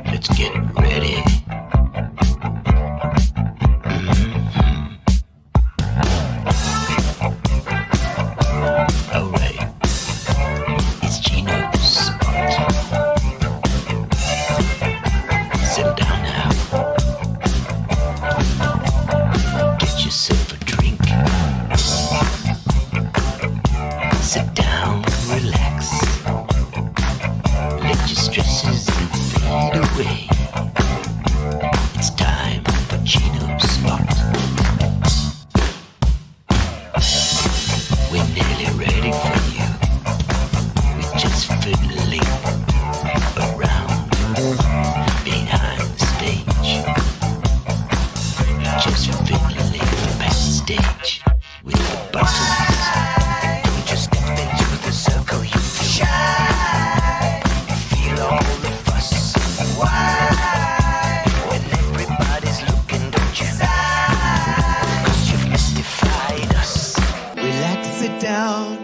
Let's get ready. Alright, it's Gino's spot. Sit down now. Get yourself a drink. Sit down, relax. Let your stresses fade away. It's time for Gino's spot. We're nearly ready for you. We're just fiddling around behind the stage. We're just fiddling backstage with the buttons. Don't just step into the circle, you feel shy. You feel all the fuss. Why? When everybody's looking, don't you sigh? 'Cause you've mystified us. Relax, sit down.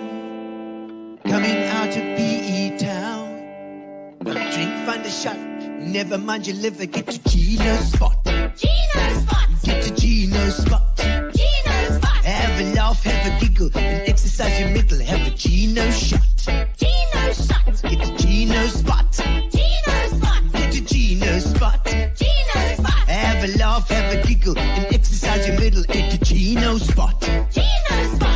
Coming out of PE town. One drink, find a shot. Never mind your liver, get to Gino's spot. Gino's spot. Get to Gino's spot. Gino's spot. Have a laugh, have a giggle, and exercise your middle. Have a Gino shot. Gino's shot. Get to Gino's spot. Gino's spot. Get to Gino's spot. Gino's spot. Have a laugh, have a giggle, and exercise your middle. Get to Gino's spot. Gino's spot.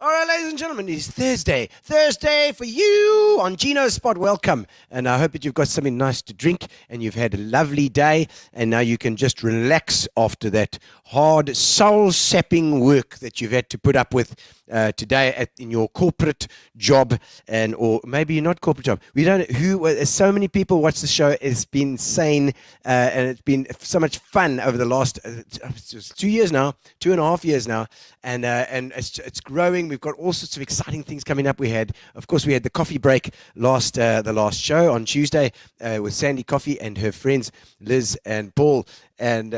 All right, ladies and gentlemen, it is Thursday. Thursday for you on Gino's Spot. Welcome. And I hope that you've got something nice to drink and you've had a lovely day. And now you can just relax after that hard, soul-sapping work that you've had to put up with today in your corporate job, and or maybe not corporate job. We don't. So many people watch the show. It's been insane, and it's been so much fun over the last 2 years now, 2.5 years now, and it's growing. We've got all sorts of exciting things coming up. We had the coffee break the last show on Tuesday with Sandy Coffee and her friends Liz and Paul and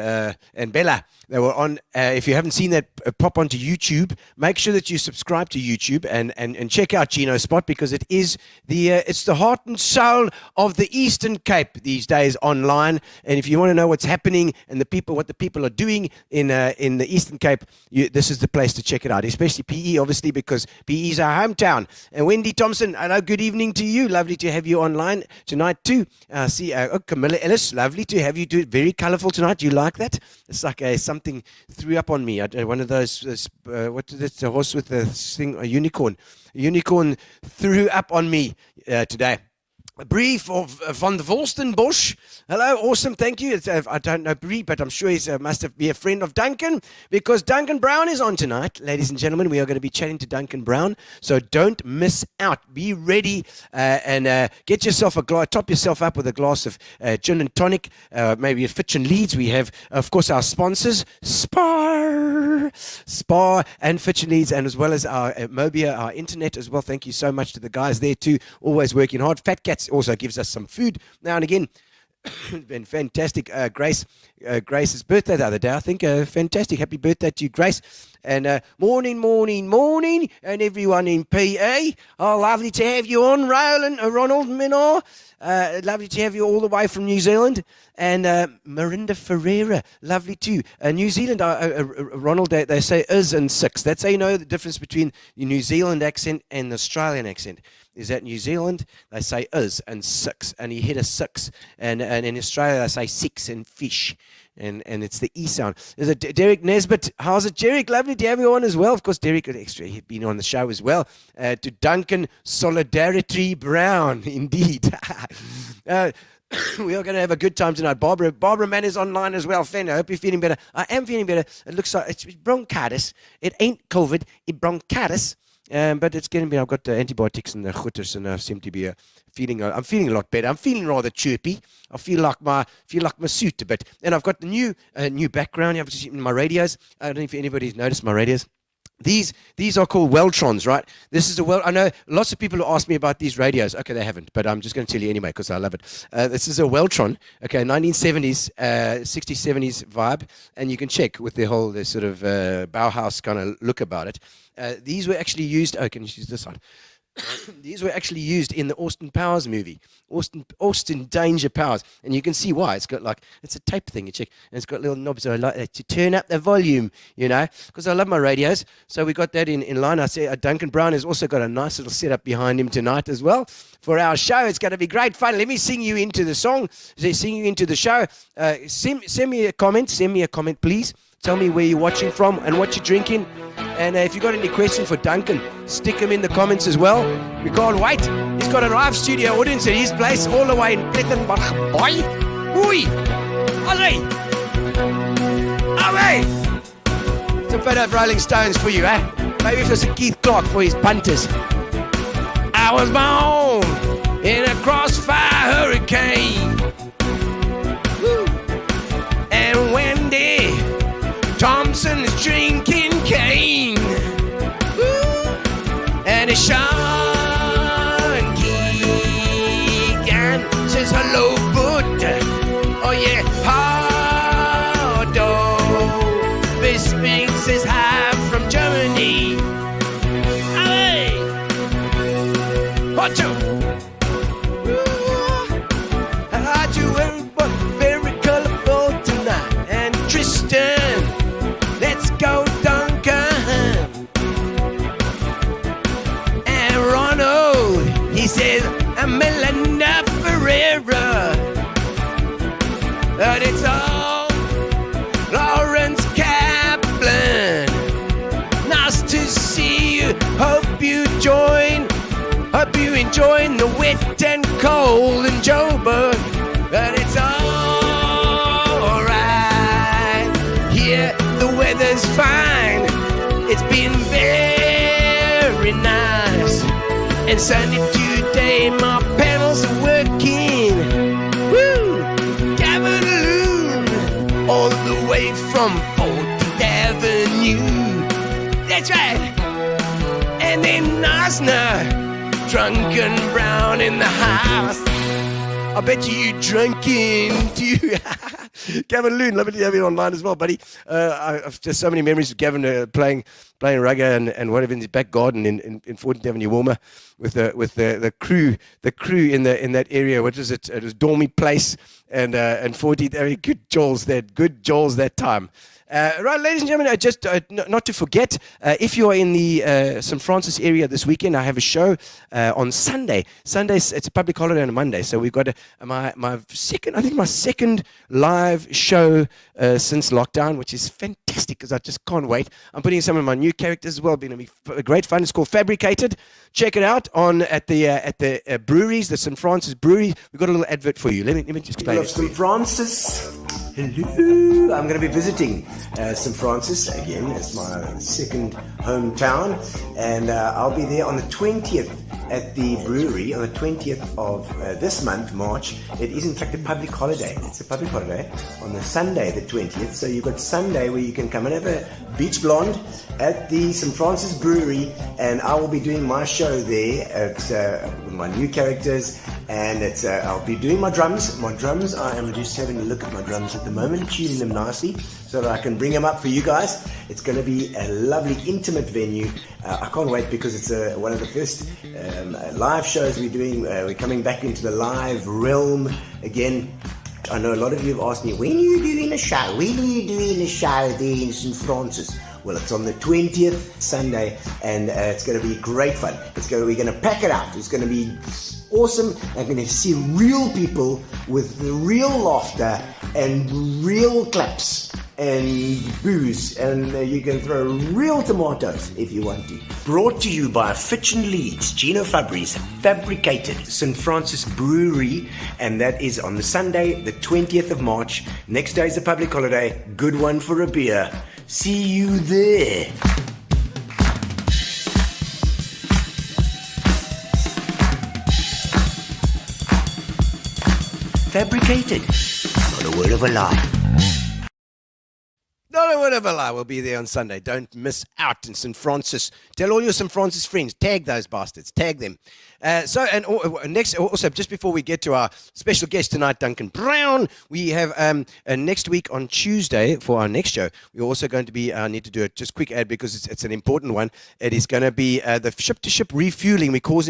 Bella. They were on. If you haven't seen that, pop onto YouTube. Make sure that you subscribe to YouTube and check out Gino's Spot, because it is it's the heart and soul of the Eastern Cape these days online. And if you want to know what's happening and what the people are doing in the Eastern Cape, this is the place to check it out. Especially PE, obviously, because PE is our hometown. And Wendy Thompson, hello, good evening to you. Lovely to have you online tonight too. Camilla Ellis, lovely to have you. Do it very colourful tonight. Do you like that? It's like something threw up on me. One of those, what is it, the horse with the thing, a unicorn. A unicorn threw up on me today. Bree van der Volstenbosch. Hello, awesome, thank you. I don't know Bree, but I'm sure he must be a friend of Duncan, because Duncan Brown is on tonight. Ladies and gentlemen, we are going to be chatting to Duncan Brown, so don't miss out. Be ready and get yourself top yourself up with a glass of gin and tonic, maybe a Fitch and Leeds. We have, of course, our sponsors, Spar and Fitch and Leeds, and as well as our Mobia, our internet as well. Thank you so much to the guys there too, always working hard. Fat Cats also gives us some food now and again. It's been fantastic. Grace's birthday the other day, I think. Fantastic. Happy birthday to you, Grace. And morning, and everyone in PA. Oh, lovely to have you on, Ronald Minor. Lovely to have you all the way from New Zealand. And Marinda Ferreira, lovely too. New Zealand, Ronald, they say is and six. That's how you know the difference between the New Zealand accent and the Australian accent. Is that New Zealand, they say is and six, and you hit a six. And in Australia, they say six and fish. And it's the E sound. There's a Derek Nesbitt. How's it, Derek? Lovely to have you on as well. Of course, Derek had been on the show as well. To Duncan Solidarity Brown, indeed. We are going to have a good time tonight. Barbara Mann is online as well. Fan, I hope you're feeling better. I am feeling better. It looks like it's bronchitis. It ain't COVID. It's bronchitis. But it's getting better. I've got the antibiotics and the gutters, and I seem to be I'm feeling a lot better. I'm feeling rather chirpy. I feel like my suit a bit. And I've got the new background. You have to see in my radios. I don't know if anybody's noticed my radios. These are called Weltrons, right? This is I know lots of people who ask me about these radios. Okay, they haven't, but I'm just going to tell you anyway because I love it. This is a Weltron, okay, 1970s, 60s, 70s vibe, and you can check with the sort of Bauhaus kind of look about it. These were actually used. Oh, can you use this one? These were actually used in the Austin Powers movie, Austin Danger Powers, and you can see why. It's got it's a tape thing, you check, and it's got little knobs, so I like that to turn up the volume, because I love my radios. So we got that in line. I say Duncan Brown has also got a nice little setup behind him tonight as well for our show. It's going to be great fun. Let me sing you into the song, sing you into the show. Send me a comment, please. Tell me where you're watching from and what you're drinking. And if you've got any questions for Duncan, stick them in the comments as well. We can't wait. He's got a live studio audience at his place all the way in Plettenberg Bay. Oi! Ollie! Away! Some photo of Rolling Stones for you, eh? Maybe if it's a Keith Clark for his punters. I was born in a crossfire hurricane. Woo. And Wendy Thompson is drinking cane. Woo. And it's Sean Keegan says hello, bud. Oh yeah, Hardo Bisping says hi from Germany. Hey, Hacho. Very colorful tonight. And Tristan, let's go, Duncan. And Ronald, he says, I'm Melinda Ferreira. But it's all Lawrence Kaplan. Nice to see you. Hope you enjoying the wet and cold in Joburg. But it's all right. Here the weather's fine. It's been very nice and sunny today. My panels are working. Woo! Gavin all the way from 14th Avenue. That's right. And then Nosner, Drunken Brown in the house. I bet you drunken too. Gavin Loon, lovely to have you online as well, buddy. I've just so many memories of Gavin playing rugby and whatever in his back garden in 14th Avenue, Wilma, with the crew in that area. What was it? It was Dormy Place and 14th Avenue. Good jolls that time. Right, ladies and gentlemen, just not to forget, if you are in the St. Francis area this weekend, I have a show on Sunday. Sundays, it's a public holiday on a Monday, so we've got my second live show since lockdown, which is fantastic because I just can't wait. I'm putting in some of my new characters as well. It's going to be great fun. It's called Fabricated. Check it out at the breweries, the St. Francis Brewery. We've got a little advert for you. Let me just play it. St. Francis. Hello. I'm going to be visiting St. Francis again. It's my second hometown, and I'll be there on the 20th at the brewery on the 20th of this month, March. It is in fact a public holiday. It's a public holiday on the Sunday, the 20th. So you've got Sunday where you can come and have a beach blonde at the St. Francis Brewery, and I will be doing my show there with my new characters, and I'll be doing my drums. I am just having a look at my drums at the moment, tuning them nicely so that I can bring them up for you guys. It's going to be a lovely, intimate venue. I can't wait because it's one of the first live shows we're doing. We're coming back into the live realm again. I know a lot of you have asked me, when are you doing a show? When are you doing a show there in St. Francis? Well, it's on the 20th, Sunday, and it's going to be great fun. We're going to pack it out. It's going to be awesome. I'm going to see real people with real laughter and real claps and booze, and you can throw real tomatoes if you want to. Brought to you by Fitch and Leeds, Gino Fabri's Fabricated, St. Francis Brewery, and that is on the Sunday, the 20th of March. Next day is a public holiday. Good one for a beer. See you there. Fabricated. Not a word of a lie. Not not a word of a lie. We'll be there on Sunday. Don't miss out in St. Francis. Tell all your St. Francis friends. Tag those bastards. Tag them. Next, also, just before we get to our special guest tonight, Duncan Brown, we have next week on Tuesday for our next show. We're also going to be, I need to do a just quick ad because it's an important one. It is going to be the ship-to-ship refueling. The cause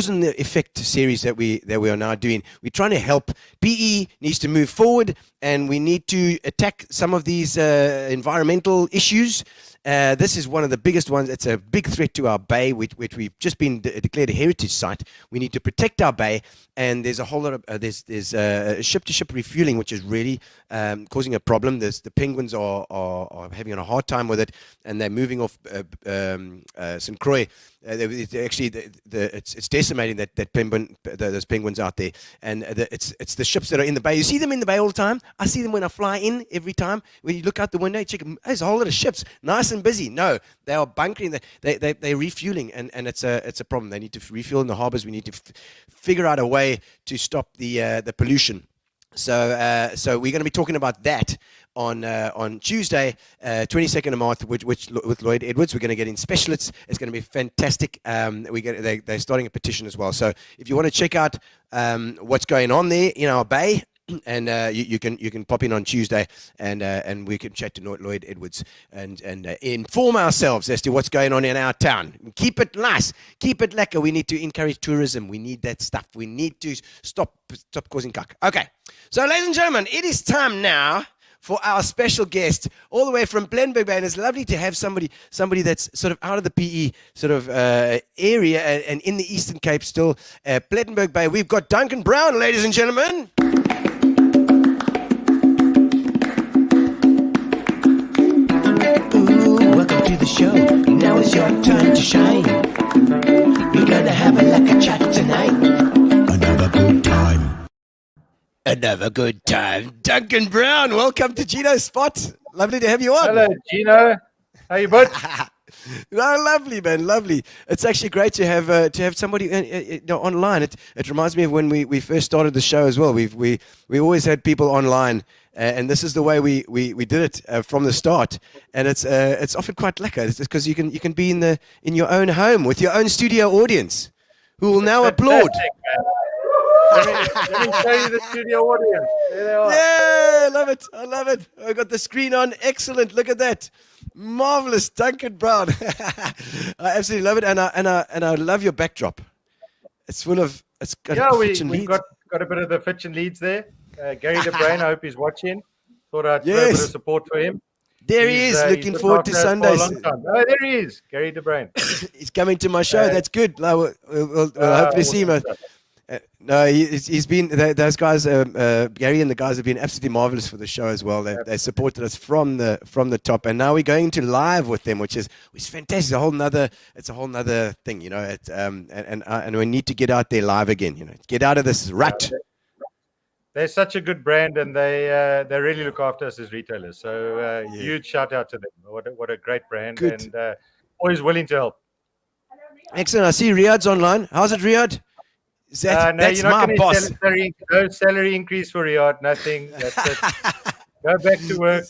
and the effect series that we are now doing. We're trying to help. PE needs to move forward, and we need to attack some of these environmental issues. This is one of the biggest ones. It's a big threat to our bay, which we've just been declared a heritage site. We need to protect our bay, and there's a whole lot of there's ship-to-ship refueling, which is really causing a problem. The penguins are having a hard time with it, and they're moving off St. Croix. It's decimating those penguins out there, and it's the ships that are in the bay. You see them in the bay all the time. I see them when I fly in every time. When you look out the window, you check them. There's a whole lot of ships, nice and busy. No, they are bunkering. They're refueling, and it's a problem. They need to refuel in the harbors. We need to figure out a way to stop the pollution. So we're going to be talking about that on Tuesday, 22nd of March, which with Lloyd Edwards. We're going to get in specialists. It's going to be fantastic. They're starting a petition as well. So if you want to check out what's going on there in our bay, and you can pop in on Tuesday, and we can chat to Lloyd Edwards and inform ourselves as to what's going on in our town. Keep it nice, keep it lekker. We need to encourage tourism. We need that stuff. We need to stop causing cuck. Okay, so ladies and gentlemen, it is time now for our special guest all the way from Plettenberg Bay, and it's lovely to have somebody that's sort of out of the PE sort of area and in the Eastern Cape still, Plettenberg Bay. We've got Duncan Brown, ladies and gentlemen. Welcome to the show. Now is your time to shine. We're gonna have a lekker chat tonight. Another good time. Another good time. Duncan Brown, welcome to Gino's Spot. Lovely to have you on. Hello, Gino. How you, bud? No, lovely, man, lovely. It's actually great to have somebody online. It reminds me of when we first started the show as well. We always had people online, and this is the way we did it from the start. And it's often quite lekker. It's because you can be in your own home with your own studio audience, who will now applaud. Let me show you the studio audience. There they are. Yeah, I love it. I love it. I got the screen on. Excellent. Look at that. Marvelous, Duncan Brown. I absolutely love it, and I love your backdrop. It's full of we got a bit of the Fitch and Leeds there. Gary DeBrain, I hope he's watching. Thought I'd throw a bit of support for him. There he is. Looking forward to Sundays. Oh, there he is, Gary DeBrain. He's coming to my show. That's good. We'll hopefully see him. No, he's been. Those guys, Gary and the guys have been absolutely marvelous for the show as well. They supported us from the top, and now we're going to live with them, which is fantastic. It's a whole nother thing, you know. And we need to get out there live again, you know. Get out of this rut. They're such a good brand, and they really look after us as retailers. So huge shout out to them. What a great brand, good. And always willing to help. Excellent. I see Riyadh's online. How's it, Riyadh? That's my boss. No salary increase for Riyadh. Nothing. That's it. Go back to work.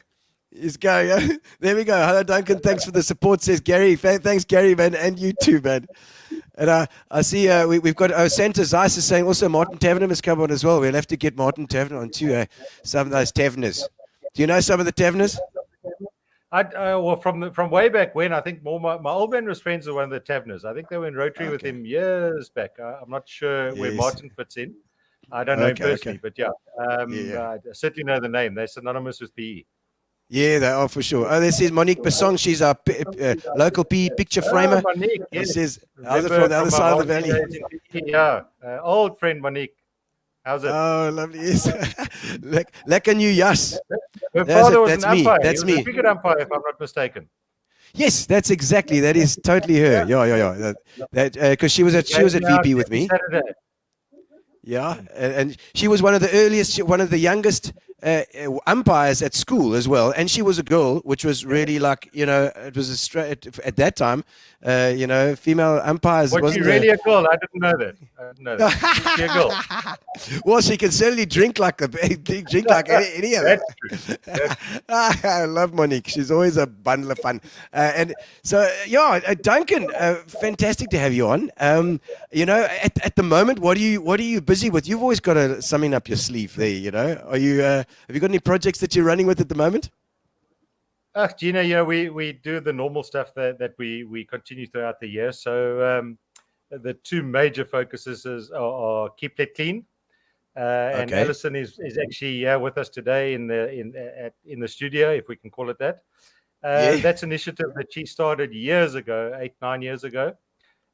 He's going. There we go. Hello, Duncan. Thanks for the support, says Gary. Thanks, Gary, man. And you too, man. And I see we've got Santa Zeiss is saying also Martin Taverner has come on as well. We'll have to get Martin Taverner on too. Some of those Taverners. Do you know some of the Taverners? Well, from way back when, I think my old man was friends with one of the Taverners. I think they were in Rotary with him years back. I'm not sure where Martin fits in. I don't know him personally, but I certainly know the name. They're synonymous with PE. Yeah, they are for sure. Oh, this is Monique Besong. She's our local PE picture framer. Monique, yes. This is how's it from the other side of the valley? Yeah, old friend Monique. How's it? Oh, lovely. Yes. Lekker new jas. Her father was that's an umpire. That's me. A cricket umpire, if I'm not mistaken. Yes, that is totally her. Yeah. That because she was at VP with me. Saturday. Yeah, and she was one of the youngest umpires at school as well, and she was a girl, which was really like, it was a straight at that time. Female umpires. Was she really a girl? I didn't know that. Is she a girl? Well, she can certainly drink like any of That's them. true. I love Monique. She's always a bundle of fun. And so, Duncan, fantastic to have you on. At the moment, what are you busy with? You've always got something up your sleeve there. Are you? Have you got any projects that you're running with at the moment? Gino, we do the normal stuff that we continue throughout the year. So the two major focuses are keep it clean. And Alison is actually with us today in the studio, if we can call it that. That's an initiative that she started years ago, 8-9 years ago,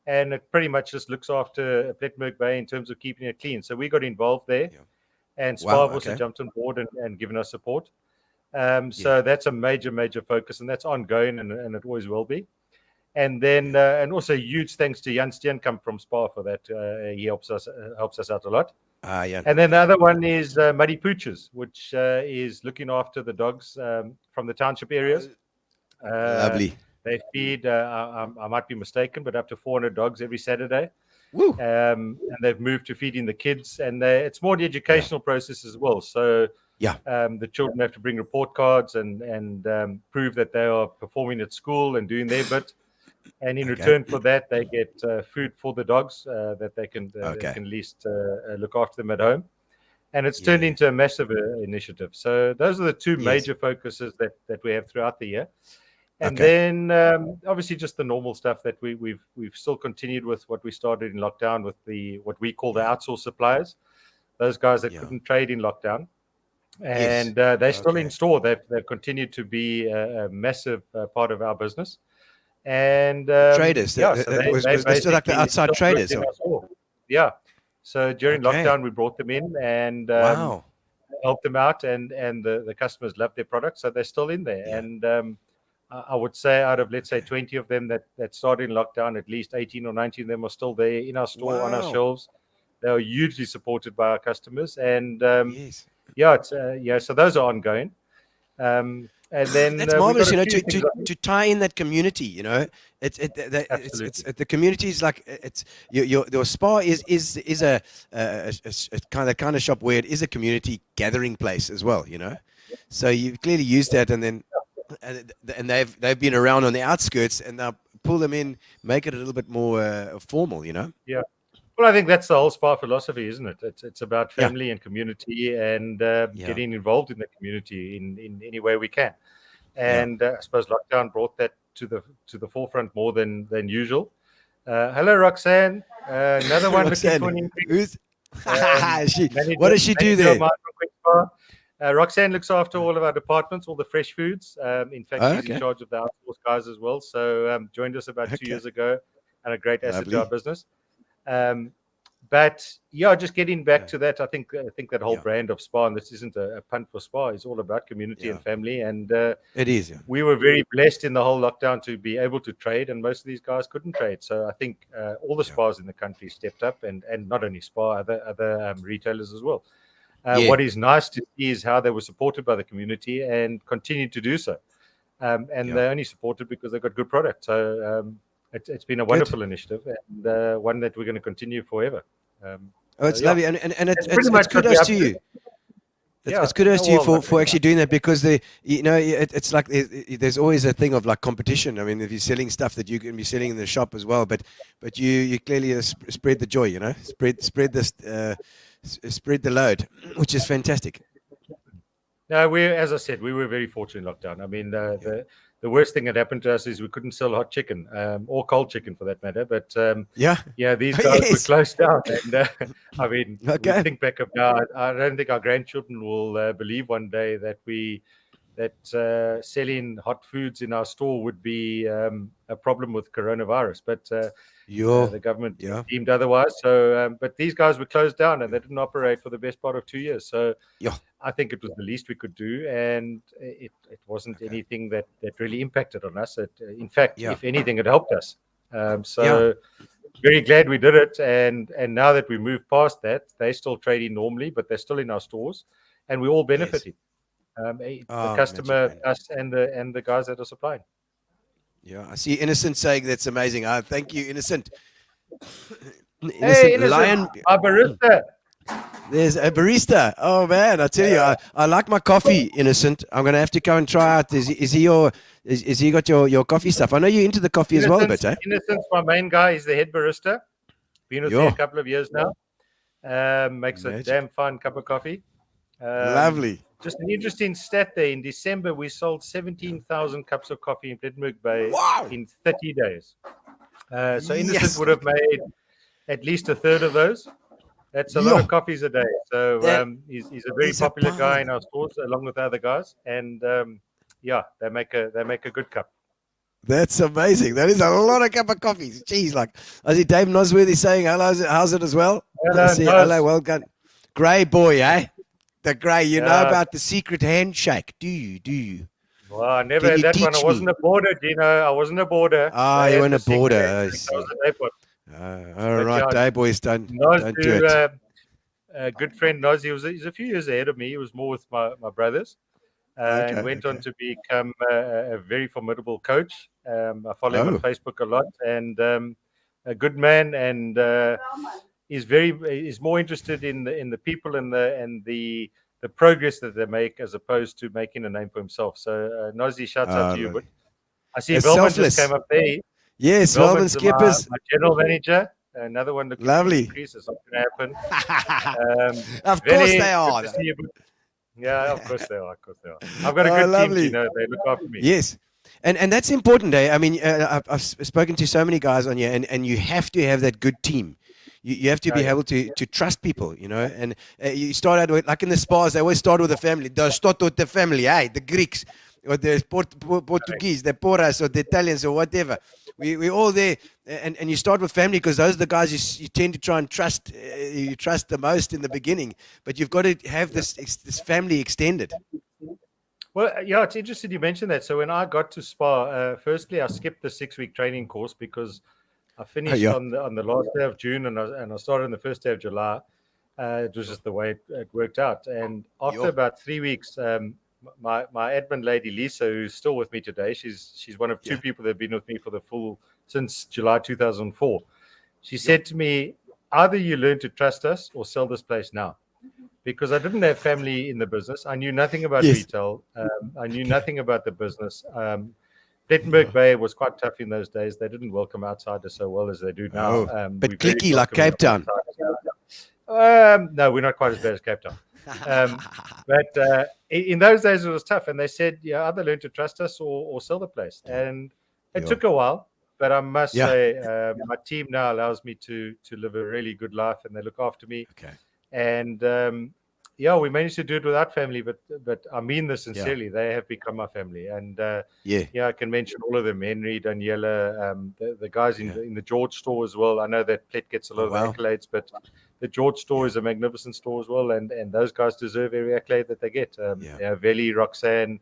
and it pretty much just looks after Plettenberg Bay in terms of keeping it clean. So we got involved there, and Spar also jumped on board and given us support. So that's a major focus, and that's ongoing, and it always will be. And then and also huge thanks to Jan Steenkamp from Spar for that. He helps us out a lot. And then the other one is Muddy Pooches, which is looking after the dogs from the township areas. Lovely. They feed, I might be mistaken, but up to 400 dogs every Saturday. Woo. And they've moved to feeding the kids, and it's more the educational process as well. So the children have to bring report cards and prove that they are performing at school and doing their bit. And in return for that, they get food for the dogs that they can at least look after them at home. And it's turned into a massive initiative. So those are the two major focuses that we have throughout the year. And then obviously just the normal stuff that we've still continued with what we started in lockdown with what we call the outsourced suppliers, those guys that couldn't trade in lockdown. And they're still in store. They've continued to be a massive part of our business. And traders, so they still like the outside traders. Yeah. So during lockdown, we brought them in and helped them out, and the customers loved their products, so they're still in there. And I would say out of, let's say, 20 of them that started in lockdown, at least 18 or 19 of them are still there in our store on our shelves. They are hugely supported by our customers, and so those are ongoing. And then that's marvelous, to tie in that community. It's the community is like your Spar is a kind of shop where it is a community gathering place as well. So you've clearly used that, and they've been around on the outskirts, and now pull them in, make it a little bit more formal. Yeah. Well, I think that's the whole Spar philosophy, isn't it? It's about family and community, and getting involved in the community in any way we can. And I suppose lockdown brought that to the forefront more than usual. Hello, Roxanne. Another one looking for an increase. What does she do there? Roxanne looks after all of our departments, all the fresh foods. In fact, she's in charge of the outsourced guys as well. So joined us about 2 years ago, and a great asset to our business. But just getting back to that, I think that whole brand of Spar, and this isn't a punt for Spar, is all about community and family. And it is. We were very blessed in the whole lockdown to be able to trade, and most of these guys couldn't trade. So I think all the Spars in the country stepped up, and not only Spar, other retailers as well. What is nice to see is how they were supported by the community and continue to do so. And they're only supported because they've got good product. So it's been a wonderful initiative, and one that we're going to continue forever. It's lovely, and it's kudos to you. It's kudos to you for actually doing that, because it's like there's always a thing of like competition. I mean, if you're selling stuff that you can be selling in the shop as well, but you clearly spread the joy, spread the load, which is fantastic. No, as I said, we were very fortunate in lockdown. I mean, the worst thing that happened to us is we couldn't sell hot chicken, or cold chicken for that matter. But these guys were closed down. And I mean, we think back of now, I don't think our grandchildren will believe one day that selling hot foods in our store would be a problem with coronavirus. But the government deemed otherwise. So, but these guys were closed down, and they didn't operate for the best part of 2 years. So I think it was the least we could do, and it wasn't anything that really impacted on us. In fact, if anything, it helped us. Very glad we did it, and now that we moved past that, they're still trading normally, but they're still in our stores. and we're all benefiting. The customer, us, and the guys that are supplying. Yeah, I see Innocent saying that's amazing. Thank you, Innocent. Hey, Innocent, our barista. There's a barista. Oh man, I tell you, I like my coffee, Innocent. I'm gonna have to go and try out. Is he got your coffee stuff? I know you're into the coffee as well, but Innocent's my main guy. He's the head barista. Been with me a couple of years now. Makes a damn fine cup of coffee. Lovely. Just an interesting stat there. In December, we sold 17,000 cups of coffee in Plettenberg Bay in 30 days. So Innocent would have made at least a third of those. That's a lot of coffees a day. So he's a very popular guy in our stores, along with other guys. And they make a good cup. That's amazing. That is a lot of cup of coffees. Jeez, like I see Dave Nosworthy saying hello. How's it as well? Hello, well done. Grey boy, eh? The grey. You know about the secret handshake, do you? Well, I never had that one. I wasn't a boarder, Gino. I wasn't a boarder. You weren't a boarder. All right, Dave boys, don't do it. A good friend, Noz, he's a few years ahead of me. He was more with my brothers. And went on to become a very formidable coach. I follow him on Facebook a lot, and a good man. And he's more interested in the people and the progress that they make, as opposed to making a name for himself. So Nozi, shouts out to you. But I see Velman just came up there. Yes, Velman Skippers, my general manager. Another one looking lovely. Increase is not going to happen. Of course they are. Yeah, of course they are. I've got a good team, they look after me. Yes. And that's important, eh? I mean, I've spoken to so many guys on here, and you have to have that good team. You have to be able to trust people, and you start out with, like in the Spars, they always start with the family. They start with the family, the Greeks, or the Portuguese, the Porras, or the Italians, or whatever. We're all there, and you start with family because those are the guys you tend to try and trust. You trust the most in the beginning, but you've got to have this family extended. Well, yeah, it's interesting you mentioned that. So when I got to Spar, firstly, I skipped the 6-week training course because I finished on the last day of June, and I started on the first day of July. It was just the way it worked out. And after about 3 weeks, my admin lady Lisa, who's still with me today, she's one of two people that have been with me for the full since July 2004. She said to me, either you learn to trust us or sell this place now. Because I didn't have family in the business. I knew nothing about retail. I knew nothing about the business. Plettenberg Bay was quite tough in those days. They didn't welcome outsiders so well as they do now. But clicky like Cape Town. No, we're not quite as bad as Cape Town. But in those days it was tough, and they said, either learn to trust us or sell the place. And it took a while, but I must say my team now allows me to live a really good life, and they look after me. Okay. And we managed to do it without family, but I mean this sincerely. They have become my family, and I can mention all of them: Henry, Daniela, the guys in the George store as well. I know that Plet gets a lot of accolades, but the George store is a magnificent store as well, and those guys deserve every accolade that they get. Veli, Roxanne,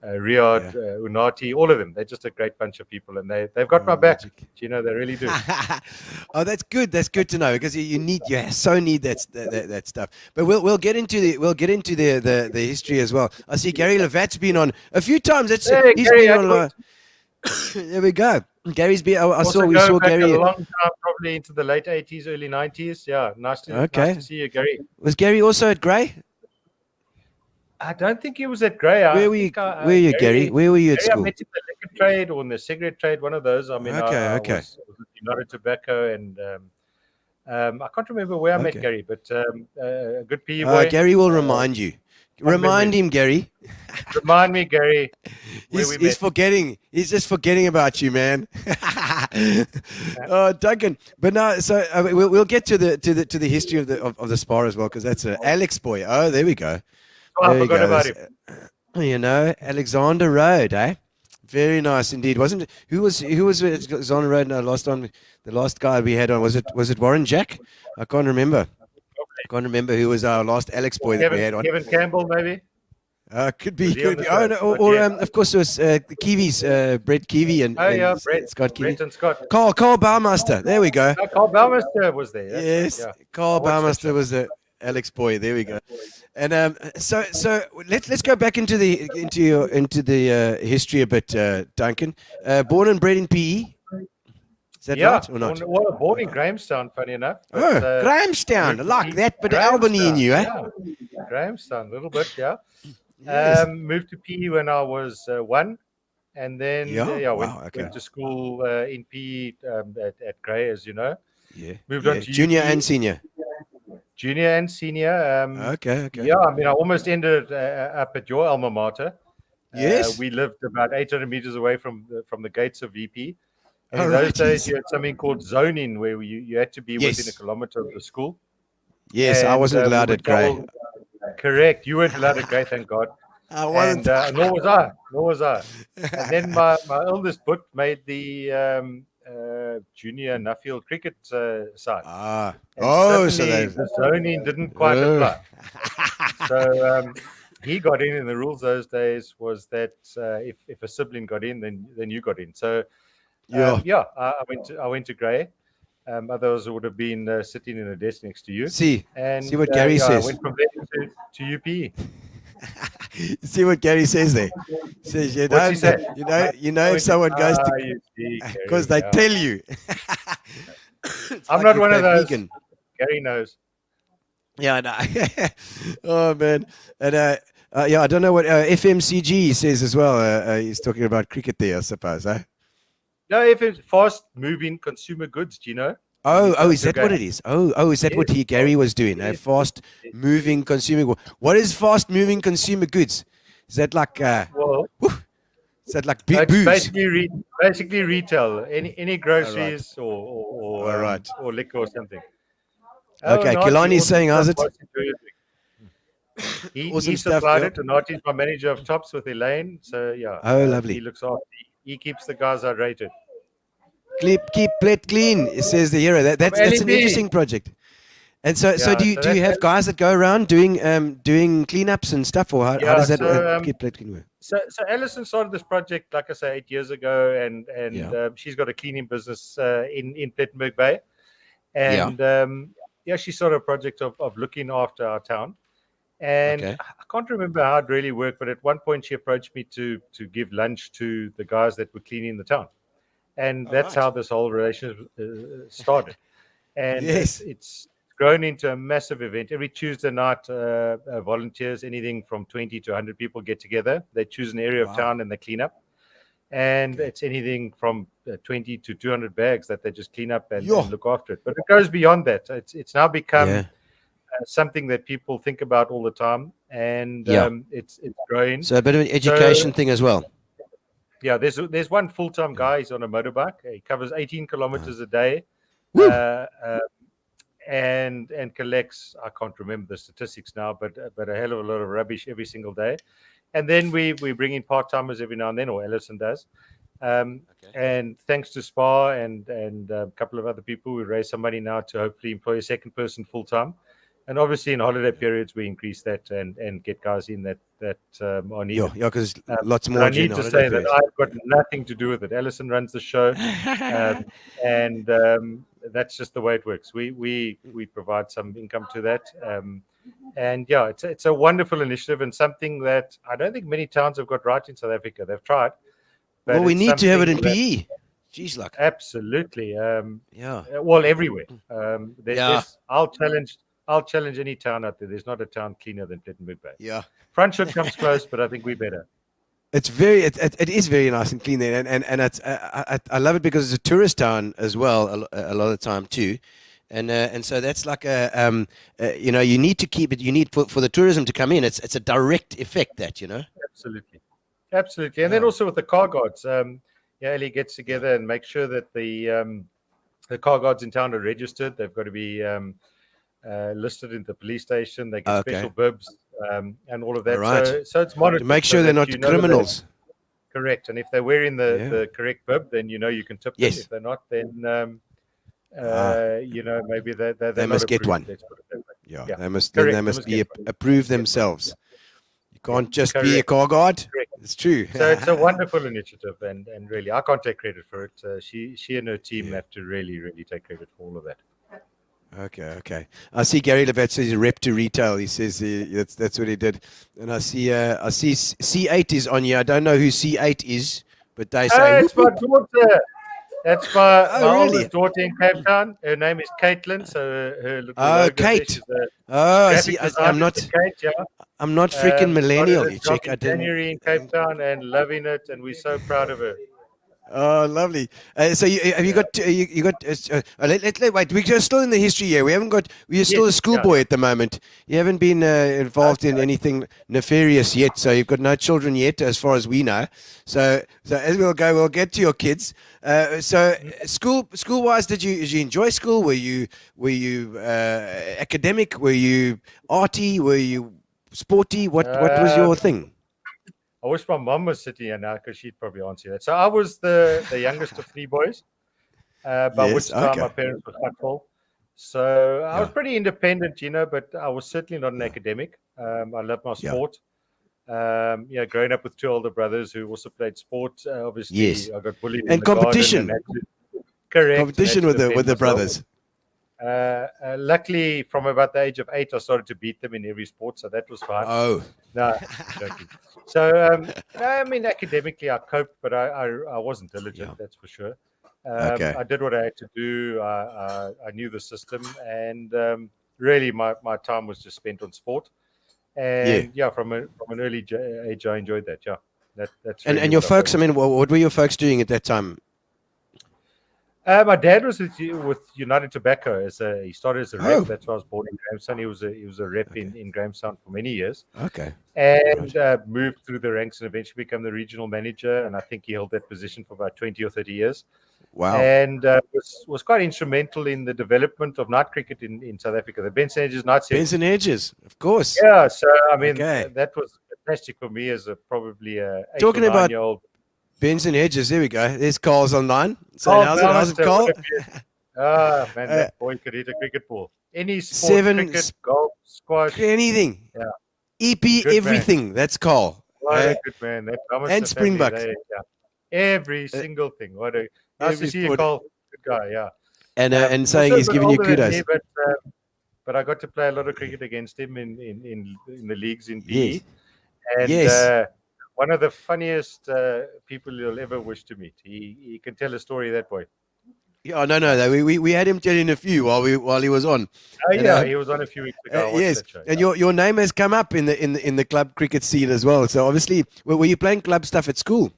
Riyadh, Unati, all of them. They're just a great bunch of people, and they've got my back. They really do. Oh, that's good. That's good to know, because you so need that stuff. But we'll get into the history as well. I see Gary Levat's been on a few times. He's been on. There we go. Gary's been. We saw Gary a long time, probably into the late 80s, early 90s. Yeah, nice to see you, Gary. Was Gary also at Grey? I don't think he was at Grey. Where were you, Gary? Where were you at school? I met in the liquor trade or in the cigarette trade, one of those. I mean, I was at United Tobacco, and I can't remember where I met Gary, but a good PE boy. Gary will remind you. Remind him, Gary. Remind me, Gary. He's forgetting. He's just forgetting about you, man. Duncan. But no, so we'll get to the history of the Spar as well, because that's Alex boy. Oh, there we go. I forgot about him. Alexander Road, eh? Very nice indeed. Who was Alexander Road? No, the last guy we had on, was it Warren Jack? I can't remember. I can't remember who was our last Alex boy that we had on. Kevin Campbell, maybe. Could be. Oh, no, or of course it was the Kiwis, Brett Kiwi and Brett, Scott Kiwi. Brett and Scott. Carl Baumaster. There we go. Carl Baumaster was there. Yes, Carl Baumaster was there. Alex Boy. There we go. And so let's go back into the history a bit, Duncan. Born and bred in PE. Is that right or not? Well, born in Grahamstown, funny enough. But, Grahamstown, I like that bit of Albany in you, eh? Yeah. Grahamstown, a little bit, yeah. Yes. Moved to PE when I was 1, and then went to school in PE at Grey, as you know. Yeah. Moved on to junior UP, and senior. Junior and senior. Okay. Yeah, I mean, I almost ended up at your alma mater. Yes. We lived about 800 meters away from the gates of VP. And in Oh, those right, days, yes. you had something called zoning, where you had to be within a kilometer of the school. Yes, I wasn't allowed at Grey. Correct. You weren't allowed at Grey, thank God. I wasn't. And nor was I. And then my eldest book made the junior Nuffield cricket side. So the zoning didn't quite apply. So he got in the rules those days was that if a sibling got in, then you got in. So I went to Grey. Others would have been sitting in a desk next to you. See what Gary says. I went from there to UP. See what Gary says there. Says you know if someone goes to because they tell you. I'm not one of those. Vegan. Gary knows. Yeah, I know. Oh man, and I don't know what FMCG says as well. He's talking about cricket there, I suppose. No, if it's fast-moving consumer goods, do you know? Oh, is that what it is? Oh, is that what Gary was doing? Fast-moving consumer. What is fast-moving consumer goods? Is that like? Is that like booze? Basically retail. Any groceries or liquor or something. Okay, Kilani's saying, how's it? He supplied it, and Artie's my manager of Tops with Elaine. So yeah. Oh, lovely. He looks after. He keeps the guys hydrated. Keep Plet clean, says the hero. That's an interesting project. And so do you have guys that go around doing cleanups and stuff, or how does that keep Plet clean work? So Alison started this project, like I say, 8 years ago, and she's got a cleaning business in Plettenberg Bay, and she started a project of looking after our town. And I can't remember how it really worked, but at one point she approached me to give lunch to the guys that were cleaning the town. And that's how this whole relationship started. And it's grown into a massive event. Every Tuesday night, volunteers, anything from 20 to 100 people get together. They choose an area of town and they clean up. And it's anything from 20 to 200 bags that they just clean up and look after it. But it goes beyond that. It's now become something that people think about all the time, and it's growing. So a bit of an education thing as well. Yeah, there's one full-time guy. He's on a motorbike. He covers 18 kilometers a day, and collects. I can't remember the statistics now, but a hell of a lot of rubbish every single day. And then we bring in part-timers every now and then, or Alison does. And thanks to Spar and a couple of other people, we raise some money now to hopefully employ a second person full-time. And obviously, in holiday periods, we increase that and get guys in that are needed. Yeah, because lots more. I need to say that I've got nothing to do with it. Alison runs the show, and that's just the way it works. We provide some income to that, and it's a wonderful initiative and something that I don't think many towns have got right in South Africa. They've tried. But well, we need to have it in PE. Jeez, luck. Absolutely. Well, everywhere. I'll challenge any town out there. There's not a town cleaner than Plettenberg Bay. Yeah. Franschhoek comes close, but I think we're better. It's it is very nice and clean there, and it's I love it because it's a tourist town as well a lot of the time too, and so that's like you need to keep it. You need for the tourism to come in. It's a direct effect that Absolutely, and then also with the car guards, Ellie gets together and makes sure that the car guards in town are registered. They've got to be listed in the police station. They get special bibs and all of that. Right. So it's monitored to make sure they're not criminals. Correct. And if they're wearing the correct bib, then you can tip them. If they're not, then maybe they must get one. They must be approved themselves. You can't just be a car guard. Correct. It's true. So it's a wonderful initiative, and really I can't take credit for it. She and her team have to really take credit for all of that. Okay. I see Gary Levet says he's a rep to retail. He says that's what he did. And I see C8 is on here. I don't know who C8 is, but they say It's my daughter. That's my really? oldest daughter in Cape Town. Her name is Caitlin. So her little Oh, logo there, Kate. she's a I graphic see. designer, I'm not. Kate, yeah. I'm not freaking millennial. Started You a job check. I in didn't. January in Cape Town and loving it, and we're so proud of her. Oh, lovely. So have you got you got? Wait. We're still in the history here. We haven't got. We're still a schoolboy at the moment. You haven't been involved in anything nefarious yet. So you've got no children yet, as far as we know. So as we'll go, we'll get to your kids. So school wise, did you enjoy school? Were you academic? Were you arty? Were you sporty? What was your thing? I wish my mum was sitting here now because she'd probably answer that. So I was the youngest of three boys, by which time my parents were quite full. So I was pretty independent, but I was certainly not an academic. I loved my sport. Growing up with two older brothers who also played sport, obviously I got bullied and in competition. The garden and correct. Competition with the brothers. Luckily, from about the age of 8, I started to beat them in every sport, so that was fine. Oh, no, joking. So, I mean, academically, I coped, but I wasn't diligent. That's for sure. I did what I had to do. I knew the system, and really, my time was just spent on sport. And from an early age, I enjoyed that. Yeah, that's. Really and your folks. I mean, what were your folks doing at that time? My dad was with United Tobacco he started as a rep. That's why I was born in Grahamstown. He was a rep in Grahamstown for many years. Okay. And moved through the ranks and eventually became the regional manager. And I think he held that position for about 20 or 30 years. Wow. And was quite instrumental in the development of night cricket in South Africa. The Benson Hedges night series. Benson Hedges, of course. Yeah. So I mean, that was fantastic for me as probably a 8 or 9-year-old. Benson Hedges, there we go. There's Carl's online. So how's it, Carl? Man, that boy could hit a cricket ball. Any sport, cricket, golf, squash. Anything. Yeah. EP, good everything. Man. That's Carl. What a good man. And Springbok. Every single thing. Nice to see you, Carl. Good guy, yeah. And saying he's giving you kudos. Me, but I got to play a lot of cricket against him in the leagues in PE. Yes. And one of the funniest people you'll ever wish to meet. He can tell a story, that boy. Yeah, no. We had him telling a few while he was on. Oh yeah, he was on a few weeks ago. Yes, and your name has come up in the club cricket scene as well. So obviously, were you playing club stuff at school?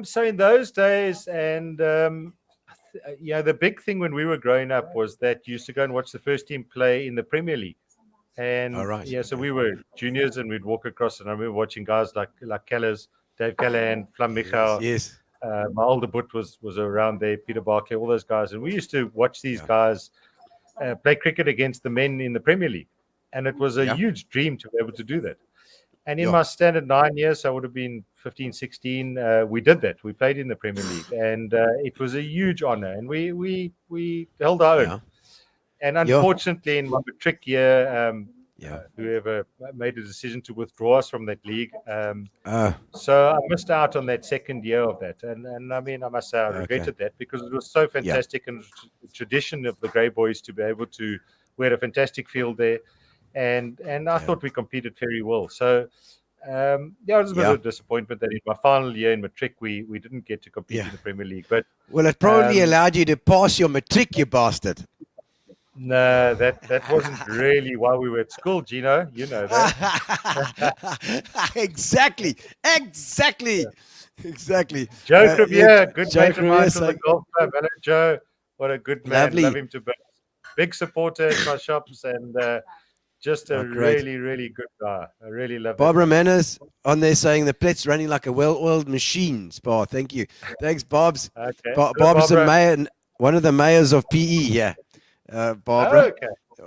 So in those days, and the big thing when we were growing up was that you used to go and watch the first team play in the Premier League. And so we were juniors and we'd walk across, and I remember watching guys like Kellers, Dave Callahan, Flam Michel. Yes. My older boot was around there, Peter Barclay, all those guys. And we used to watch these guys play cricket against the men in the Premier League. And it was a huge dream to be able to do that. And in my standard 9 years, so I would have been 15, 16, we did that. We played in the Premier League. And it was a huge honor. And we held our own. And unfortunately, in my matric year, whoever made a decision to withdraw us from that league. So I missed out on that second year of that. And I mean, I must say I regretted that because it was so fantastic and the tradition of the Grey Boys to be able to, we had a fantastic field there. And I thought we competed very well. So, it was a bit of a disappointment that in my final year in matric, we didn't get to compete in the Premier League. But it probably allowed you to pass your matric, you bastard. No, that wasn't really why we were at school, Gino. You know that. Exactly. Joe Crevier, good mate of mine from the golf club. Hello, Joe. What a good man. Lovely. Love him to bits. Big supporter at my shops and just a really, really good guy. I really love him. Barbara Manners on there saying the Plet's running like a well-oiled machine, Spar. Thank you. Thanks, Bob's. Okay. Bob's a mayor, one of the mayors of PE here. Barbara.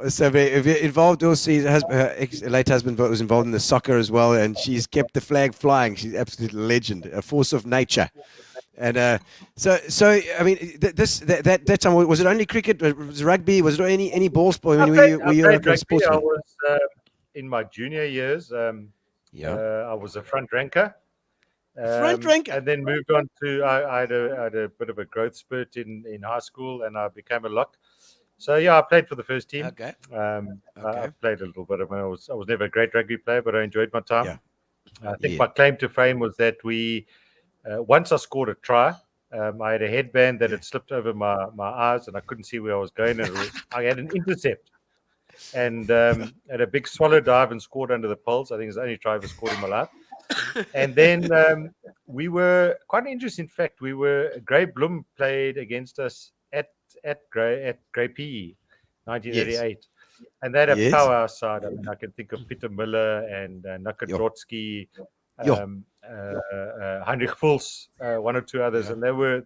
So involved also, her late husband was involved in the soccer as well, and she's kept the flag flying. She's an absolute legend, a force of nature. And so I mean, that time, was it only cricket? Was it rugby? Was there any ball sport? I mean, were you a sportsman? I was in my junior years. I was a front ranker. And then moved on to I had a bit of a growth spurt in high school, and I became a lock. So yeah, I played for the first team. Okay. I played a little bit. I mean, I was never a great rugby player, but I enjoyed my time. Yeah. I think my claim to fame was that we once I scored a try. I had a headband that had slipped over my eyes, and I couldn't see where I was going. And I had an intercept, and had a big swallow dive and scored under the poles. I think it's the only try I ever scored in my life. And then we were quite an interesting fact. Grey Bloom played against us at Grey PE, 1988. Yes. And they had a powerhouse side. I mean, I can think of Peter Miller and Nakadrotsky, Heinrich Fulz, one or two others, and they were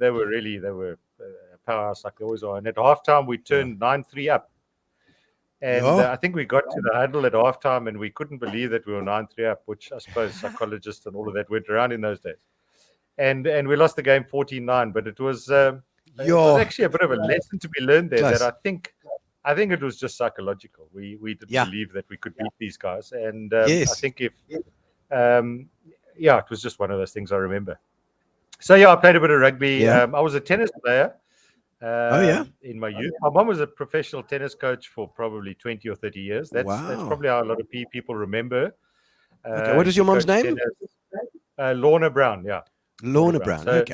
powerhouse like they always are. And at halftime, we turned 9-3 up. And I think we got to the huddle at halftime, and we couldn't believe that we were 9-3 up, which I suppose psychologists and all of that went around in those days. And we lost the game 14-9, but it was actually a bit of a lesson to be learned there. That I think it was just psychological. We didn't believe that we could beat these guys, and I think it was just one of those things I remember. So I played a bit of rugby. I was a tennis player. In my youth, my mom was a professional tennis coach for probably 20 or 30 years. That's probably how a lot of people remember. What is your mom's name? Lorna Brown. Yeah, Lorna Brown. So,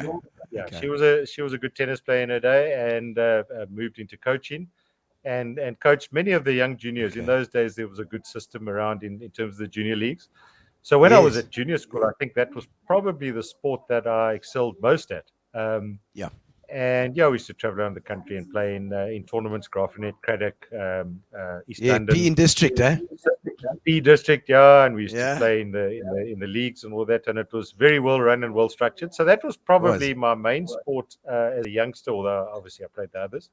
she was a good tennis player in her day, and moved into coaching, and coached many of the young juniors. In those days, there was a good system around in terms of the junior leagues. So when I was at junior school, I think that was probably the sport that I excelled most at. And we used to travel around the country and play in tournaments, Grafenet, Craddock, East London. P District, eh? P District, and we used to play in the leagues and all that, and it was very well run and well structured. So that was probably my main sport as a youngster, although obviously I played the others.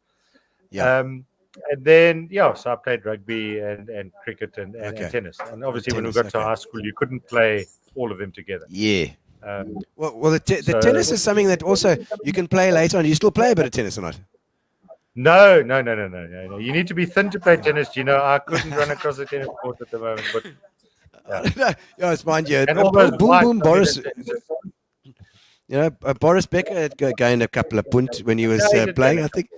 And then so I played rugby and cricket and tennis. And obviously when we got to high school, you couldn't play all of them together. Well, the tennis is something that also you can play later on. Do you still play a bit of tennis or not? No. You need to be thin to play tennis. I couldn't run across the tennis court at the moment. But it's mind you. And boom, Boris. Boris Becker had gained a couple of punts when he was playing, I think.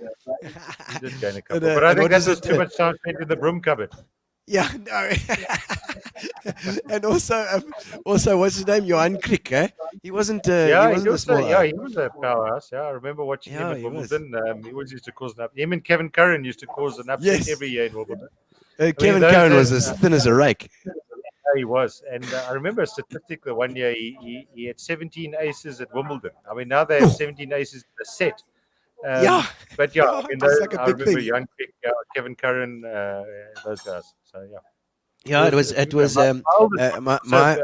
He did gain a couple. But I think that was too much time spent in the broom cupboard. Yeah, no. And also, what's his name? Johan Kwik, eh? He wasn't. He was a powerhouse. I remember watching him at Wimbledon. He always used to cause an upset. Him and Kevin Curran used to cause an upset every year in Wimbledon. Kevin Curran was as thin as a rake. He was, and I remember a statistic that one year he had 17 aces at Wimbledon. I mean, now they have 17 aces in a set. But I remember young Kwik, Kevin Curran, those guys. So it was.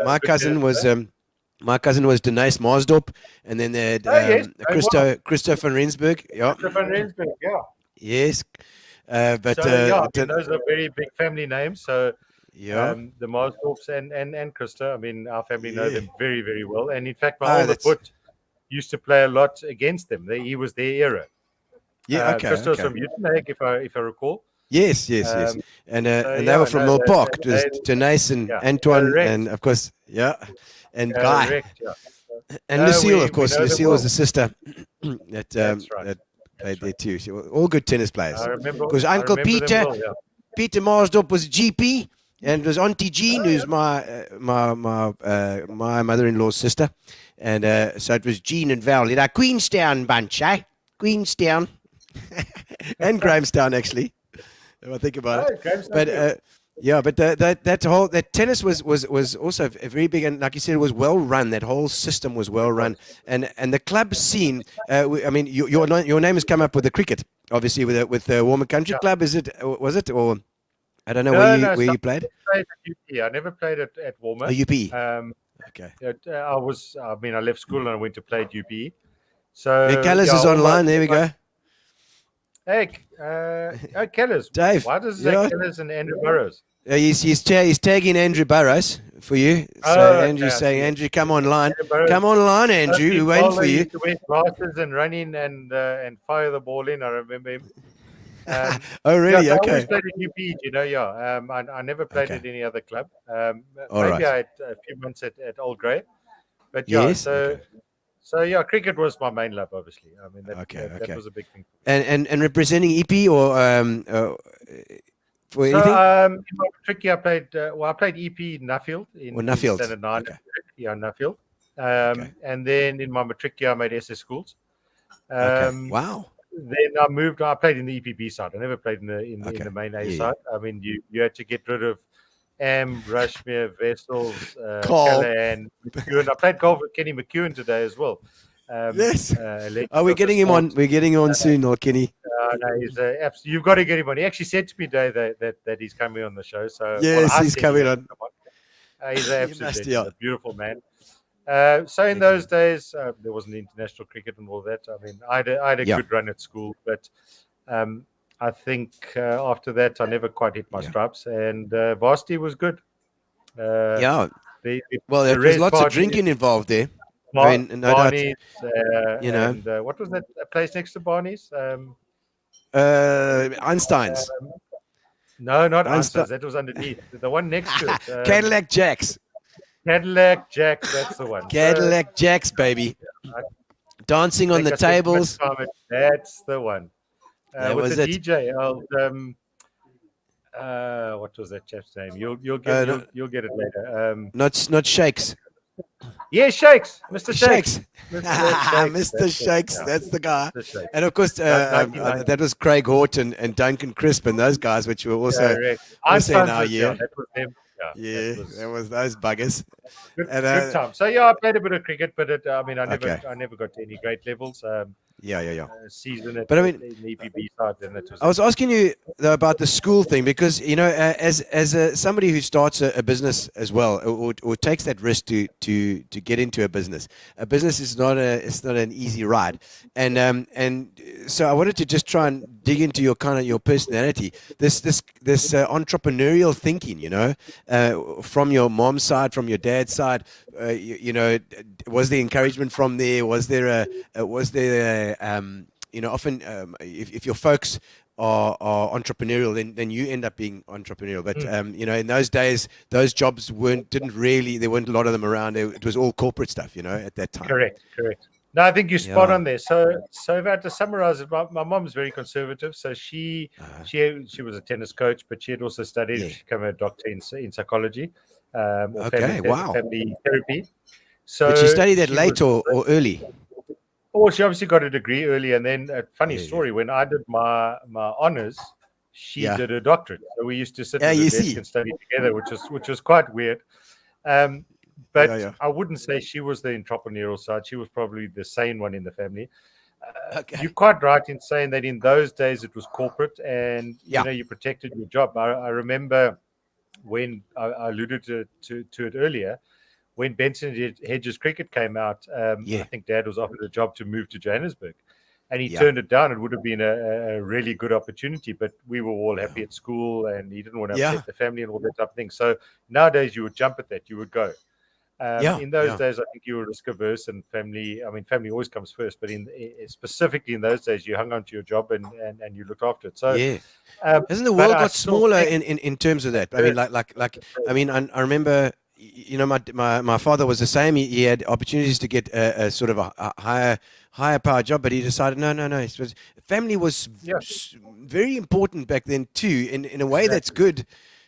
My cousin was Denise Marsdorp, and then they had Christo van Rensburg. Christo van Rensburg, Yes, but those are very big family names. So the Marsdorps and Christo. I mean, our family know them very, very well. And in fact, my older put used to play a lot against them. He was their era. Christo's from Uitenhage, if I recall. Yes. And they were from Mill Park. It was Denise and Antoine, and of course, and Guy. Correct, And Lucille, of course. Lucille was the sister that played there too. So all good tennis players. Because Uncle Peter, Peter Marsdorp was GP, and it was Auntie Jean, who's my mother-in-law's sister, and so it was Jean and Val. Queenstown bunch, eh? Queenstown, and Grahamstown actually. If I think about it, but that tennis was also very big, and like you said, it was well run. That whole system was well run, and the club scene. I mean, your name has come up with the cricket, obviously with the Warmer Country Club. Was it or I don't know where you played? I never played at Warmer. UP. Okay. I left school and I went to play at UP. So Callis is online. There we go. Hey, Kellis. Dave. Why does it say Kellis and Andrew Burrows? He's tagging Andrew Burrows for you. So Andrew's saying, Andrew, come online. Come online, Andrew. We're waiting for you. Used to wear glasses and run in and fire the ball in. I remember him. Oh, really? I okay. always played at UP, I never played at any other club. Maybe I had a few months at Old Grey. But So yeah, cricket was my main love, obviously. I mean, that was a big thing. And representing EP or for So anything? in my matric year, I played. I played EP Nuffield in Nuffield. Standard 9. Okay. Yeah, Nuffield. Okay. And then in my matric year, I made SS Schools. Okay. Wow. Then I moved. I played in the EPB side. I never played in the main A side. I mean, you had to get rid of Rushmere, Vessels, Callahan, McEwen. I played golf with Kenny McEwen today as well. Yes. We're getting him on. We're getting him on soon, or Kenny. No, he's you've got to get him on. He actually said to me today that he's coming on the show. So yes, he's coming on. He's an absolutely a beautiful man. So in those days, there wasn't international cricket and all that. I mean, I had a good run at school, but I think after that, I never quite hit my stripes. And varsity was good. Well, there was lots of drinking involved there. Barney's, and, what was that place next to Barney's? Einstein's. No, not Einstein's. That was underneath. The one next to it. Cadillac Jacks. Cadillac Jacks, that's the one. Cadillac Jacks, baby. Dancing on the tables. That's the one. That with was the it. DJ. What was that chap's name? You'll get it later. Not Shakes. Yeah, Shakes. Mr. Shakes. Mr. Shakes. That's the guy. And of course, that was Craig Horton and Duncan Crisp and those guys, which were also in our year. That was them. That was those buggers. Good time. So I played a bit of cricket, but I never got to any great levels. Season at the EPB side. Then it was. I was asking you though about the school thing because as somebody who starts a business as well or takes that risk to get into a business is not an easy ride, and so I wanted to just try and dig into your personality, this entrepreneurial thinking, from your mom's side, from your dad's side. Was there encouragement from there? Was there often if your folks are entrepreneurial, then you end up being entrepreneurial. But in those days, those jobs there weren't a lot of them around. It was all corporate stuff, at that time. Correct. No, I think you're spot on there. So if I had to summarize it, my mom's very conservative. So she was a tennis coach, but she had also studied. She became a doctor in psychology. Family therapy. So did she study that late or early? Oh, she obviously got a degree early, and then a funny story. When I did my honors, she did a doctorate. So we used to sit at the desk and study together, which was quite weird. But I wouldn't say she was the entrepreneurial side. She was probably the sane one in the family. You're quite right in saying that in those days it was corporate, and you protected your job. I remember when I alluded to it earlier. When Benson Hedges cricket came out, I think Dad was offered a job to move to Johannesburg, and he turned it down. It would have been a really good opportunity, but we were all happy at school, and he didn't want to upset the family and all that type of thing. So nowadays, you would jump at that. You would go. In those days, I think you were risk averse, and family always comes first. But specifically in those days, you hung on to your job and you looked after it. So hasn't the world got smaller in terms of that? I mean, I remember. My father was the same. He had opportunities to get a sort of a higher power job, but he decided no. Family was very important back then too. In a way that's good.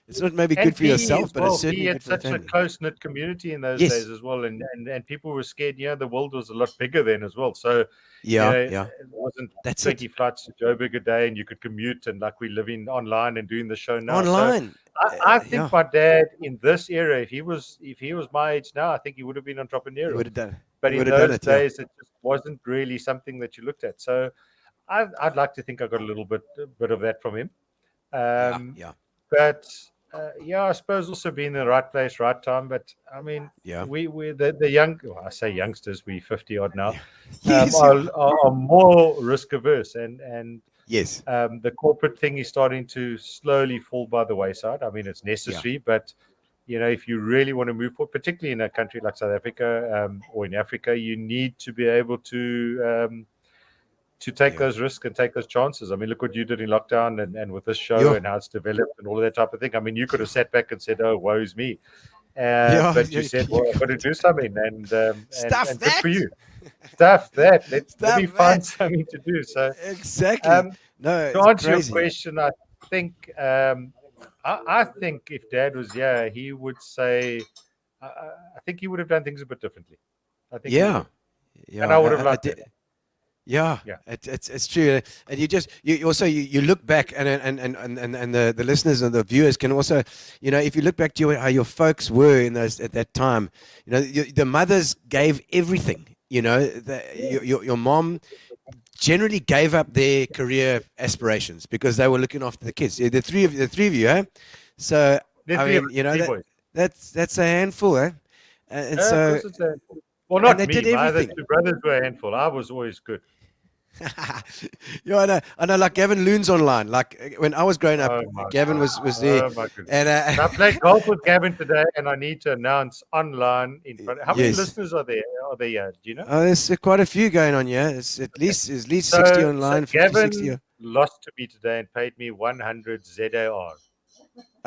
It's not maybe good for yourself, but it's certainly good for the family. He had such a close-knit community in those days as well, and people were scared. The world was a lot bigger then as well. So it wasn't 20 flights to Joburg a day, and you could commute, and like we live in online and doing the show now. Online. So I think my dad in this era, if he was my age now, I think he would have been entrepreneurial. He would have done. But in those days, it just wasn't really something that you looked at. So I'd like to think I got a little bit of that from him. But I suppose also being in the right place, right time. But I mean, we're the young. Well, I say youngsters. We're 50 odd now. Are more risk averse, and the corporate thing is starting to slowly fall by the wayside. I mean, it's necessary, but if you really want to move forward, particularly in a country like South Africa or in Africa, you need to be able to take those risks and take those chances. I mean, look what you did in lockdown and with this show and how it's developed and all of that type of thing. I mean, you could have sat back and said, "Oh, woe is me." But you said, well, I've got to do something, and Stuff good that. for you. Stuff that. Let Stuff me find that. something to do. So Exactly. No, to it's answer crazy. your question, I think I think if Dad was here, he would say, I think he would have done things a bit differently. I think he would Yeah. have. Yeah. And I would have liked did- it. Yeah, Yeah. It's true, and you also look back, and the listeners and the viewers can also, if you look back to how your folks were at that time, the mothers gave everything. Your mom generally gave up their career aspirations because they were looking after the kids. The three of you, eh? So The I three of mean, us, three boys. that's a handful, eh? And Of so. course it's a handful. Well, not they me. did My other everything. two brothers were a handful. I was always good. Yeah, I know. Like Gavin Loon's online. Like when I was growing up, Oh my Gavin was there, Oh my goodness. and And I played golf with Gavin today, and I need to announce online in front. How many Yes. listeners are there? Do you know? there's quite a few going on. Yeah, it's at least 60 So online, 50, Gavin 60. lost to me today and paid me 100 ZAR.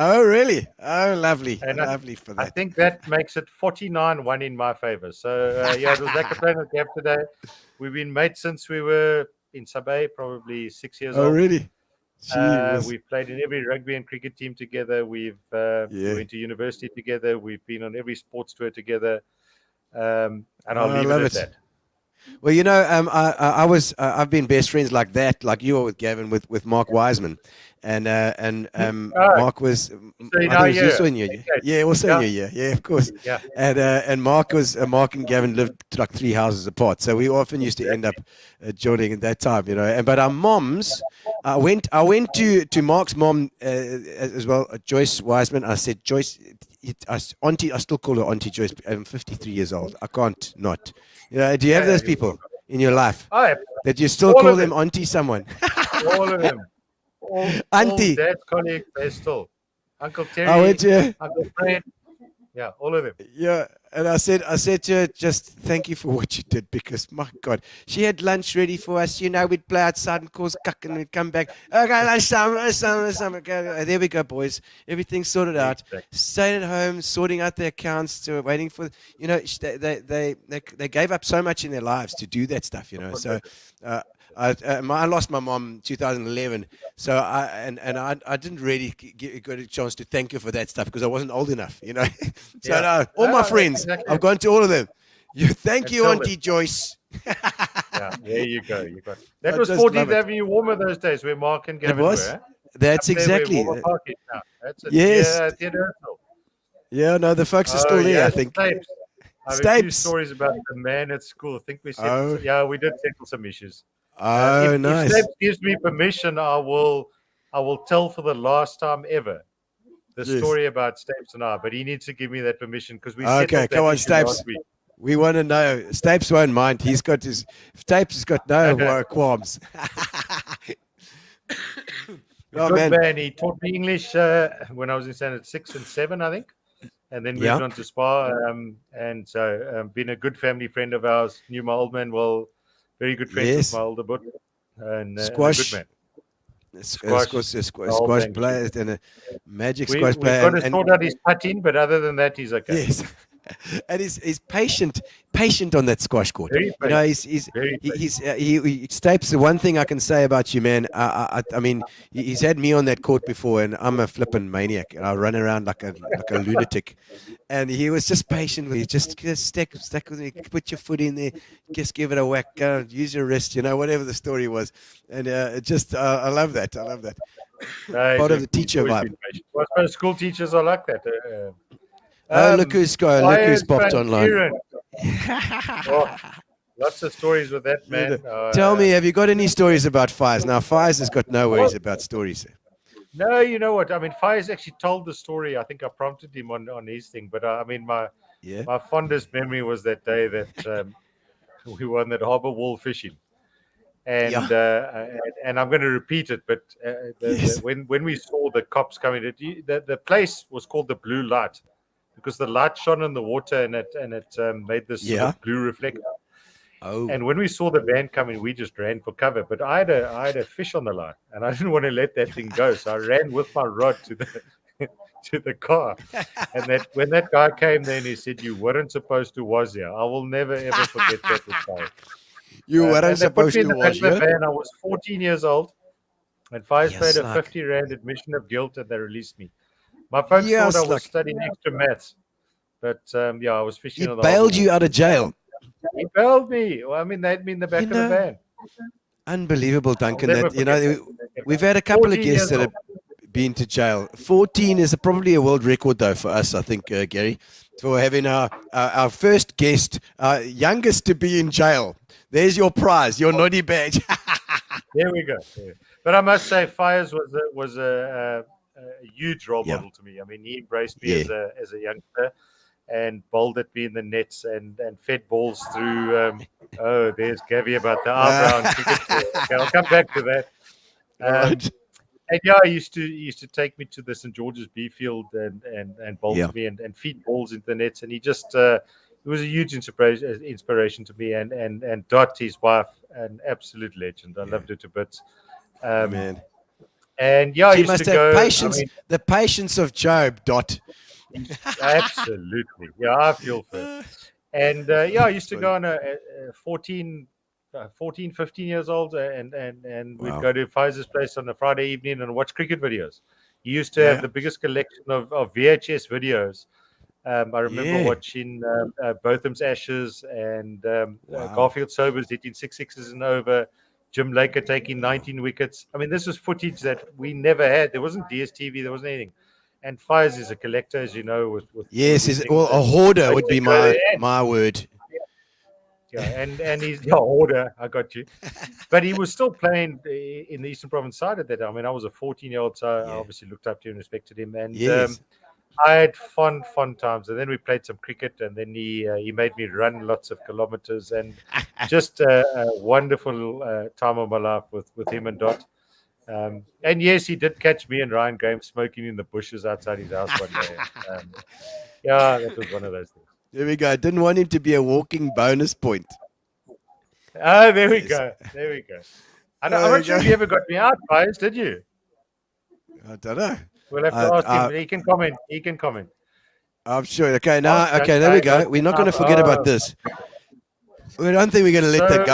Oh, really? Oh, lovely, And lovely for I that. think that makes it 49-1 in my favor. So yeah, it was like playing with Gav today. We've been mates since we were in Sabay, probably 6 years Oh, old. really? Gee whiz. We've played in every rugby and cricket team together. We went to university together. We've been on every sports tour together. And I'll I leave love it at it. that. Well, I've been best friends like that, like you were with Gavin, with Mark Wiseman, and Mark was. I in think our it was also year. in your year. Okay. Yeah, also Yeah. in your year. Yeah, of course. Yeah. And Mark and Gavin lived like 3 houses apart, so we often used to end up joining at that time, but our moms, I went to Mark's mom as well, Joyce Wiseman. I said, Joyce, Auntie, I still call her Auntie Joyce. I'm 53 years old. I can't not. Do you have those people in your life Oh, yeah. that you still All call of them them. Auntie someone? All of them. All Auntie. Dad's colleagues, they're still. Uncle Terry, I went to Uncle Fred. Yeah, all of them. Yeah, and I said to her, just thank you for what you did, because my God, she had lunch ready for us. We'd play outside and cause cuck, and we'd come back. Okay, lunchtime. Okay, there we go, boys. Everything's sorted out. Exactly. Stayed at home, sorting out their accounts, waiting for. They gave up so much in their lives to do that stuff. So. I lost my mom in 2011, so I didn't really get a chance to thank her for that stuff because I wasn't old enough, So Yeah. no, all my No, friends, exactly. I've gone to all of them. Thank And you, tell Auntie Joyce. Yeah, there you go. I That was just love 14th it. Avenue Warmer those days where Mark and Gavin was? were. That's Up there where exactly. Warmer Park is now. That's it. Yes. Yeah, Theatre. Yeah, no, the folks are still there, I think. Stapes. I have a few Stapes. stories about the man at school. I think we said, Oh. yeah, we did settle some issues. Oh, If nice. Stapes gives me permission, I will tell for the last time ever the Yes. story about Stapes and I. But he needs to give me that permission because we Okay, settled that come on, issue Stapes. last week. We want to know. Stapes won't mind. Stapes has got no Okay. qualms. Oh, Good man. man. He taught me English when I was in standard 6 and 7, I think, and then moved Yeah. on to Spar. And so, been a good family friend of ours. Knew my old man well. Very good friends Yes. with my older brother. And a Squash. good man. Squash thank player and a magic We've squash player. got to sort out his putting, but other than that, he's okay. Yes. And he's patient on that squash court. Very He Stapes. The one thing I can say about you, man. I mean, he's had me on that court before, and I'm a flippin' maniac. And I run around like a lunatic. And he was just patient with me. Just stack with me. Put your foot in there. Just give it a whack. Go, use your wrist. Whatever the story was. And I love that. I love that. Part of the teacher vibe. Well, I suppose school teachers are like that. Look who's popped online. Oh, lots of stories with that man. Tell me, have you got any stories about Fires? Now, Fires has got no worries about stories. No, you know what? I mean, Fires actually told the story. I think I prompted him on his thing. But I mean, my fondest memory was that day that we were on that harbour wall fishing. And and I'm going to repeat it, but when we saw the cops coming, the place was called the Blue Light because the light shone on the water and it made this sort of blue reflector. Oh. And when we saw the van coming, we just ran for cover. But I had a fish on the line, and I didn't want to let that thing go, so I ran with my rod to to the car. And that when that guy came there and he said, "You weren't supposed to was here," I will never ever forget that with Fires. You weren't And they put supposed me in to the back was of the you. van. I was 14 years old, and Fires Yes, paid a like- 50 rand admission of guilt, and they released me. My folks Yes, thought I was like- studying extra maths, but yeah, I was fishing. He on the bailed harbor. you out of jail. He bailed me. Well, I mean, they had me in the back of the van. Unbelievable, Duncan. never That, you know, forget that. we've had a couple of 14 guests years that have been to jail. 14 is probably a world record, though, for us, I think, Gary, for having our first guest, youngest to be in jail. There's your prize, your naughty badge. There we go. Yeah. But I must say, Fires was a huge role model to me. I mean, he embraced me as a youngster and bowled at me in the nets and fed balls through. Oh, there's Gavi about the eyebrow. Okay, I'll come back to that. Right. And yeah, he used to take me to the St. George's B field and bowl to me and feed balls into the nets. And he just it was a huge inspiration to me. And Dot, his wife, an absolute legend. I loved her to bits. Man. And yeah, I She used must to have go. patience, I mean, the patience of Job, Dot. absolutely. Yeah, I feel for it. And yeah, I used to go on a 14, 15 years old, and we'd Wow. go to Pfizer's place on a Friday evening and watch cricket videos. He used to have the biggest collection of VHS videos. I remember watching Botham's Ashes and Garfield Sobers hitting 6 sixes and over, Jim Laker taking 19 wickets. I mean, this was footage that we never had. There wasn't DSTV, there wasn't anything. And Fires is a collector, as you know. With Yes, these well, things. a hoarder I would be used to go there. my word. Yeah, and he's hoarder. I got you. But he was still playing in the Eastern Province side at that time. I mean, I was a 14-year-old, so I obviously looked up to him and respected him. And I had fun times. And then we played some cricket, and then he made me run lots of kilometers, and just a wonderful time of my life with him and Dot. And yes, he did catch me and Ryan Graham smoking in the bushes outside his house one day. Yeah, that was one of those things. There we go. Didn't want him to be a walking bonus point. Oh, there we go. There we go. I'm not sure if you ever got me out, guys. Did you? I don't know. We'll have to ask him. He can comment. He can comment. I'm sure. Okay, now, okay, there we go. We're not going to forget about this. I don't think we're going to let that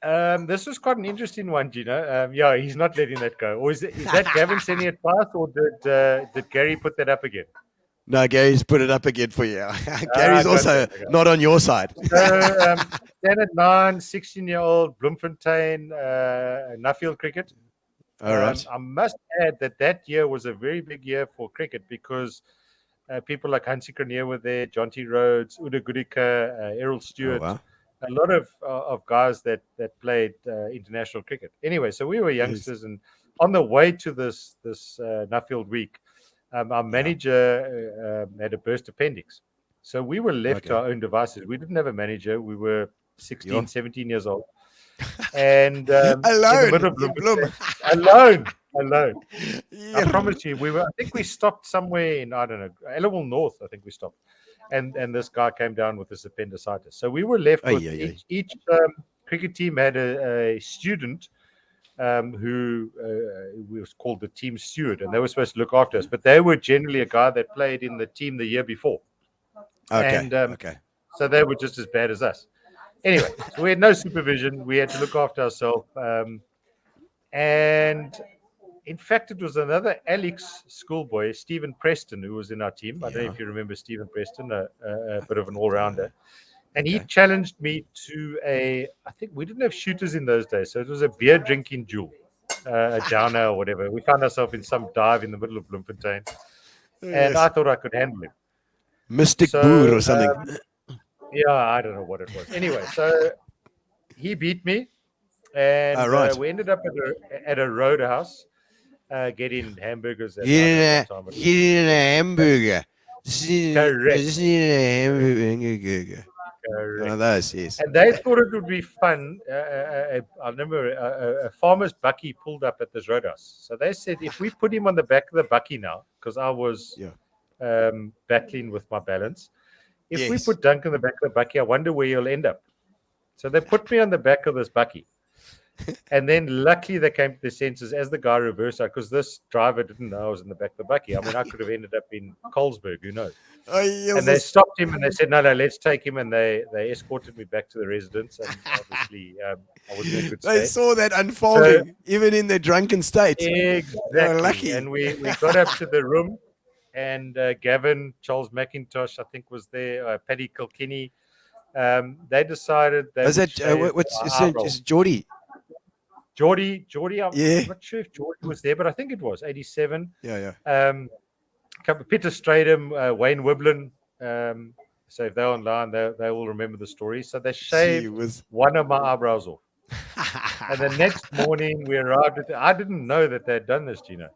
go. This was quite an interesting one, Gino. Yeah, he's not letting that go. Or is that Gavin sending it past, or did Gary put that up again? No, Gary's put it up again for you. Gary's also not on your side. So, standard 9, 16-year-old Bloemfontein, Nuffield cricket. All right. I must add that year was a very big year for cricket because people like Hansie Cronje were there, John T. Rhodes, Uda Goodika, Errol Stewart. Oh, wow. A lot of guys that played international cricket. Anyway, so we were youngsters, and on the way to this Nuffield week, our manager had a burst appendix. So we were left to our own devices. We didn't have a manager. We were 16, 17 years old. And alone. Alone. Yeah. I promise you, I think we stopped somewhere in, I don't know, Ellerwell North, I think we stopped. And this guy came down with this appendicitis. So we were left with each cricket team had a student who was called the team steward, and they were supposed to look after us. But they were generally a guy that played in the team the year before. Okay. And, so they were just as bad as us. Anyway, so we had no supervision. We had to look after ourselves. And in fact, it was another Alex schoolboy, Stephen Preston, who was in our team. I don't know if you remember Stephen Preston, a bit of an all-rounder. And he challenged me to I think we didn't have shooters in those days, so it was a beer drinking duel, a downer or whatever. We found ourselves in some dive in the middle of Bloemfontein, and I thought I could handle him. Mystic Boer or something. Yeah, I don't know what it was. Anyway, so he beat me, and we ended up at a roadhouse getting hamburgers. Getting a hamburger. Correct. Just need a hamburger. Correct. One of those, yes. And they thought it would be fun. I remember a farmer's bucky pulled up at this roadhouse. So they said, if we put him on the back of the bucky now, because I was battling with my balance, if we put Duncan on the back of the bucky, I wonder where he'll end up. So they put me on the back of this bucky. And then luckily they came to their senses as the guy reversed out, because this driver didn't know I was in the back of the bucky. I mean, I could have ended up in Colesberg, who knows? And they stopped him and they said, no, let's take him. And they escorted me back to the residence. And obviously, I was in a good state. They saw that unfolding, even in their drunken state. Exactly. Lucky. And we got up to the room, and Gavin, Charles McIntosh, I think, was there, Paddy Kilkenny. They decided that. Is it Geordie? Geordie, I'm not sure if Geordie was there, but I think it was 87. Yeah. Peter Stradham, Wayne Wiblin. So if they're online, they will remember the story. So they shaved one of my eyebrows off. And the next morning we arrived I didn't know that they'd done this, Gino.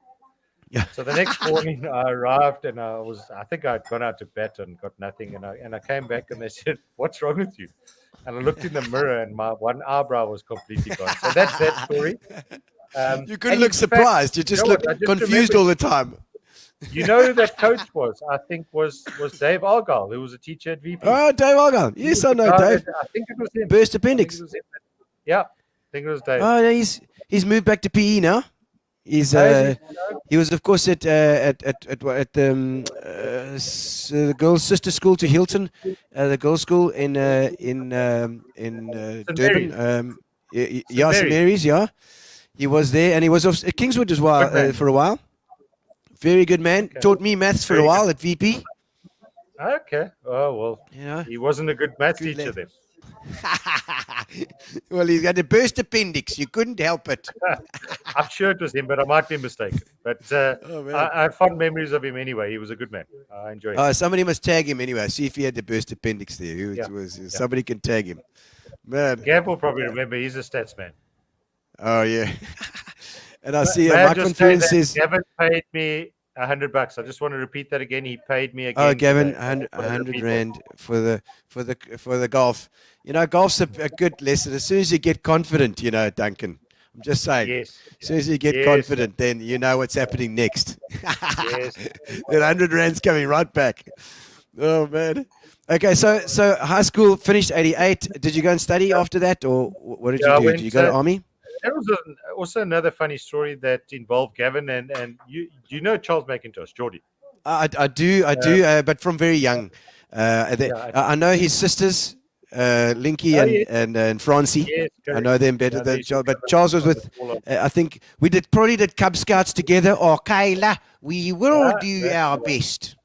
Yeah. So the next morning I arrived, and I think I'd gone out to bat and got nothing. And I came back and they said, "What's wrong with you?" And I looked in the mirror and my one eyebrow was completely gone. So that's that story. You couldn't look surprised. You just looked confused all the time. You know who that coach was? I think was Dave Argyle, who was a teacher at VP. Oh, Dave Argyle. Yes, I know Dave. I think it was him. Burst appendix. Yeah, I think it was Dave. Oh, no, he's moved back to PE now. He was, of course, at the girls' sister school to Hilton, the girls' school in Durban. St. Mary's. Yeah, he was there, and he was at Kingswood as well for a while. Very good man. Okay. Taught me maths for a while at VP. Okay. Oh well. He wasn't a good maths teacher then. Well, he's got a burst appendix. You couldn't help it. I'm sure it was him, but I might be mistaken. But I have fond memories of him anyway. He was a good man. I enjoyed it. Somebody must tag him anyway. See if he had the burst appendix there. Somebody can tag him. Man. Gav will probably remember. He's a stats man. Oh, yeah. And I see Mike Van Vuren says... Gavin paid me $100. I just want to repeat that again. He paid me again. Oh, Gavin, 100 Rand for the golf. You know, golf's a good lesson. As soon as you get confident, you know, Duncan. I'm just saying. Yes. As soon as you get confident, then you know what's happening next. Yes. That 100 Rand's coming right back. Oh, man. Okay, so high school finished 88. Did you go and study after that, or what did you do? Did you go to Army? There was also another funny story that involved Gavin and you know Charles McIntosh, Geordie? I do, but from very young. I know his sisters, Linky and Francie. Yes, I know them better than Charles. But Charles was with, I think we probably did Cub Scouts together. Or Kayla, we will do our best.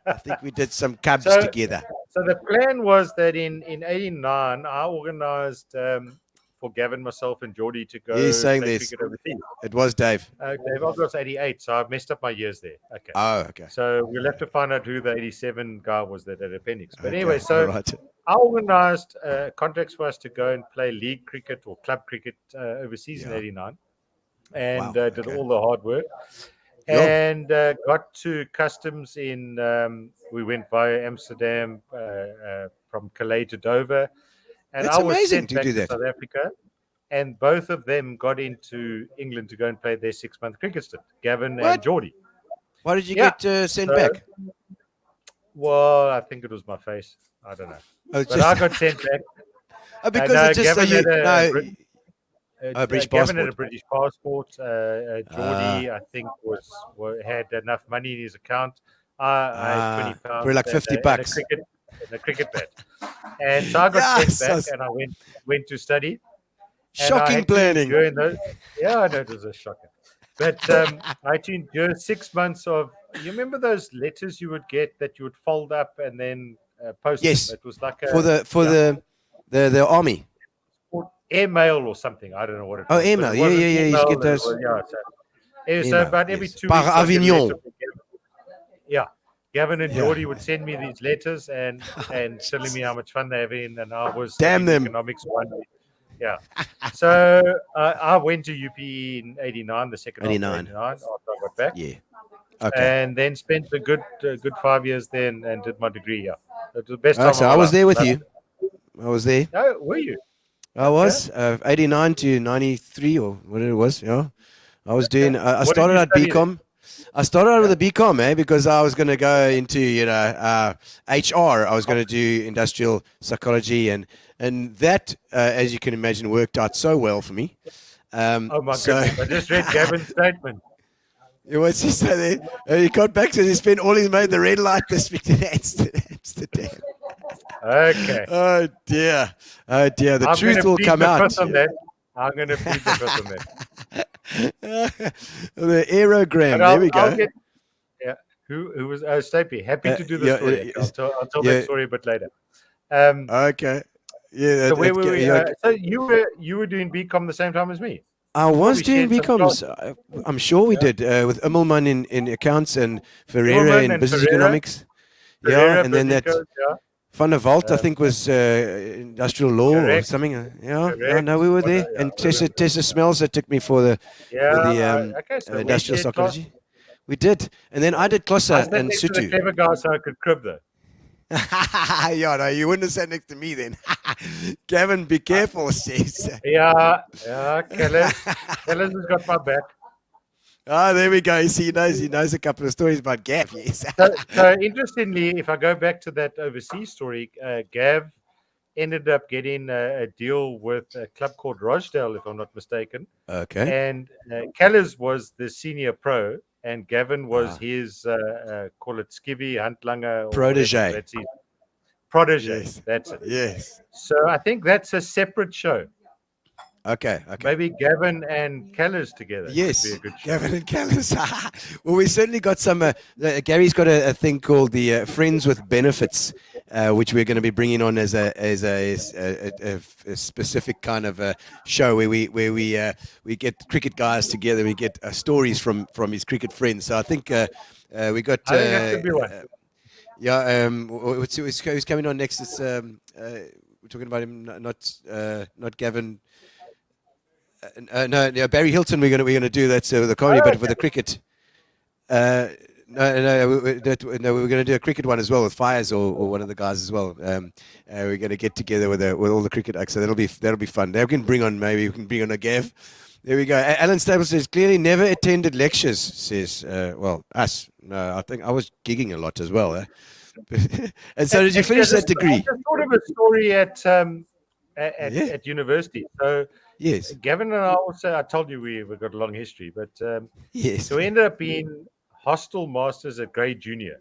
I think we did some Cubs together. So the plan was that in 89, I organized for Gavin, myself, and Geordie to go saying play this. cricket overseas. It was Dave. Dave, I was 88, so I've messed up my years there. Okay. Oh, okay. So we'll have to find out who the 87 guy was that had appendix. But anyway, so I organized contracts for us to go and play league cricket or club cricket overseas in 89 and did all the hard work. And got to customs in, we went via Amsterdam from Calais to Dover. And That's I was amazing sent to back do to that. South Africa. And both of them got into England to go and play their 6-month cricket stint, Gavin and Geordie. Why did you get sent back? Well, I think it was my face. I don't know. But I got sent back. Because it's just Gavin British Gavin passport. had a British passport. Geordie, I think, had enough money in his account. I had £20. For like $50. And a cricket bat. And so I got sent back and I went to study. Shocking planning. I know it was a shocker. But I had to endure 6 months of, you remember those letters you would get that you would fold up and then post? Yes. It was like for the army. Airmail or something. I don't know what it was. Oh, airmail. Yeah. You get those. So about every 2 weeks. Par Avignon. Gavin and Geordie would send me these letters and telling me how much fun they're having, and I was damn them economics one. Yeah. So I went to UP in 89, the second 89 after I got back. Yeah. Okay. And then spent a good 5 years then and did my degree. Yeah. It was the best time. So I was there with you. I was there. Oh, were you? I was 89 to 93 or whatever it was. Yeah. I was doing. I started at BCom. I started out with a BCom, because I was going to go into, HR. I was going to do industrial psychology, and that, as you can imagine, worked out so well for me. Oh my goodness! I just read Gavin's statement. What's he say there? He got back to he spent all his money in the red light district in Amsterdam. Okay. Oh dear. The truth will come out. I'm going to feed the cross on that. The aerogram. There we go. Who was Stapy? Happy to do the story. I'll tell that story a bit later. Okay. Yeah. So where were we? So you were doing BCom the same time as me. I was doing BComs. I'm sure we did with Immelman in accounts and Ferreira in business economics. Ferreira, and then that Van der Walt, I think, was industrial law or something. No, we were there. And Tessa Smells that took me for the industrial psychology. We did. And then I did Klossa and Sutu. The clever guy, so I could crib though. No, you wouldn't have sat next to me then. Gavin, be careful, says. Yeah, Kellis has got my back. Oh, there we go. You see, he knows a couple of stories about Gav. Yes. So interestingly, if I go back to that overseas story, Gav ended up getting a deal with a club called Rochdale, if I'm not mistaken. Okay. And Kellis was the senior pro, and Gavin was his, call it skivvy, handlanger. Protege. That's his protege. Yes. That's it. Yes. So I think that's a separate show. Okay. Maybe Gavin and Kellis together. Yes, would be a good show. Gavin and Kellis. Well, we certainly got some. Gary's got a thing called the Friends with Benefits, which we're going to be bringing on as a specific kind of show where we get cricket guys together. We get stories from his cricket friends. So I think we got. I think that could be one. Yeah. Who's coming on next? It's we're talking about him, not Gavin. No, Barry Hilton. We're gonna do that with the comedy, but for the cricket. We're gonna do a cricket one as well with Fires or one of the guys as well. We're gonna get together with all the cricket acts, so that'll be fun. We can bring on a Gav. There we go. Alan Staples says clearly never attended lectures. Says us. No, I think I was gigging a lot as well. And so did you finish that degree? I just thought of a story at university. So. Yes. Gavin and I also, I told you we've got a long history, but yes. So we ended up being hostel masters at grade junior.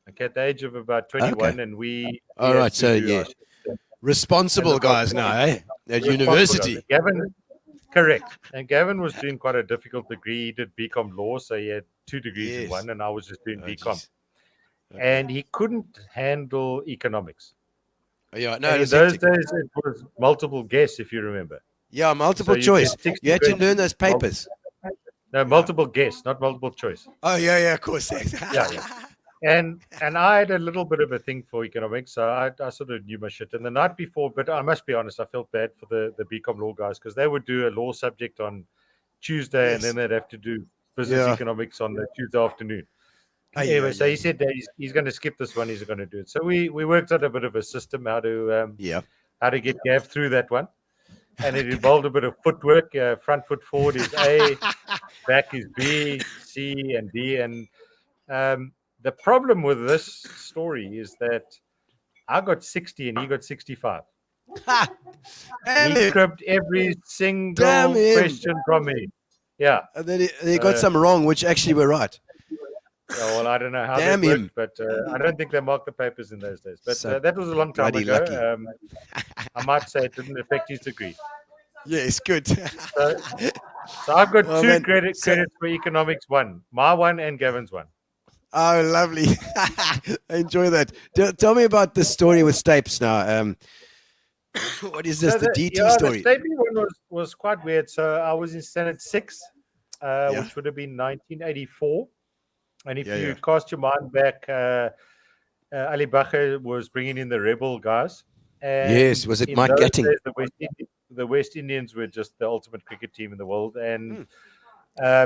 Okay, at the age of about 21, and we. All right, so responsible guys now, at university. Gavin, correct. And Gavin was doing quite a difficult degree. He did BCom law, so he had 2 degrees in one, and I was just doing BCom. Okay. And he couldn't handle economics. Yeah, no. In those days, it was multiple guess, if you remember. Yeah, multiple choice. You had to learn those papers. Multiple guess, not multiple choice. Oh, yeah, of course. yeah. And I had a little bit of a thing for economics, so I sort of knew my shit. And the night before, but I must be honest, I felt bad for the BCom law guys because they would do a law subject on Tuesday, and then they'd have to do business economics on the Tuesday afternoon. Anyway, so he said that he's going to skip this one. He's going to do it. So we worked out a bit of a system how to get Gav through that one. And it involved a bit of footwork. Front foot forward is A, back is B, C, and D. And the problem with this story is that I got 60 and he got 65. He cribbed every single question from me. Yeah. And then he got some wrong, which actually were right. Yeah, well, I don't know how that worked, but I don't think they marked the papers in those days. But that was a long time ago. I might say it didn't affect his degree. Yes, good. So I've got two credits for economics, one. My one and Gavin's one. Oh, lovely. I enjoy that. Tell me about the story with Stapes now. What is this, the DT story? The Stapes one was quite weird. So I was in Standard 6, which would have been 1984. And if you cast your mind back, Ali Bacher was bringing in the rebel guys. And yes, was it Mike Gatting? Days, the West Indians were just the ultimate cricket team in the world. And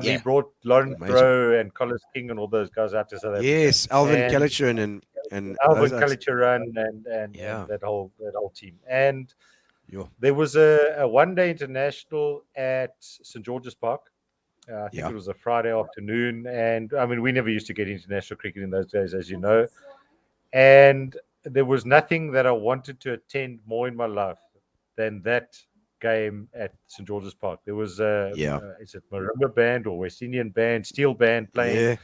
he brought Lawrence Rowe and Collis King and all those guys out to South Africa. Yes, Alvin Kallicharan and Alvin Kallicharan and that whole team. And there was a one-day international at St. George's Park. I think it was a Friday afternoon. And I mean, we never used to get international cricket in those days, as you know. And there was nothing that I wanted to attend more in my life than that game at St. George's Park. There was is it marimba band or West Indian band, steel band playing.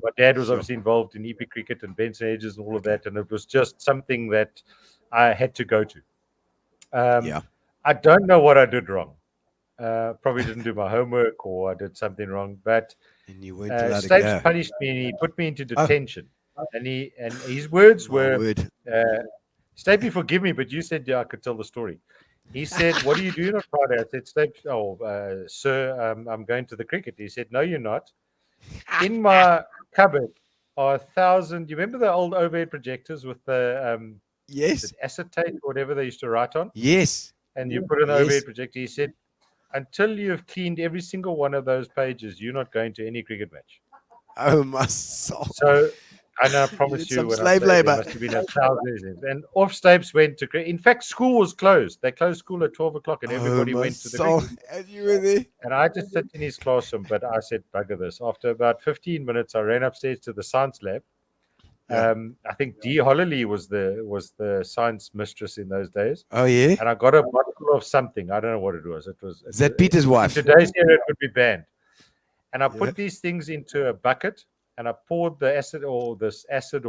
My dad was obviously involved in EP cricket and Benson Hedges and all of that, and it was just something that I had to go to. I don't know what I did wrong. Probably didn't do my homework, or I did something wrong. But Stapes punished me and he put me into detention. And his words were, Stapey, forgive me, but you said I could tell the story. He said, "What are you doing on Friday?" I said, "Stapes, sir, I'm going to the cricket." He said, "No, you're not. In my cupboard are 1,000. You remember the old overhead projectors with the acetate or whatever they used to write on? Yes. And you put an overhead projector." He said, "Until you have cleaned every single one of those pages, you're not going to any cricket match." Oh my soul! So. And I promise you, slave labor. There must have been 1,000. And off Stapes went to cricket. In fact, school was closed. They closed school at 12 o'clock, and everybody went to the cricket. And you were there. And I just sat in his classroom, but I said, "Bugger this." After about 15 minutes, I ran upstairs to the science lab. I think Dee Holloley was the science mistress in those days. Oh yeah. And I got a bottle of something. I don't know what it was. Is that Peter's wife? In today's era, it would be banned. And I put these things into a bucket. And I poured the acid or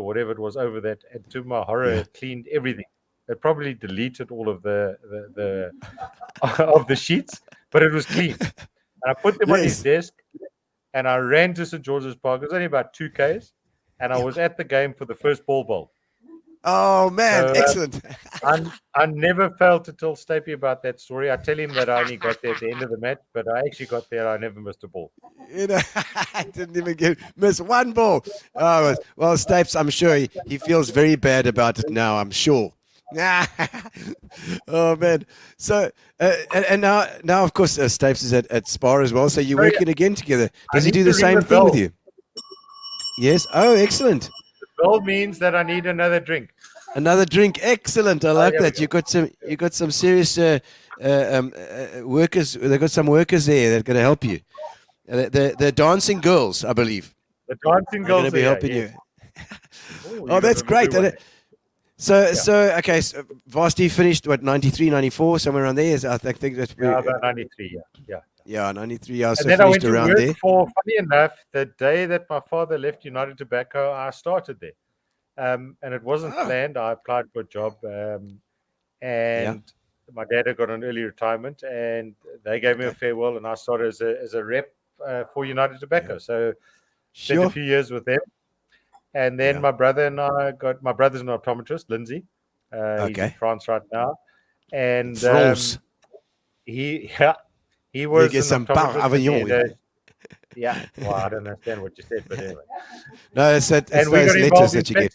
whatever it was over that, and to my horror, it cleaned everything. It probably deleted all of the of the sheets, but it was clean. And I put them on his desk, and I ran to St. George's Park. It was only about 2 Ks, and I was at the game for the first ball bowl. Oh man, so, excellent! I never failed to tell Stapey about that story. I tell him that I only got there at the end of the match, but I actually got there. I never missed a ball. You know, I didn't even miss one ball. Oh, well, Stapes, I'm sure he feels very bad about it now. I'm sure. Oh man! So and now of course Stapes is at Spar as well. So you're working again together. Does he do the same thing with you? Yes. Oh, excellent. Bell means that I need another drink. Another drink, excellent. I like that. You got some serious workers. They've got some workers there that are going to help you. The dancing girls, I believe. The dancing girls are going to be helping you. Oh, that's great. So okay. So varsity finished what 93, 94, somewhere around there. I think that's about 93. Yeah, 93 years. And then I went to work for, funny enough, the day that my father left United Tobacco, I started there. And it wasn't planned. I applied for a job. And my dad had got an early retirement, and they gave me a farewell, and I started as a rep for United Tobacco. So spent a few years with them. And then my brother and I my brother's an optometrist, Lindsay. He's in France right now. And he was some Avignon. Well, I don't understand what you said, but anyway. No, it's those letters that you get.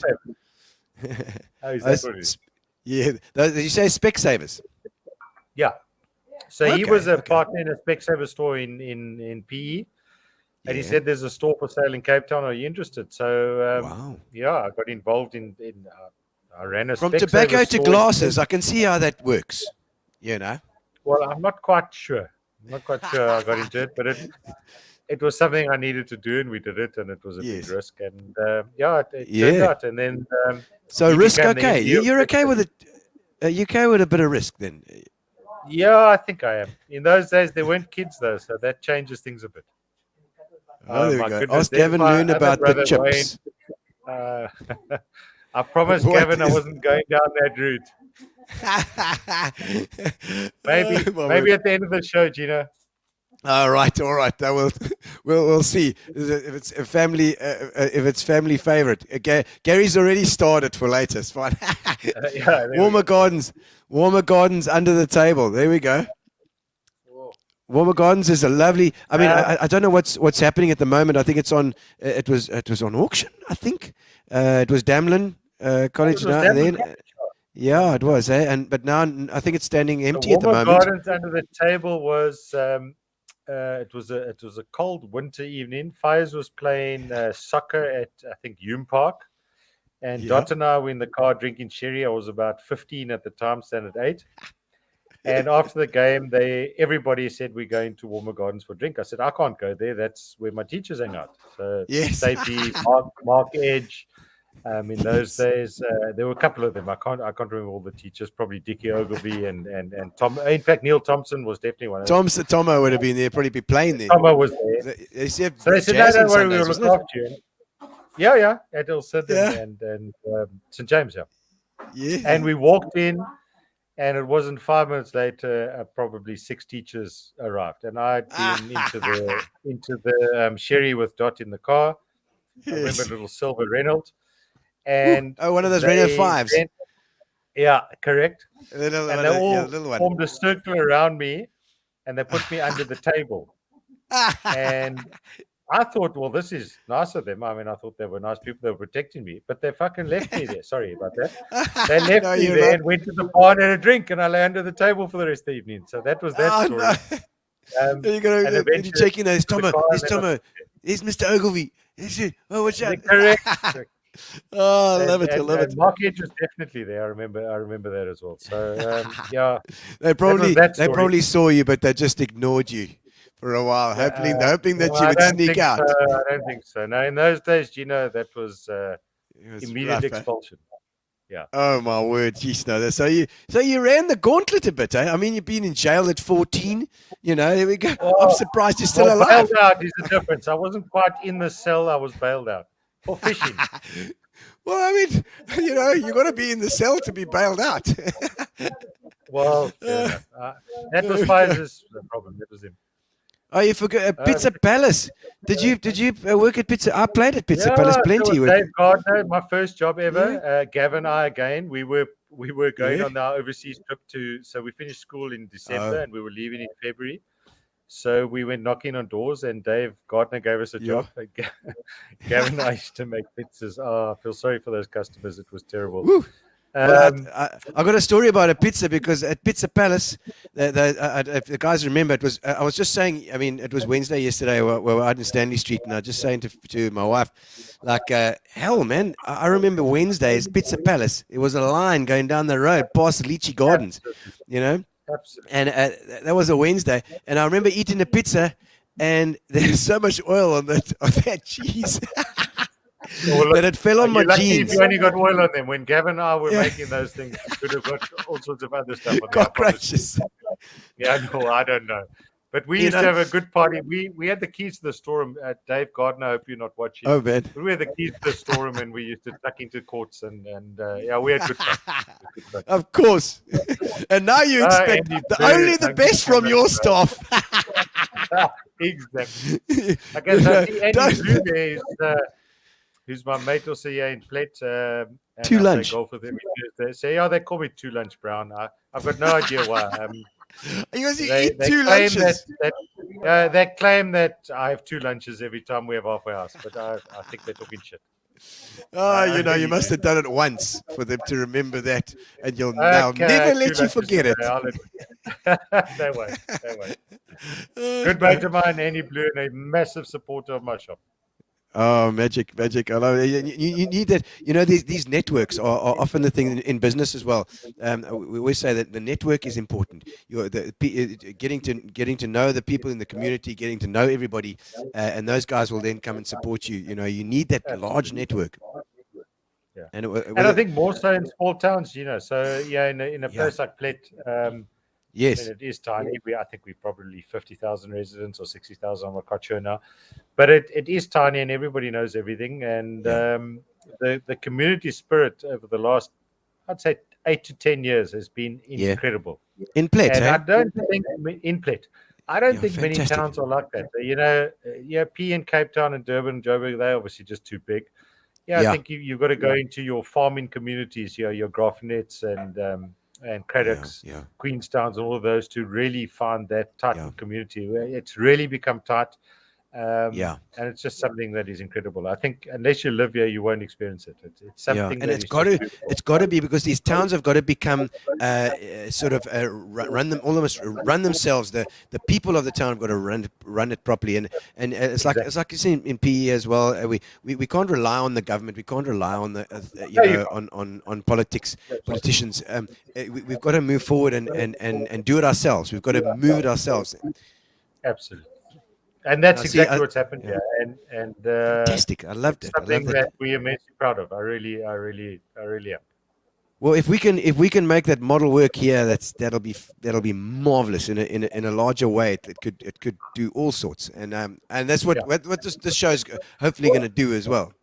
Did you say Specsavers? Yeah. So he was a partner in a Specsaver store in PE. And he said there's a store for sale in Cape Town. Are you interested? So, I got involved in I ran a From tobacco to glasses. I can see how that works, you know. Well, I'm not quite sure. I got into it, but it was something I needed to do, and we did it, and it was a big risk. And it turned out. And then so risk, okay. You're okay with it. You're okay with a bit of risk then? Yeah, I think I am. In those days, there weren't kids though, so that changes things a bit. Oh, there we go. Ask Gavin Loon about the chips. I promised Gavin I wasn't going down that route. Maybe at the end of the show, Gino. All right. We'll see if it's a family favorite. Okay, Gary's already started for later. It's fine. Warmer gardens under the table. There we go. Warmer Gardens is a lovely. I mean, I don't know what's happening at the moment. I think it's on. It was on auction. I think it was Damlin College now. Then, it was. But now I think it's standing empty at the moment. Warmer Gardens under the table was. It was a cold winter evening. Fires was playing soccer at I think Hume Park, and Dot and I were in the car drinking sherry. I was about 15 at the time, standing at 8. And after the game, everybody said we're going to Warmer Gardens for a drink. I said I can't go there. That's where my teachers hang out. So Yes. Stacey, Mark Edge. In those days, there were a couple of them. I can't remember all the teachers. Probably Dickie Ogilvie and Tom. In fact, Neil Thompson was definitely one of them. Tomo would have been there, probably be playing there. Tomo was there. So they said, "No, don't worry, we'll look after you." Yeah, at Ilsed and St James, yeah. And we walked in, and it wasn't 5 minutes later. Probably 6 teachers arrived, and I'd been into the Sherry with Dot in the car. I remember a little silver Reynolds. And one of those Renault 5s. Yeah, correct. And they all formed a circle around me, and they put me under the table. And I thought, well, this is nice of them. I mean, I thought they were nice people. They were protecting me, but they fucking left me there. Sorry about that. They left me there and went to the bar and had a drink, and I lay under the table for the rest of the evening. So that was that story. No. You're checking those. Tomo, there's Mr. Ogilvie. What's that? Correct. Oh, I love it. Mark Edge was definitely there. I remember that as well. So yeah, they probably saw you, but they just ignored you for a while, hoping that you would sneak out. I don't think so. No, in those days, Gino, that was immediate rough, expulsion. Yeah. Oh my word, geez, no. So you ran the gauntlet a bit, eh? I mean, you've been in jail at 14. There we go. I'm surprised you're still alive. Bailed out is the difference. I wasn't quite in the cell. I was bailed out. For fishing. Well, I mean, you got to be in the cell to be bailed out. Well, that was Pfizer's problem. That was him. Oh, you forgot Pizza Palace. Did you work at Pizza? I played at Pizza Palace plenty. Dave Gardner, my first job ever. Gavin and I again. We were going on our overseas trip so we finished school in December and we were leaving in February. So we went knocking on doors, and Dave Gardner gave us a job. Gavin and I used to make pizzas. Oh, I feel sorry for those customers. It was terrible. I got a story about a pizza because at Pizza Palace, if the guys remember, I was just saying, I mean, it was Wednesday yesterday. We were out in Stanley Street, and I was just saying to my wife, hell, man, I remember Wednesdays, Pizza Palace. It was a line going down the road past Lychee Gardens, Absolutely. And that was a Wednesday, and I remember eating the pizza, and there's so much oil on that cheese that it fell on my jeans. You only got oil on them. When Gavin and I were making those things, we could have got all sorts of other stuff on cockroaches. Yeah, no, I don't know. But we used to have a good party. We had the keys to the storeroom. Dave Gardner, I hope you're not watching. Oh, man. We had the keys to the storeroom, and we used to tuck into courts, and we had good fun. Of course. And now you expect only the best from your staff. Exactly. I guess Andy Blue there who's my mate also here in Plet. Two lunch. Golf with him so they call me Two Lunch Brown. I've got no idea why. Because you eat 2 lunches. They claim that I have 2 lunches every time we have halfway house, but I think they're talking shit. You must have done it once for them to remember that, and they'll never let you forget it. They won't. Good mate of mine, Annie Blue, and a massive supporter of my shop. Oh, magic. I love it. You need that. These networks are often the thing in business as well. We always say that the network is important. Getting to know the people in the community, getting to know everybody, and those guys will then come and support you. You need that large network. Yeah. And I think more so in small towns, So in a place like Plet, yes, it is tiny. I think we're probably 50,000 residents or 60,000. I'm not quite sure now, but it is tiny, and everybody knows everything. And the community spirit over the last, I'd say, 8 to 10 years has been incredible. In Plet, I don't think in Plet. I don't think many towns are like that. P in Cape Town and Durban, Joburg, they're obviously just too big. I think you've got to go into your farming communities, your Grafnets and Craddocks, Queenstowns, and all of those to really find that tight community. It's really become tight. And it's just something that is incredible. I think unless you live here, you won't experience it. It's something. And that it's got to be, because these towns have got to become run themselves. The people of the town have got to run it properly. And it's like you see in PE as well. We can't rely on the government. We can't rely on the on politicians. We've got to move forward and do it ourselves. We've got to move it ourselves. Absolutely. And that's exactly what's happened here. And fantastic. I loved it. Something that we are immensely proud of. I really am. Well, if we can make that model work here, that'll be marvelous in a larger way. It could do all sorts, and that's what this show is hopefully going to do as well.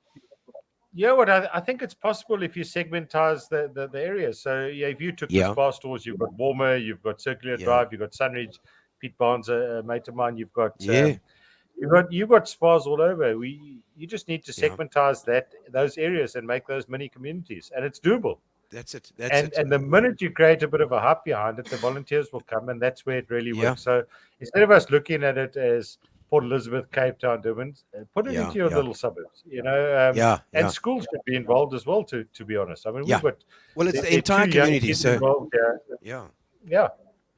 Yeah, I think it's possible if you segmentize the areas. So if you took the Spar stores, you've got Warmer, you've got Circular Drive, you've got Sunridge, Pete Barnes, a mate of mine, you've got you've got Spars all over. You just need to segmentize those areas and make those mini communities, and it's doable. That's it. And the minute you create a bit of a hype behind it, the volunteers will come, and that's where it really works. So instead of us looking at it as Port Elizabeth, Cape Town, Durban, put it into your little suburbs, and schools should be involved as well, to be honest. I mean, we've got it's the entire community. So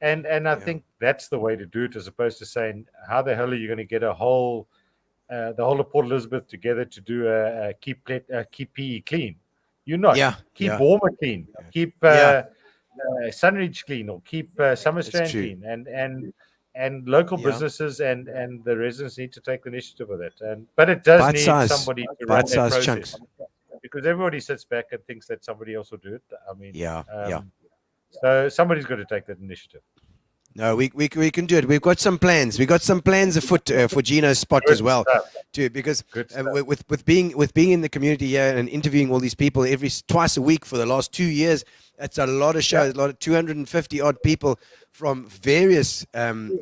And I think that's the way to do it, as opposed to saying, how the hell are you going to get the whole of Port Elizabeth together to do a keep PE clean? You're not. Keep Warmer clean. Keep Sunridge clean, or keep Summerstrand clean. And local businesses and the residents need to take the initiative of that. But it does need somebody to run that process. Chunks. Because everybody sits back and thinks that somebody else will do it. I mean, so somebody's got to take that initiative. No, we can do it. We've got some plans. We've got some plans afoot for Gino's spot as well, too. Because with being in the community here and interviewing all these people twice a week for the last 2 years, it's a lot of shows. A lot of 250 odd people from various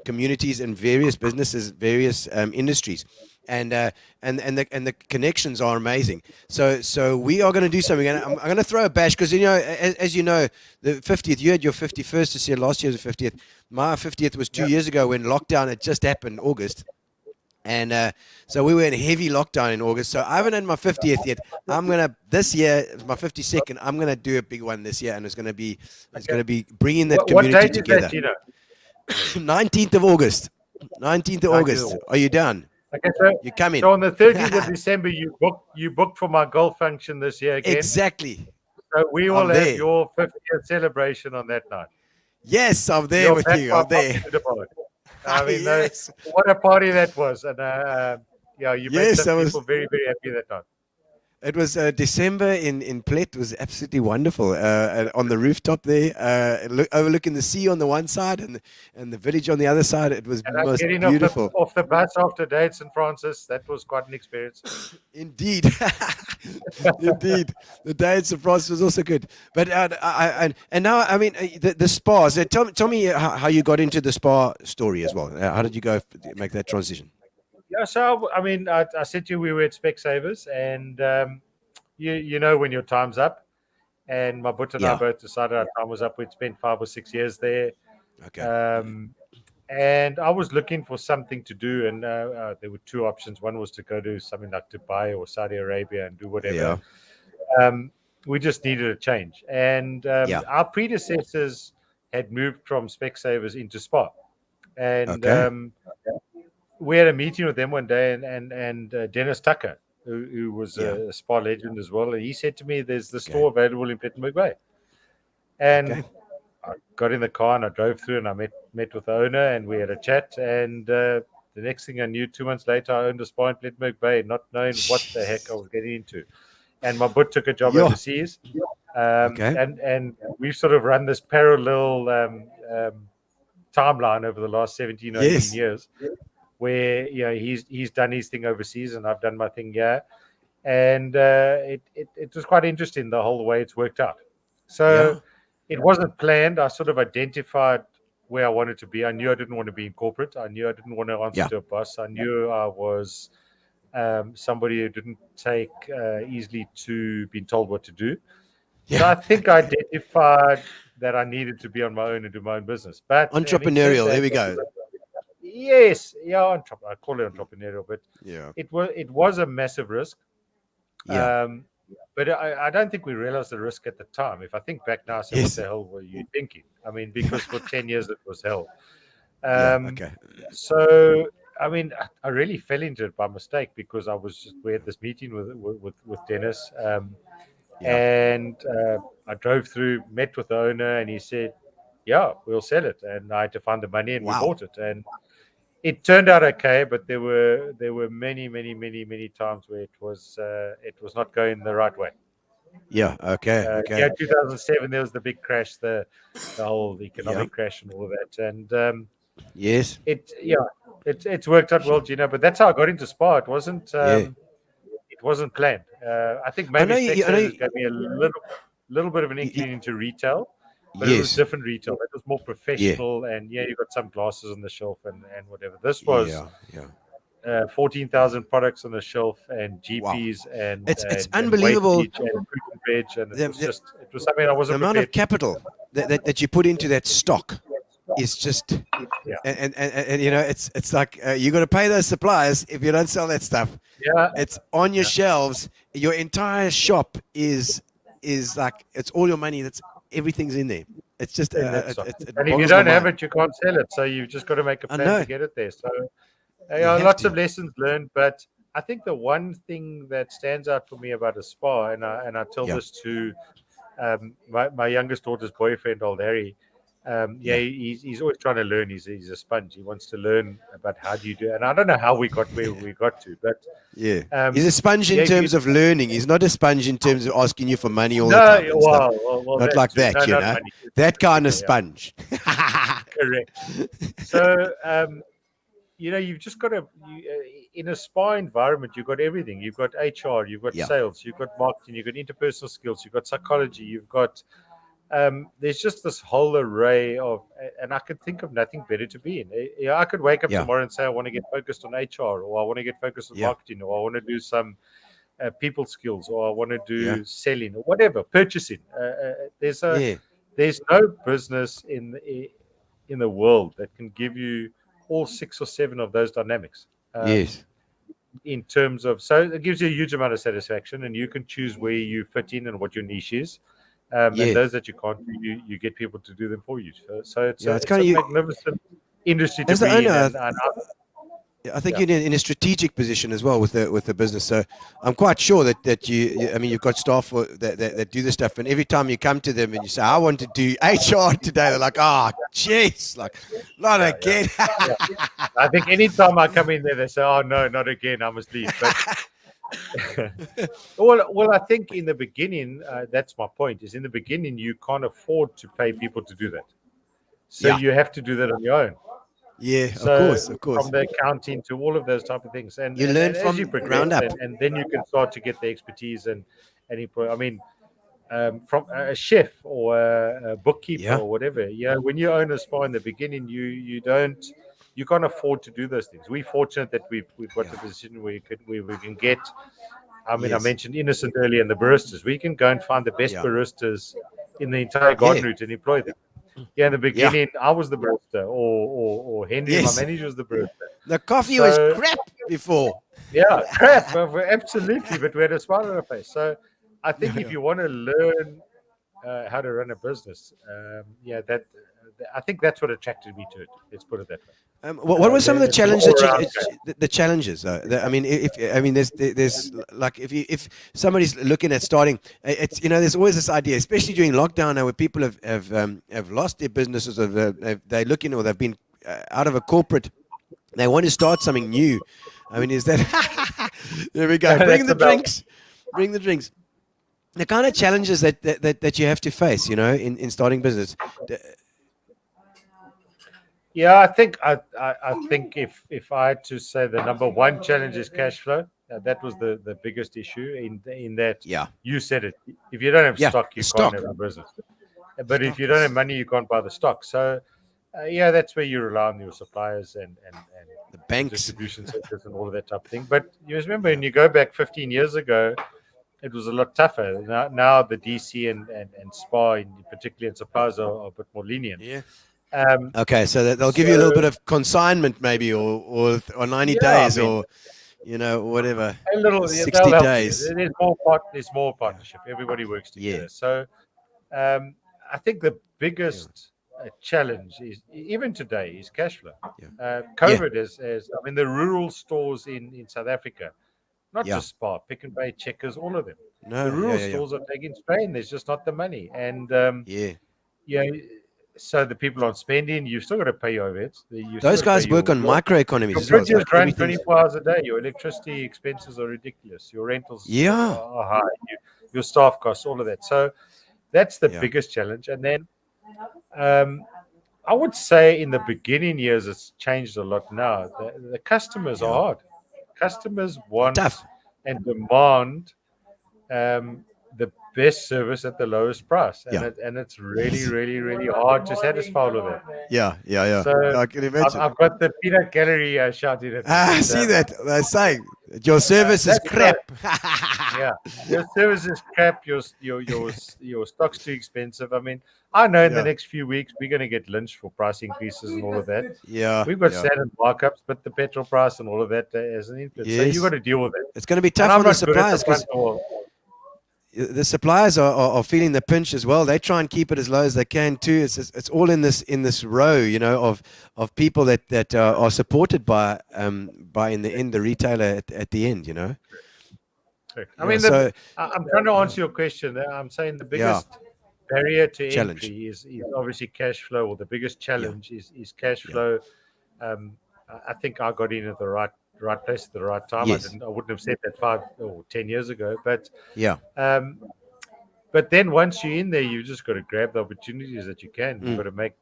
communities and various businesses, various industries. And the connections are amazing. So we are going to do something. And I'm going to throw a bash because, as you know, the 50th, you had your 51st this year. Last year was the 50th. My 50th was 2 years ago when lockdown had just happened, August. And so we were in heavy lockdown in August. So I haven't had my 50th yet. This year, my 52nd, I'm going to do a big one this year. And it's going to be bringing that community together. What date is that, 19th of August. 19th of August. Are you done? Okay, so you're coming. So on the 13th of December, you booked for my golf function this year again. Exactly. So we will have your 50th celebration on that night. Yes, I'm there with you. I'm there. I mean, what a party that was. And you made some people very, very happy that night. It was December in Plet. It was absolutely wonderful. On the rooftop there, overlooking the sea on the one side and the village on the other side. It was most beautiful. Off the bus after Day at St. Francis, that was quite an experience. Indeed. Indeed. The Day at St. Francis was also good. But and now, I mean, the Spars. Tell me how you got into the Spar story as well. How did you go make that transition? Yeah, so I mean, I said to you we were at Specsavers, and you know when your time's up, and my butt and I both decided our time was up. We'd spent 5 or 6 years there, and I was looking for something to do, and there were two options. One was to go to something like Dubai or Saudi Arabia and do whatever. We just needed a change, and our predecessors had moved from Specsavers into Spar, and we had a meeting with them one day, and Dennis Tucker, who was a Spar legend as well, and he said to me, "There's the store available in Plettenberg Bay," and I got in the car and I drove through, and I met with the owner, and we had a chat, and the next thing I knew, 2 months later, I owned a Spar in Plettenberg Bay, not knowing what the heck I was getting into, and my butt took a job overseas, and we've sort of run this parallel timeline over the last 17 or 18 years. Where he's done his thing overseas and I've done my thing here, and it was quite interesting the whole way it's worked out. So it wasn't planned. I sort of identified where I wanted to be. I knew I didn't want to be in corporate. I knew I didn't want to answer to a boss. I knew I was somebody who didn't take easily to being told what to do. So I think I identified that I needed to be on my own and do my own business. But entrepreneurial. There we go. Yes, yeah, I call it entrepreneurial, but Yeah. it was a massive risk. Yeah. But I don't think we realized the risk at the time. If I think back now, I say, Yes. what the hell were you thinking? I mean, because for 10 years it was hell. Yeah. Okay. So, I mean, I really fell into it by mistake because we had this meeting with Dennis, and I drove through, met with the owner, and he said, "Yeah, we'll sell it." And I had to find the money, and we Wow. bought it. And it turned out okay, but there were many times where it was not going the right way. Yeah. Okay. Okay. Yeah, 2007 there was the big crash, the whole economic crash and all of that, and Yes. it's worked out well, Gino. But that's how I got into Spar. It wasn't planned. I think maybe Spectators gave me a little bit of an inkling into retail, but it was different retail. It was more professional, and you got some glasses on the shelf and whatever. This was 14,000 products on the shelf and GPs and it's unbelievable. And fruit and veg, and it was something I wasn't the amount prepared of capital that you put into that stock is just and you know it's like you got to pay those suppliers if you don't sell that stuff. It's on your shelves. Your entire shop is like it's all your money. Everything's in there. It's just and if you don't have it, you can't sell it. So you've just got to make a plan to get it there. So lots of lessons learned, but I think the one thing that stands out for me about a Spar, and I tell this to my youngest daughter's boyfriend, old Harry. He's always trying to learn. He's a sponge. He wants to learn about how do you do it. And I don't know how we got where we got to, but he's a sponge in terms of learning. He's not a sponge in terms of asking you for money all the time. Well, not like that, you know. That kind of sponge. Correct. So, you've just got to, in a Spar environment, you've got everything. You've got HR, you've got sales, you've got marketing, you've got interpersonal skills, you've got psychology, you've got, there's just this whole array of, and I could think of nothing better to be in. I could wake up tomorrow and say, I want to get focused on HR, or I want to get focused on marketing, or I want to do some people skills, or I want to do selling, or whatever, purchasing. There's no business in the world that can give you all 6 or 7 of those dynamics. In terms of, so it gives you a huge amount of satisfaction, and you can choose where you fit in and what your niche is. And those that you can't do, you get people to do them for you. So it's kind of magnificent industry to be in. I think you're in a strategic position as well with the business. So I'm quite sure that you've got staff that do this stuff, and every time you come to them and you say, I want to do HR today, they're like, oh, jeez, like, not again. I think anytime I come in there, they say, oh, no, not again, I must leave. But well, I think in the beginning, that's my point, is in the beginning, you can't afford to pay people to do that. So you have to do that on your own. Yeah, so of course. From the accounting to all of those type of things, and you learn from as you progress, ground up, and then you can start to get the expertise and I mean, from a chef or a bookkeeper or whatever. When you own a Spar in the beginning, you can't afford to do those things. We're fortunate that we've got the position where we can get. I mean, I mentioned Innocent earlier, and the baristas. We can go and find the best baristas in the entire garden route and employ them. In the beginning, I was the barista, or Henry, my manager, was the barista. The coffee was crap before. Crap, absolutely. But we had a smile on our face. So I think if you want to learn how to run a business, I think that's what attracted me to it. Let's put it that way. What were some of the challenges the challenges? There's like if somebody's looking at starting, it's there's always this idea, especially during lockdown now, where people have lost their businesses, or they're looking, or they've been out of a corporate, they want to start something new. I mean, is that there we go? Bring the drinks. The kind of challenges that you have to face, in starting business. Yeah, I think if I had to say the number one challenge is cash flow. That was the biggest issue in that. You said it. If you don't have stock, you can't have a business. But if you don't have money, you can't buy the stock. So that's where you rely on your suppliers and the banks, distribution centers, and all of that type of thing. But you remember when you go back 15 years ago, it was a lot tougher. Now the DC and Spar, particularly in suppliers, are a bit more lenient. Okay, so they'll give you a little bit of consignment, maybe, or 90 days, or whatever. A little, 60 they'll help days. you. There's more partnership. Everybody works together. Yeah. So I think the biggest challenge is, even today, is cash flow. COVID is, the rural stores in South Africa, not just Spar, Pick and Bay, Checkers, all of them. No, the rural stores are taking strain. There's just not the money. And so the people aren't spending. You've still got to pay your overheads. Those guys work on microeconomies as well. Your fridge is run 24 hours a day. Your electricity expenses are ridiculous. Your rentals are high. Your staff costs, all of that. So that's the biggest challenge. And then I would say in the beginning years, it's changed a lot now. The customers are hard. Customers want and demand the best service at the lowest price, and it's really, really, really hard to satisfy all of that. Yeah. So I can imagine. I've got the peanut gallery shouting at me. I see that. They're saying your service is crap. Your service is crap. Your stock's too expensive. I mean, I know in the next few weeks we're going to get lynched for price increases and all of that. We've got standard markups, but the petrol price and all of that as an input. So you've got to deal with it. It's going to be tough for the suppliers because the suppliers are feeling the pinch as well. They try and keep it as low as they can too. It's all in this row, of people that are supported by in the end the retailer at the end, I mean, I'm trying to answer your question. I'm saying the biggest barrier to entry is obviously cash flow, or the biggest challenge is cash flow. I think I got in at the right place at the right time. I wouldn't have said that 5 or 10 years ago, but but then once you're in there, you just got to grab the opportunities that you can. You've got to make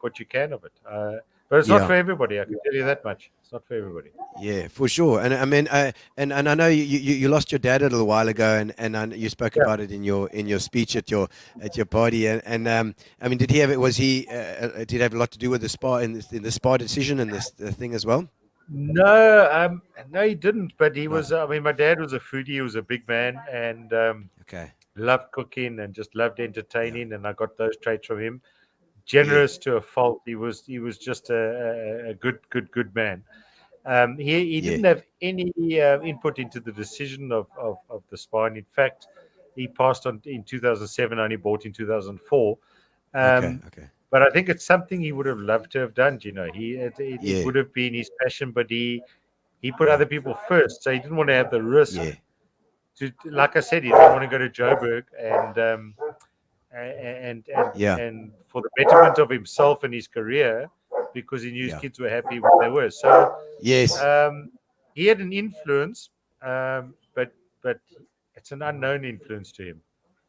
what you can of it. But it's not for everybody. I can tell you that much. It's not for everybody. Yeah, for sure. And I mean, and I know you lost your dad a little while ago, and you spoke about it in your speech at your party. And I mean, did he have a lot to do with the Spar in the Spar decision and this thing as well? No, he didn't. But he was. I mean, my dad was a foodie. He was a big man, and loved cooking and just loved entertaining. And I got those traits from him. Generous to a fault. He was just a good man. He didn't have any input into the decision of the Spar. And in fact, he passed on in 2007. Only bought in 2004. But I think it's something he would have loved to have done. It would have been his passion, but he put other people first. So he didn't want to have the risk. Like I said, he didn't want to go to Joburg and for the betterment of himself and his career, because he knew his kids were happy where they were. So he had an influence, but it's an unknown influence to him.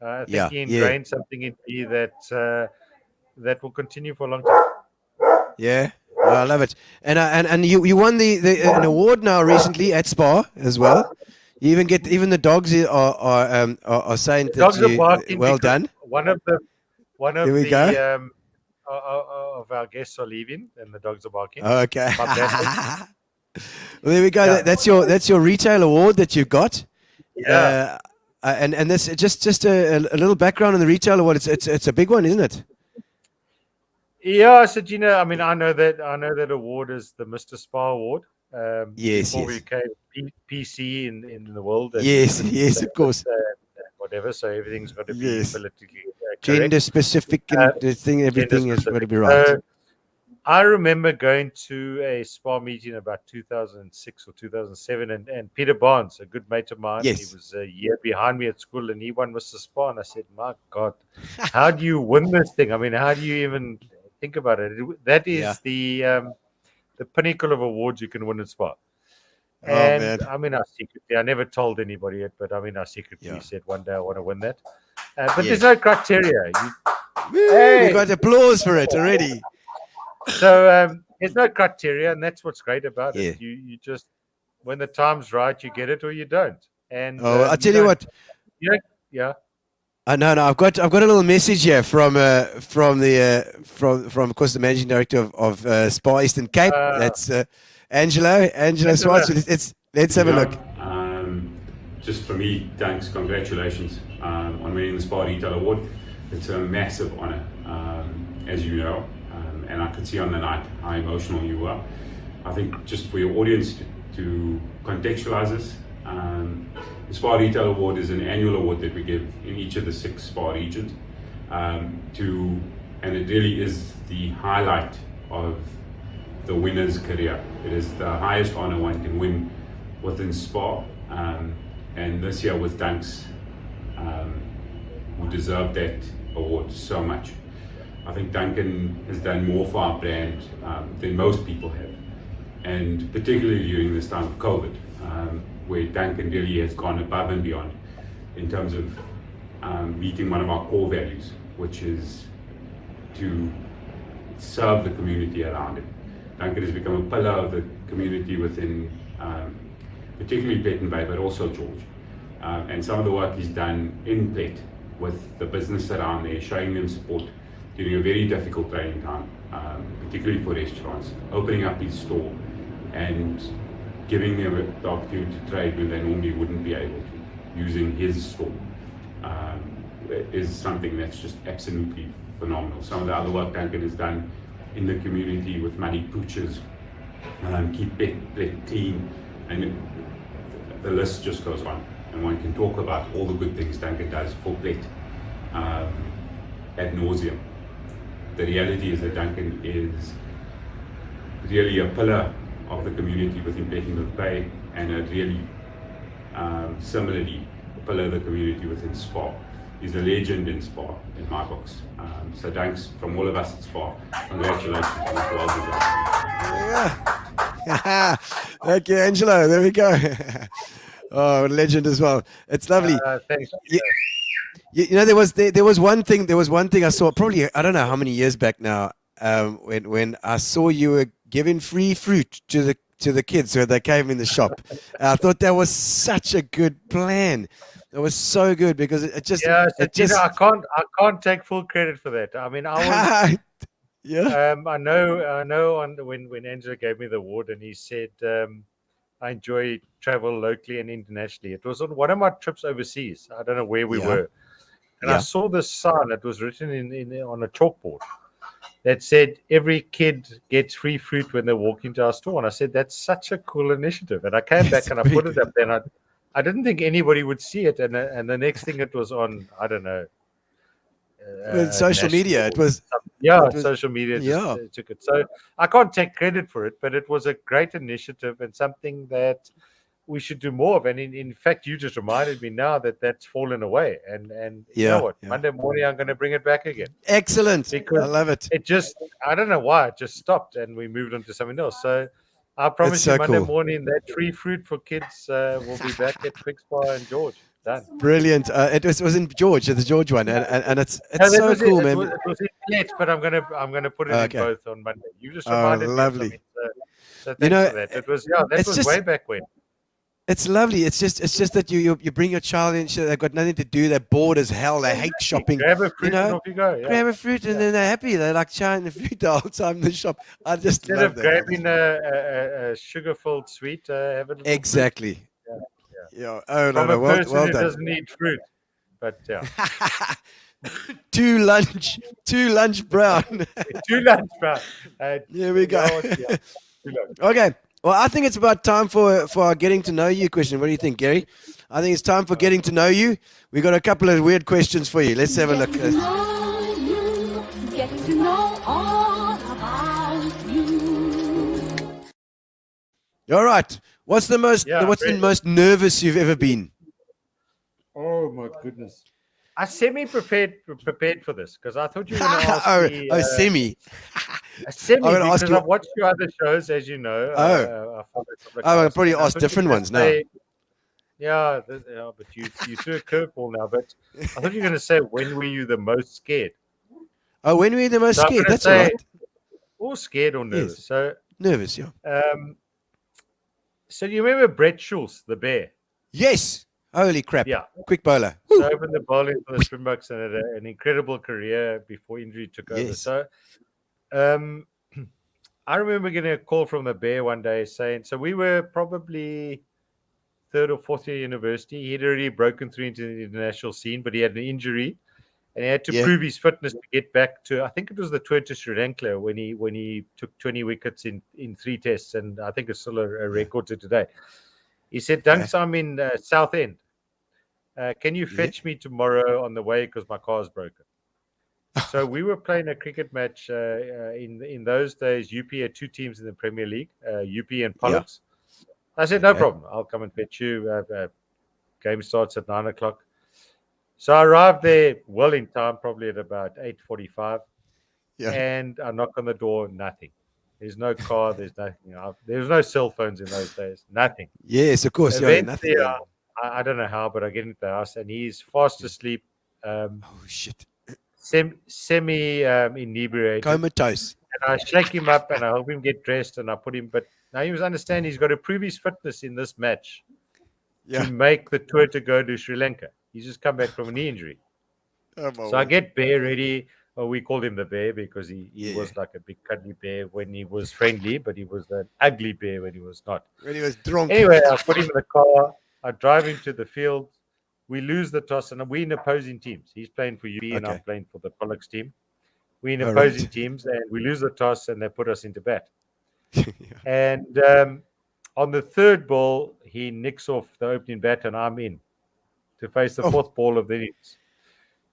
I think he ingrained something in me that will continue for a long time. Yeah, I love it. And you won an award now recently at Spar as well. You even the dogs are saying that well done. One of our guests are leaving, and the dogs are barking. Okay. Well, there we go. Yeah. That's your retail award that you got. Yeah. And this just a little background on the retail award. It's a big one, isn't it? Yeah, so Gino, I mean, I know that award is the Mr. Spar Award. Before we became PC in the world. Yes, of course. Whatever, so everything's got to be politically correct. Gender specific, and everything has got to be right. I remember going to a Spar meeting about 2006 or 2007, and Peter Barnes, a good mate of mine, he was a year behind me at school, and he won Mr. Spar, and I said, my God, how do you win this thing? I mean, how do you even think about it? That is the pinnacle of awards you can win at Spar. And I mean, I never told anybody it, but I mean, I secretly said one day I want to win that. But there's no criteria. We got applause for it already. So there's no criteria, and that's what's great about it. You just, when the time's right, you get it or you don't. And I'll tell you what. No, I've got a little message here from of course the managing director of Spar Eastern Cape. That's Angelo Swartz. Let's have a look. Just for me, thanks, congratulations on winning the Spar Retailer Award. It's a massive honour, as you know, and I could see on the night how emotional you were. I think just for your audience to contextualize this, the Spar Retailer Award is an annual award that we give in each of the 6 Spar regions, and it really is the highlight of the winner's career. It is the highest honor one can win within Spar, and this year was Dunk's, who deserved that award so much. I think Duncan has done more for our brand than most people have, and particularly during this time of COVID, where Duncan really has gone above and beyond in terms of meeting one of our core values, which is to serve the community around him. Duncan has become a pillar of the community within particularly Plettenberg Bay, but also George. And some of the work he's done in Plet with the business around there, showing them support during a very difficult trading time, particularly for restaurants, opening up his store and giving them the opportunity to trade when they normally wouldn't be able to, using his store, is something that's just absolutely phenomenal. Some of the other work Duncan has done in the community with muddy pooches, keep Plet clean, and the list just goes on. And one can talk about all the good things Duncan does for Plet ad nauseum. The reality is that Duncan is really a pillar of the community within Plettenberg Bay, and a really similarly a pillar of the community within Spar. He's a legend in Spar in my books. So thanks from all of us at Spar. Congratulations on this well-deserved. Yeah. Thank you, Angelo. There we go. Oh, legend as well. It's lovely. Thanks. You know, there was one thing I saw probably, I don't know how many years back now, when I saw you were giving free fruit to the kids when they came in the shop. I thought that was such a good plan. It was so good because it just I can't take full credit for that. I mean, I was yeah. I know when Angela gave me the award and he said I enjoy travel locally and internationally. It was on one of my trips overseas. I don't know where we were. And I saw this sign that was written on a chalkboard that said, every kid gets free fruit when they walk into our store. And I said, that's such a cool initiative. And I came back and I put it up there. And I didn't think anybody would see it. And the next thing it was on, I don't know. Social media. It was social media just took it. So I can't take credit for it, but it was a great initiative and something that we should do more of. And in fact, you just reminded me now that that's fallen away. And you know what? Monday morning, I'm going to bring it back again. Excellent. Because I love it. It just, I don't know why, it just stopped and we moved on to something else. So I promise you Monday morning that free fruit for kids will be back at KWIKSPAR and George. Done. Brilliant. It was in George, the George one, and it's so cool, man. It was in Plet, but I'm gonna put it in both on Monday. You just reminded me. Lovely. So thanks for that. It was that was way back when. It's lovely. It's just that you bring your child in. They've got nothing to do. They're bored as hell. They hate shopping. Grab a fruit and off you go. Grab a fruit and then they're happy. They're like chowing the fruit the whole time in the shop. I just instead love of that. grabbing a sugar-filled sweet, have a little exactly. Fruit. Yeah. Oh From no. a Well person done. who doesn't eat fruit, but two lunch brown. Two lunch brown. Here we go. Okay. Well, I think it's about time for our getting to know you question. What do you think, Gary? I think it's time for getting to know you. We've got a couple of weird questions for you. Let's have a look. Getting to know all about you. All right. What's the most nervous you've ever been? Oh my goodness! I semi-prepared for this because I thought you were going to ask me. Semi. A semi I'm gonna because ask you- I've watched your other shows, as you know. I'll probably ask different ones now. Yeah, but you threw a curveball now. But I thought you were going to say, when were you the most scared? Oh, when were you the most scared? That's all right. Or scared or nervous. Yes. So nervous, yeah. So you remember Brett Schultz, the bear? Yes. Holy crap. Yeah. Quick bowler. So opened the bowling for the Springboks and had an incredible career before injury took over. Yes. So I remember getting a call from the bear one day saying, so we were probably third or fourth year university. He'd already broken through into the international scene, but he had an injury And he had to prove his fitness to get back to, I think it was the tour to Sri Lanka when he took 20 wickets in 3 tests, and I think it's still a record to today. He said, Dunks, I'm in Southend. Can you fetch me tomorrow on the way because my car's broken? So we were playing a cricket match in those days. UP had 2 teams in the Premier League, UP and Pollux. I said, no problem. I'll come and fetch you. Game starts at 9 o'clock. So I arrived there well in time, probably at about 8:45. And I knock on the door, nothing. There's no car, there's nothing. There was no cell phones in those days, nothing. Yes, of course. Eventually, I don't know how, but I get into the house and he's fast asleep. Oh, shit. Semi-inebriated. Comatose. And I shake him up and I help him get dressed and I put him, but now you must understand he's got to prove his fitness in this match to make the tour to go to Sri Lanka. He's just come back from a knee injury. So I get Bear ready. Oh, we called him the Bear because he was like a big cuddly bear when he was friendly, but he was an ugly bear when he was not. When he was drunk. Anyway, I put him in the car. I drive him to the field. We lose the toss, and we're in opposing teams. He's playing for UB, and I'm playing for the Pollux team. We're in opposing teams, and we lose the toss, and they put us into bat. And on the 3rd ball, he nicks off the opening bat, and I'm in to face the 4th ball of the innings.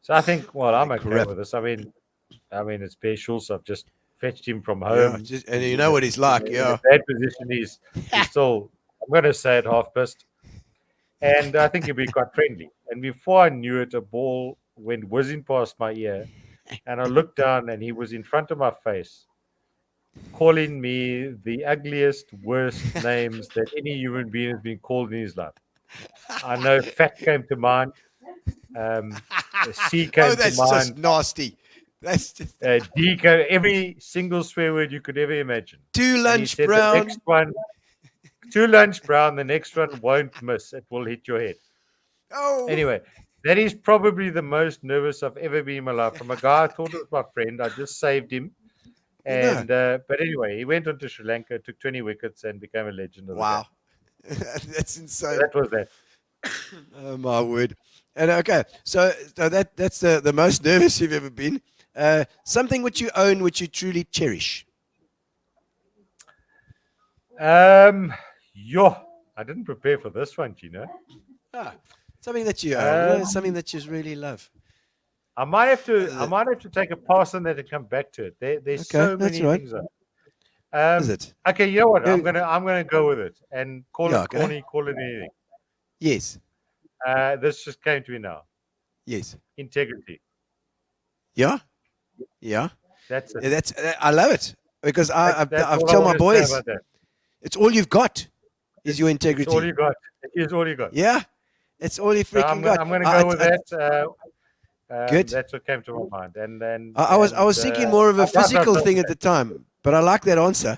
So I think, well, I'm okay with this. I mean, it's Bear Schultz. I've just fetched him from home. And you know what he's like, In a bad position, he's still, I'm going to say it, half pissed. And I think he'll be quite friendly. And before I knew it, a ball went whizzing past my ear. And I looked down, and he was in front of my face, calling me the ugliest, worst names that any human being has been called in his life. I know fat came to mind. C came to mind. That's just nasty. That's just D came, every single swear word you could ever imagine. 2 lunch brown. Two lunch brown. The next one won't miss. It will hit your head. Oh. Anyway, that is probably the most nervous I've ever been in my life. From a guy I thought was my friend, I just saved him. And but anyway, he went on to Sri Lanka, took 20 wickets, and became a legend. Wow, that's insane. So that was that. Oh my word! And so that's the most nervous you've ever been. Something which you own, which you truly cherish. I didn't prepare for this one, Gino. Something that you own, something that you really love. I might have to take a pass on that and come back to it. There's so many things. Is it? Okay, you know what? I'm gonna go with it and call it corny, call it anything. Yes. This just came to me now. Yes. Integrity. Yeah. Yeah. That's it. I love it because I've told my boys it's all you've got is your integrity. It's all you got. It is all you got. Yeah. It's all you freaking got. I'm going to go with that. Good. That's what came to my mind. And then I was thinking more of a physical thing at the time, but I like that answer,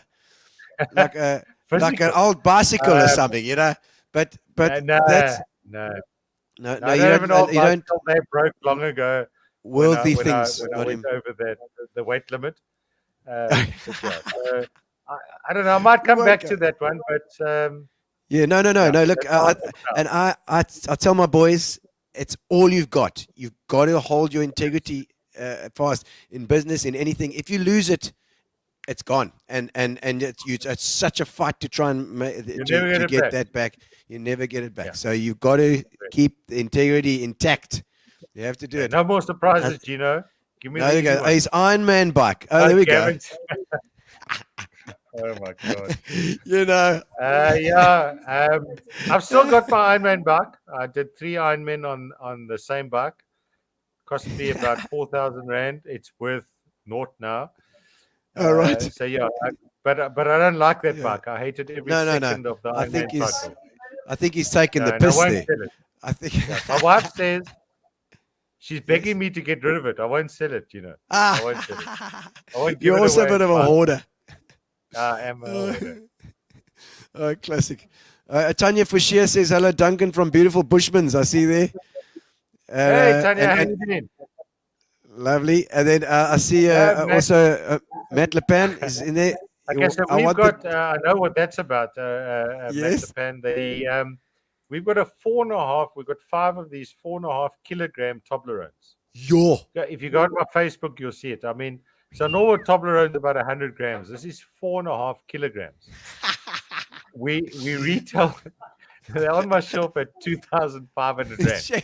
like an old bicycle or something, you know. But that's no. You don't. They broke long ago. Worldly things. When I went over the weight limit. I don't know. I might come back to that one, but. No. Look, I tell my boys, it's all you've got. You've got to hold your integrity fast in business, in anything. If you lose it, it's gone. And it's such a fight to try and to get that back. You never get it back. Yeah. So you've got to keep the integrity intact. You have to do it. No more surprises, Gino. Give me. There you go. His Iron Man bike. Oh, there we go. Oh my God! You know, I've still got my Ironman bike. I did 3 Ironmen on the same bike. Cost me about 4,000 rand. It's worth naught now. All right. So but I don't like that bike. I hated every second of the Ironman cycle. I think he's taking the piss there. I think my wife says she's begging me to get rid of it. I won't sell it. You know, I won't sell it. I won't give You're it also away. a bit of a hoarder. I am. Classic. Tanya Fushia says, hello, Duncan from beautiful Bushmans. I see there. Hey, Tanya, how you doing? Lovely. And then I see also Matt Lepan is in there. Okay, so we've got, I know what that's about, yes. Matt Lepan. We've got a 4.5, we've got 5 of these 4.5 kilogram Toblerones. If you go on my Facebook, you'll see it. I mean, so normal Toblerone is about 100 grams. This is 4.5 kilograms. We retail, they're on my shelf at 2,500 rand.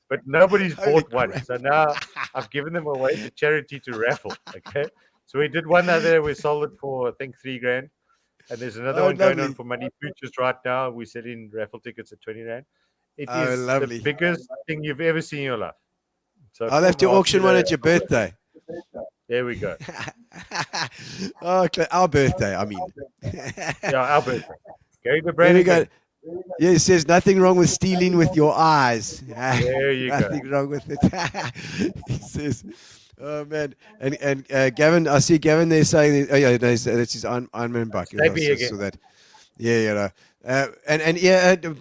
But nobody's bought one. So now I've given them away to charity to raffle. Okay. So we did one other, we sold it for I think 3 grand. And there's another one going on for Money Futures right now. We're selling raffle tickets at 20 rand. It is the biggest thing you've ever seen in your life. So I'll have to auction one at your birthday. There we go. Okay, our birthday, I mean. Yeah, our birthday. Gary the There we go. Yeah, it says nothing wrong with stealing with your eyes. There you go. Nothing wrong with it. He says, oh man. And Gavin, I see Gavin there saying, oh yeah, that's his Ironman bike. So that. Yeah, you know.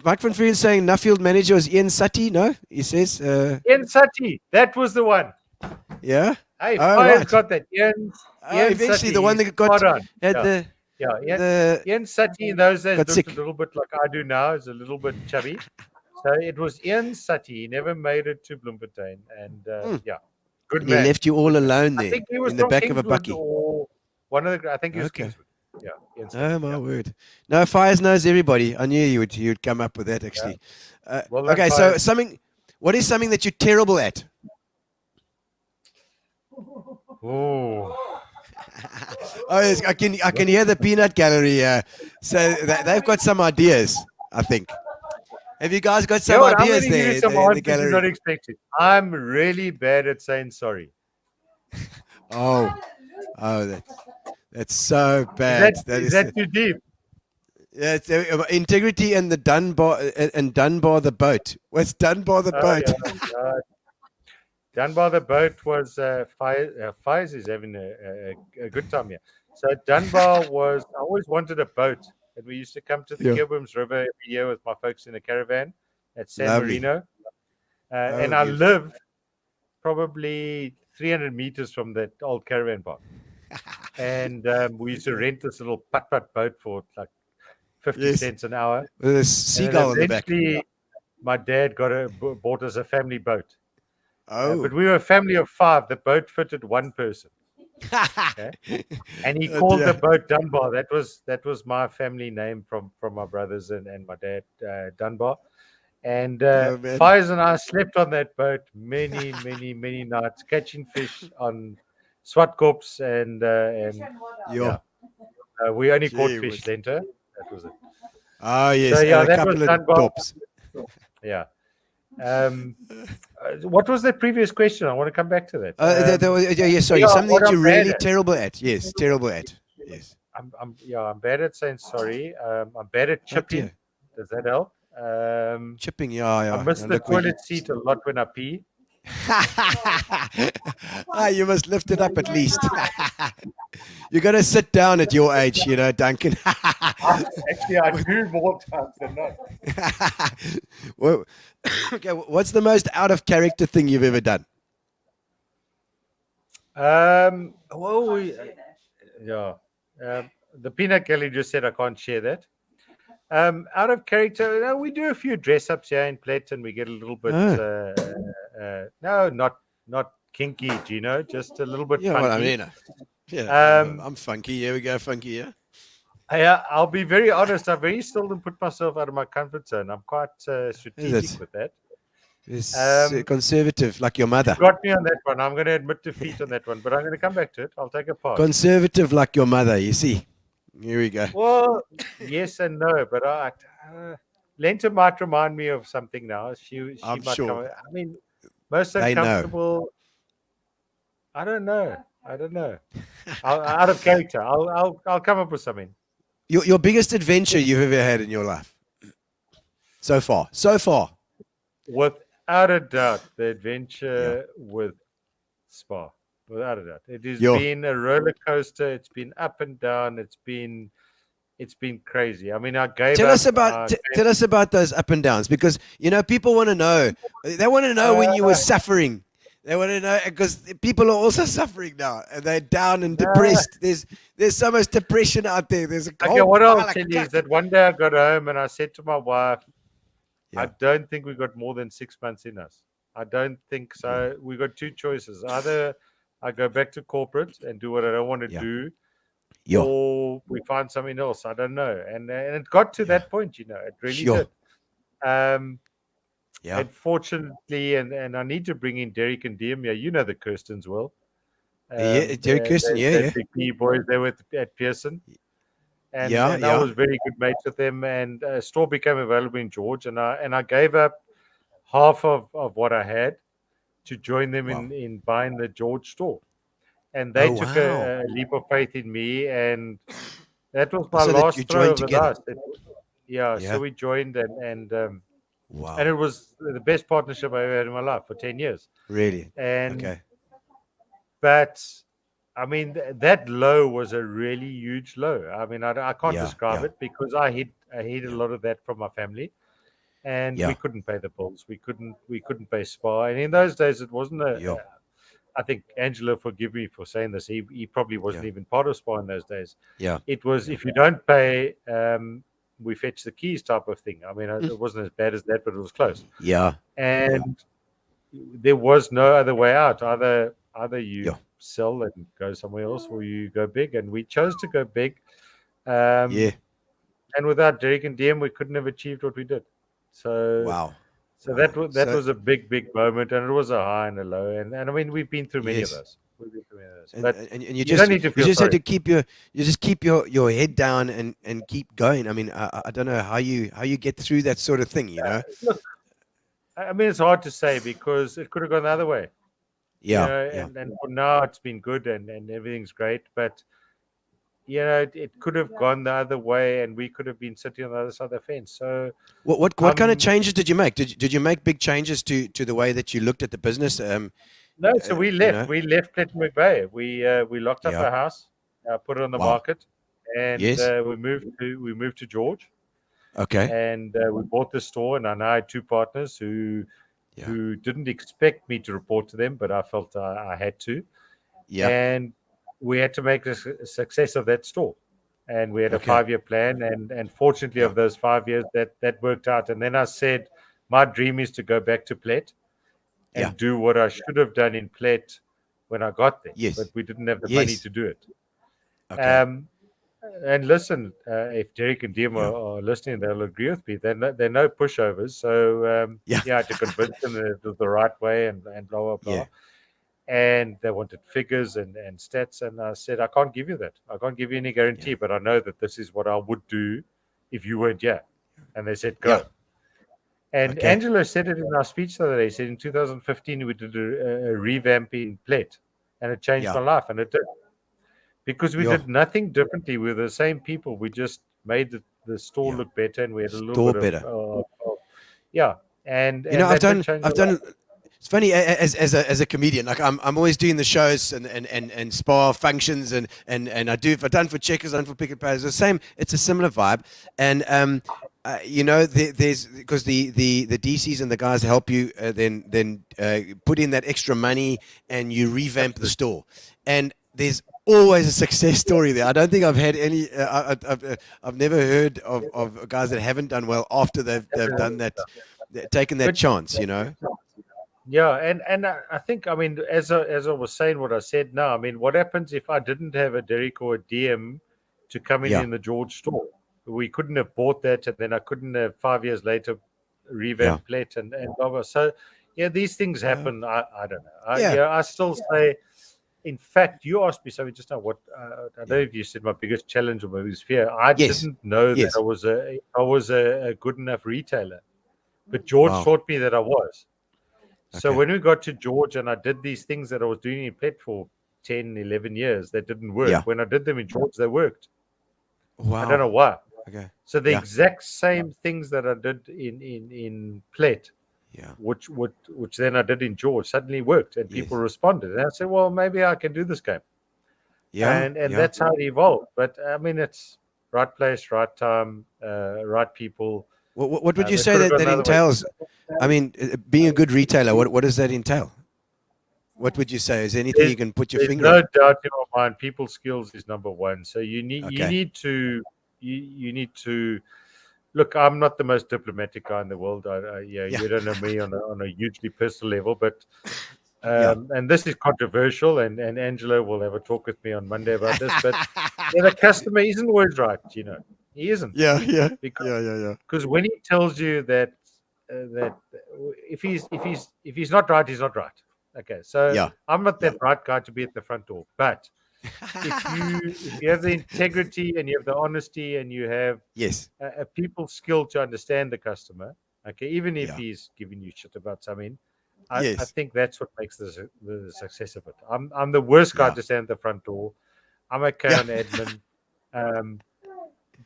Mike van Vriend saying Nuffield manager was Ian Sutty. No, he says. Ian Sutty, that was the one. Yeah. Hey, Fire's got that. Ian eventually, Sutty, the one that got Ian Sutty in those days looked a little bit like I do now. He's a little bit chubby. So it was Ian Sutty. He never made it to Bloemfontein, and good man. He left you all alone there. I think he was in the back Kingswood of a bucky. One of the, I think he was Kingswood. Yeah. Oh my word! No, Fires knows everybody. I knew you would come up with that actually. Yeah. Okay, so something. What is something that you're terrible at? Oh. Yes, I can hear the peanut gallery. So they've got some ideas. I think. Have you guys got some ideas there? In the gallery? Not expected. I'm really bad at saying sorry. Oh, that's so bad. Is that too deep? Yeah, it's integrity and the Dunbar the boat. What's Dunbar the boat? Yeah. Dunbar the boat was Fires is having a good time here. So Dunbar was, I always wanted a boat, and we used to come to the Gilbums River every year with my folks in a caravan at San Marino. And I live probably 300 meters from that old caravan park. And we used to rent this little putt-putt boat for like 50 cents an hour. With a seagull in the back. My dad bought us a family boat. Oh. But we were a family of 5. The boat fitted one person. Okay? And he called the boat Dunbar. That was my family name from my brothers and my dad, Dunbar. And Fires and I slept on that boat many, many, many nights, catching fish on Swartkops and we only caught fish Lenter. That was it. Oh yes, so, a couple of tops. Yeah. What was the previous question? I want to come back to that. Sorry, something that you're really terrible at. Yes, terrible at. Yes. I'm bad at saying sorry. I'm bad at chipping. Does that help? Chipping, I miss the toilet seat a lot when I pee. You must lift it up at least. You're going to sit down at your age, Duncan. Actually, I do more times than not. Well, okay, what's the most out of character thing you've ever done? The peanut gallery just said I can't share that. Out of character, we do a few dress ups here in Plettenberg. We get a little bit no, not kinky, Gino, just a little bit funky. Well, I mean, I'm funky. Here we go, funky. Yeah, I'll be very honest. I very seldom put myself out of my comfort zone. I'm quite strategic with that. It's conservative, like your mother. You got me on that one. I'm going to admit defeat on that one, but I'm going to come back to it. I'll take a pass. Conservative, like your mother. You see. Here we go. Well, yes and no, but Lenta might remind me of something now. She I'm might sure. I mean, most uncomfortable. I don't know. Out of character, I'll come up with something. Your biggest adventure you've ever had in your life, so far. Without a doubt, the adventure with Spar. Without a doubt, it has been a roller coaster. It's been up and down. It's been crazy. I mean, Tell us about those up and downs, because people want to know. They want to know when you were suffering. They want to know, because people are also suffering now, and they're down and depressed. There's so much depression out there. What I'll tell you is that one day I got home and I said to my wife, I don't think we got more than 6 months in us. I don't think so. We got two choices. Either I go back to corporate and do what I don't want to do, or we find something else. I don't know. And it got to that point, it really did. Unfortunately, and I need to bring in Derek and Diem. You know the Kirstens well. Derek Kirsten, The key boys there at Pearson. And I was very good mates with them. And a store became available in George, and I gave up half of what I had to join them in buying the George store. And they took a leap of faith in me, and that was my last throw of the dice. So we joined, and it was the best partnership I ever had in my life for 10 years. Really? And but I mean, that low was a really huge low. I mean, I can't describe it, because I hid a lot of that from my family, and we couldn't pay the bills. We couldn't pay Spar. And in those days, it wasn't I think Angelo, forgive me for saying this, he probably wasn't even part of Spar in those days. It was, if you don't pay, we fetch the keys type of thing. I mean, it wasn't as bad as that, but it was close. And there was no other way out. Either you sell and go somewhere else, or you go big. And we chose to go big. And without Derek and Diem, we couldn't have achieved what we did. So that was a big moment, and it was a high and a low. And I mean, we've been through many of those. But you just have to keep your head down and keep going. I mean, I don't know how you get through that sort of thing, Look, I mean, it's hard to say, because it could have gone the other way. And for now it's been good, and everything's great. But it could have gone the other way, and we could have been sitting on the other side of the fence. So, what kind of changes did you make? Did you make big changes to the way that you looked at the business? No, so we left. We left Plettenberg Bay. We locked up the house, put it on the market, and we moved to George. Okay. And we bought the store, and I now had two partners who didn't expect me to report to them, but I felt I had to. And we had to make a success of that store. And we had a 5-year plan, and fortunately of those 5 years, that worked out. And then I said, my dream is to go back to Plet and do what I should have done in Plet when I got there. But we didn't have the money to do it. And listen, if Derek and Diem are listening, they'll agree with me. They're no pushovers. So, I had to convince them that it was the right way, and blah, blah, blah. And they wanted figures and stats. And I said, I can't give you that. I can't give you any guarantee, but I know that this is what I would do if you weren't here. And they said, go. And Angelo said it in our speech the other day. He said in 2015, we did a revamp in Plet, and it changed my life. And it did. Because we did nothing differently. We were the same people. We just made the store look better, and we had a little bit better. And I've done. It's funny as a comedian. Like I'm always doing the shows and Spar functions and I've done for Checkers, done for Pick and Pay. It's the same. It's a similar vibe. And there's because the DCs and the guys help you then put in that extra money and you revamp the store. And there's always a success story there. I don't think I've had any. I've never heard of guys that haven't done well after they've done that, taken that chance. Yeah, and I think, I mean, as I was saying what I said now, I mean, what happens if I didn't have a Derek or a DM to come in the George store? We couldn't have bought that, and then I couldn't have 5 years later revamped Plet and blah, blah. So, these things happen. I don't know. I still say, in fact, you asked me something just now. What I don't know if you said my biggest challenge or my biggest fear. I didn't know that I was a good enough retailer, but George taught me that I was. So when we got to George and I did these things that I was doing in Plet for 10, 11 years that didn't work. When I did them in George, they worked. Wow. I don't know why. Okay. So the exact same things that I did in Plet, which then I did in George, suddenly worked and people responded. And I said, well, maybe I can do this game. And that's how it evolved. But I mean, it's right place, right time, right people. What would you say that entails? I mean, being a good retailer, what does that entail? What would you say? Is there anything you can put your finger on? There's no doubt in my mind, people skills is number one. So you need to look, I'm not the most diplomatic guy in the world. You don't know me on a hugely personal level, but and this is controversial, and Angelo will have a talk with me on Monday about this. But the customer isn't always right, He isn't. Yeah. Because when he tells you that if he's not right, he's not right. Okay, so I'm not that right guy to be at the front door, but if you have the integrity and you have the honesty and you have a people skill to understand the customer, okay, even if he's giving you shit about something, I think that's what makes the success of it. I'm the worst guy to stand at the front door. I'm okay on admin,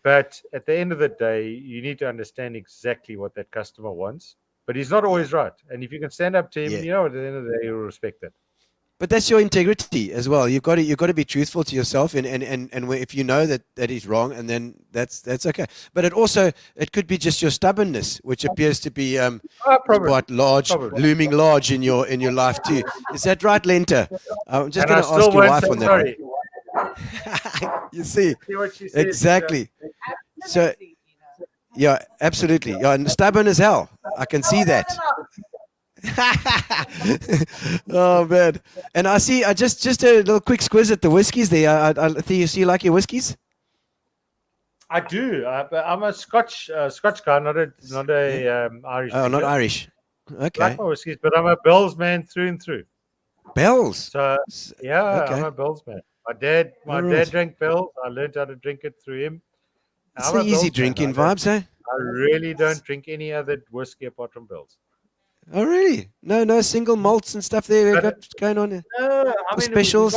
but at the end of the day, you need to understand exactly what that customer wants. But he's not always right, and if you can stand up to him, at the end of the day, you'll respect that. But that's your integrity as well. You've got to be truthful to yourself, and if you know that he's wrong, and then that's okay. But it could be just your stubbornness, which appears to be quite large, looming large in your life too. Is that right, Lenta? I'm just going to ask your wife on that. Sorry. You see what she said, exactly. So yeah, absolutely. Yeah, and stubborn as hell. I can see that. Oh man! And I see. I just a little quick squiz at the whiskies there. I think you like your whiskies. I do. I'm a Scotch guy, not a Irish. Oh, not Irish. Okay. I like my whiskies, but I'm a Bell's man through and through. Bell's. So I'm a Bell's man. My dad drank Bell's. I learned how to drink it through him. It's the easy drinking vibes, eh? I really don't drink any other whiskey apart from Bell's. Oh, really? No single malts and stuff there got going on there? No, specials?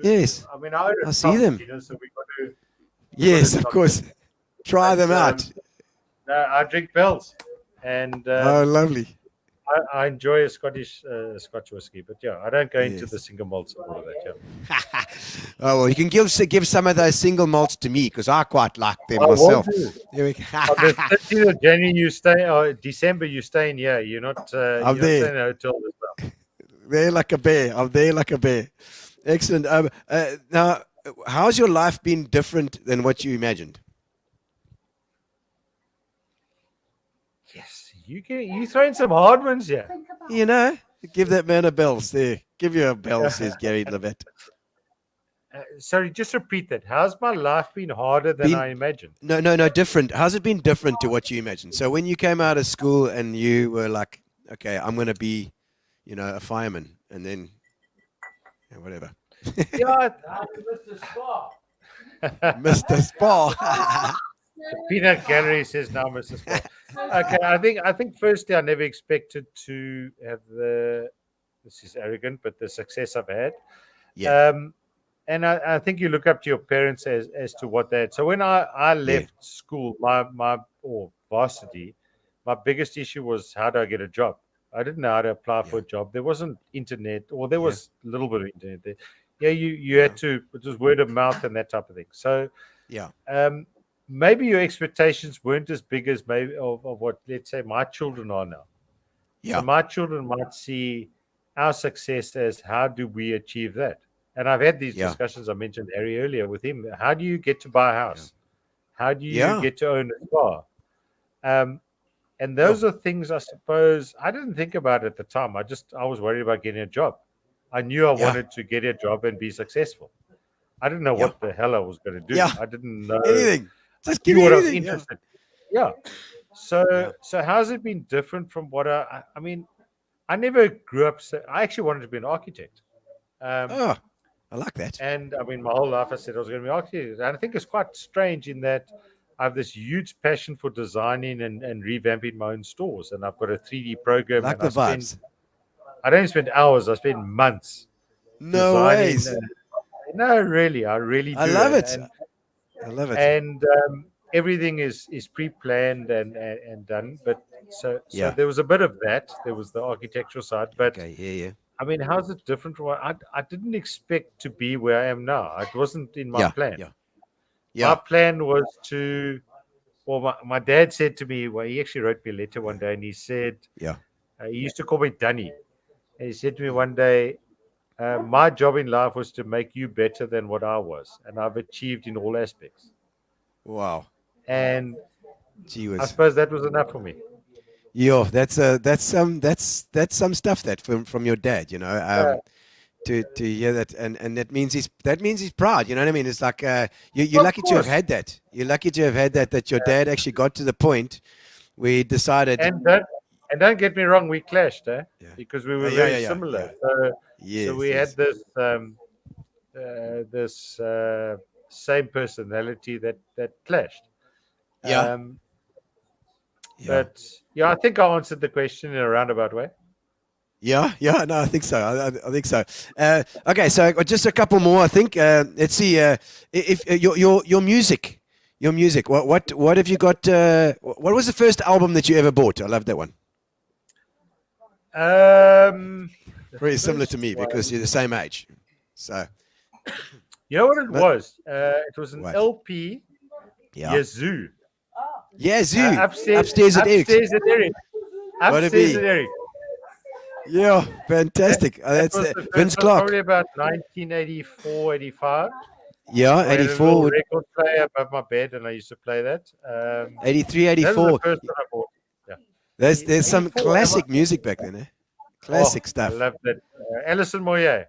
Yes. I see them. So we got to, yes, of course. Try them out. No, I drink Bell's. And oh, lovely. I enjoy a Scotch whiskey, but I don't go into the single malts and all of that. Oh well, you can give some of those single malts to me because I quite like them myself. There we go. The 13th of January you stay, or December you stay in here. You're not. I'm you're there. Not in a hotel as well. There like a bear. I'm there like a bear. Excellent. Now, how's your life been different than what you imagined? You throwing some hard ones here. Give that man a bells there. Give you a bell, says Gary Levitt. Sorry, just repeat that. How's my life been harder than I imagined? No, different. How's it been different to what you imagined? So when you came out of school and you were like, okay, I'm going to be, a fireman, and then whatever. Mr. Spar. Mr. Spar. The peanut gallery says now, Mr. Spar. Okay, I think firstly, I never expected to have this is arrogant, but the success I've had. Yeah. And I think you look up to your parents as to what they had. So when I left school, my varsity, my biggest issue was how do I get a job? I didn't know how to apply for a job. There wasn't internet, or there was a little bit of internet there. Yeah, you had to, it was word of mouth and that type of thing. So maybe your expectations weren't as big as maybe of what, let's say, my children are now. Yeah. So my children might see our success as how do we achieve that? And I've had these discussions. I mentioned Harry earlier with him. How do you get to buy a house? How do you get to own a car? And those are things I suppose I didn't think about at the time. I was worried about getting a job. I knew I wanted to get a job and be successful. I didn't know what the hell I was going to do. I didn't know anything. Just give me anything. I was interested. So how's it been different from what I mean? I never grew up. I actually wanted to be an architect. I like that. And I mean, my whole life I said I was going to be an architect. And I think it's quite strange in that I have this huge passion for designing and revamping my own stores. And I've got a 3D program. Like the vibes. I don't spend hours. I spend months. No ways. No, really. I really do. I love it. I love it. And everything is pre-planned and done. But so there was a bit of that. There was the architectural side. But I mean, how's it different from what I didn't expect to be where I am now? It wasn't in my plan. My plan was to, my dad said to me, he actually wrote me a letter one day and he said, he used to call me Dunny. And he said to me one day, my job in life was to make you better than what I was. And I've achieved in all aspects. Wow. and Gee I whiz. suppose that was enough for me. Yo, that's some stuff that from your dad, you know. To hear that, and that means he's proud. You know what I mean? It's like you're Of lucky to have course. had that. You're lucky to have had that your dad actually got to the point where he decided. And don't get me wrong, we clashed, Yeah. because we were Yeah, very yeah, yeah, similar. yeah. So Yes, we yes. had this same personality that clashed. Yeah. Yeah. But yeah, I think I answered the question in a roundabout way. Yeah, no, I think so. I think so. Okay, so just a couple more. I think. Let's see. If your music, what have you got? What was the first album that you ever bought? I love that one. Very similar to me because you're the same age. So. You know what it was? It was an What? LP. Yeah. Yazoo. Yeah, Zoo. Upstairs at Eric's. Upstairs at Eric. Gotta Upstairs be. at Eric. Yeah, fantastic. That's was the first Vince one, Clark. Probably about 1984, 85. Yeah, I had a 84. little record player above my bed, and I used to play that. 83, That was 84. the first one I bought. Yeah. There's some 84, classic music back then, eh? Classic I stuff. love that. Alison Moyer.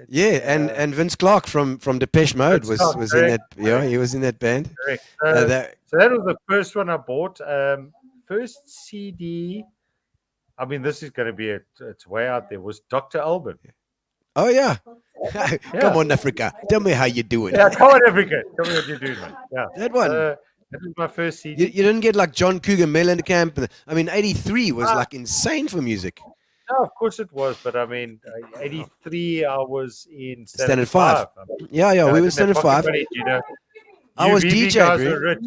Yeah, and Vince Clark from Depeche Mode Vince Clark, was in that. correct, Yeah, he was in that band. Correct. That, So that was the first one I bought. First CD. I mean, this is going to be it's way out there. Was Dr. Alban. oh yeah. Come on, Africa. Tell me how you doing. Yeah, come on, Africa. Tell me what you're doing, man. Yeah. That one. That was my first CD. You didn't get like John Cougar Mellencamp. I mean, 83 was like insane for music. No, of course it was, but I mean, 83, I was in Standard 5. I mean, Yeah, we I were didn't Standard have pocket 5. money, you know. I You was BB DJ, guys bro. were rich.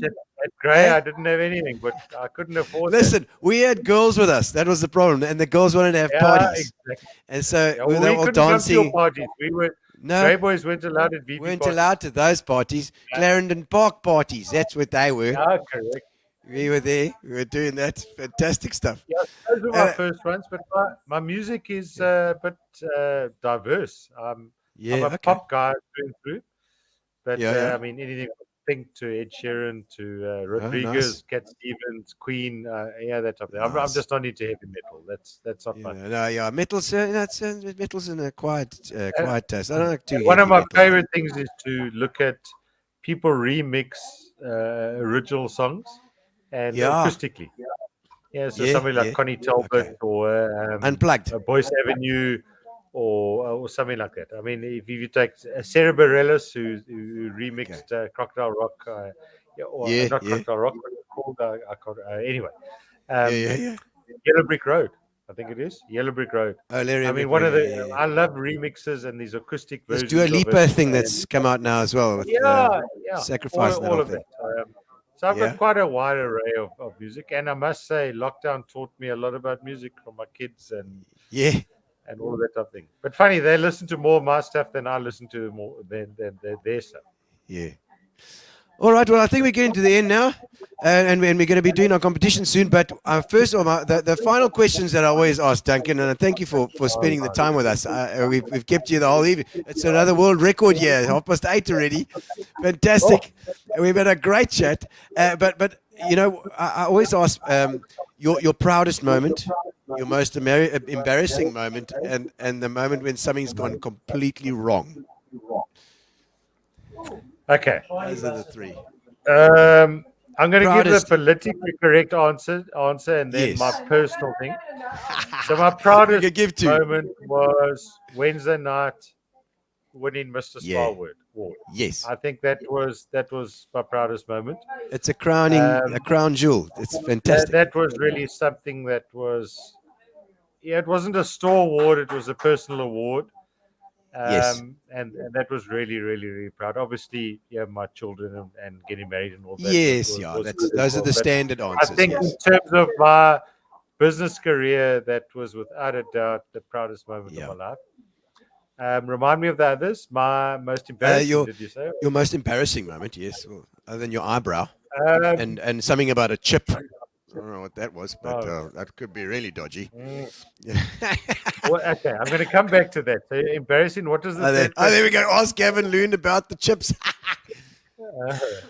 At Grey, I didn't have anything, but I couldn't afford Listen, we had girls with us. That was the problem. And the girls wanted to have that. parties. Exactly. And so Yeah, we we were all couldn't come to dancing. your parties. We were No, Grey boys weren't allowed at VB weren't parties. allowed to those parties. Clarendon Park parties. That's what they were. Yeah, correct. We were there. We were doing that. Fantastic stuff. Yeah, those were my first ones, but my music is a bit diverse. Yeah, I'm a okay. pop guy through and through, but Yeah. I mean anything from Pink to Ed Sheeran to Rodriguez, Cat Stevens, Queen, that type of thing. I'm Nice. just not into heavy metal. That's not fun. Metal's metal's in a quiet taste. I don't like too. One of heavy my metal. favorite things is to look at people remix original songs and Yeah. acoustically. Yeah, so Yeah, somebody like yeah. Connie Talbot Okay. or Unplugged. Boyce Avenue or something like that. I mean, if you take Sarah Bareilles, who remixed Crocodile Rock, Yeah, not yeah. Crocodile Rock, but it's called I can't, anyway. Yeah. Yellow Brick Road, I think it is Yellow Brick Road. Oh, Larry. I mean, one of the I love remixes and these acoustic There's versions. Dua of Lipa it. thing that's come out now as well. With, Yeah, Sacrifice and all that of whole that. So I've Yeah. got quite a wide array of music, and I must say, lockdown taught me a lot about music from my kids and Yeah. all that type of thing. But funny, they listen to more of my stuff than I listen to more than their stuff. Yeah. All right. Well, I think we're getting to the end now, and we're going to be doing our competition soon. But first of all, the final questions that I always ask, Duncan, and thank you for spending the time with us. We've kept you the whole evening. It's another world record here, 8:30 already. Fantastic. We've had a great chat. But you know, I always ask your proudest moment, your most embarrassing moment, and the moment when something's gone completely wrong. Okay. Those are the three. I'm going to give Proudest. the politically correct answer, and then Yes. my personal thing. So my proudest You could give two. moment was Wednesday night winning Mr. Yeah. Spar Award. Yes. I think that was my proudest moment. It's a a crown jewel. It's fantastic. That was really something that was, it wasn't a store award, it was a personal award. Yes. And that was really, really, really proud. Obviously, my children and getting married and all that. Yes, was yeah. good Those as are well. the But standard I answers. think Yes. in terms of my business career, that was without a doubt the proudest moment Yeah. of my life. Remind me of the others. My most embarrassing, did you say? Your most embarrassing moment, yes. Well, other than your eyebrow Um, and something about a chip. I don't know what that was, but Oh. that could be really dodgy. well, okay, I'm going to come back to that. So embarrassing. What does the third there we go. Ask Gavin Loon about the chips.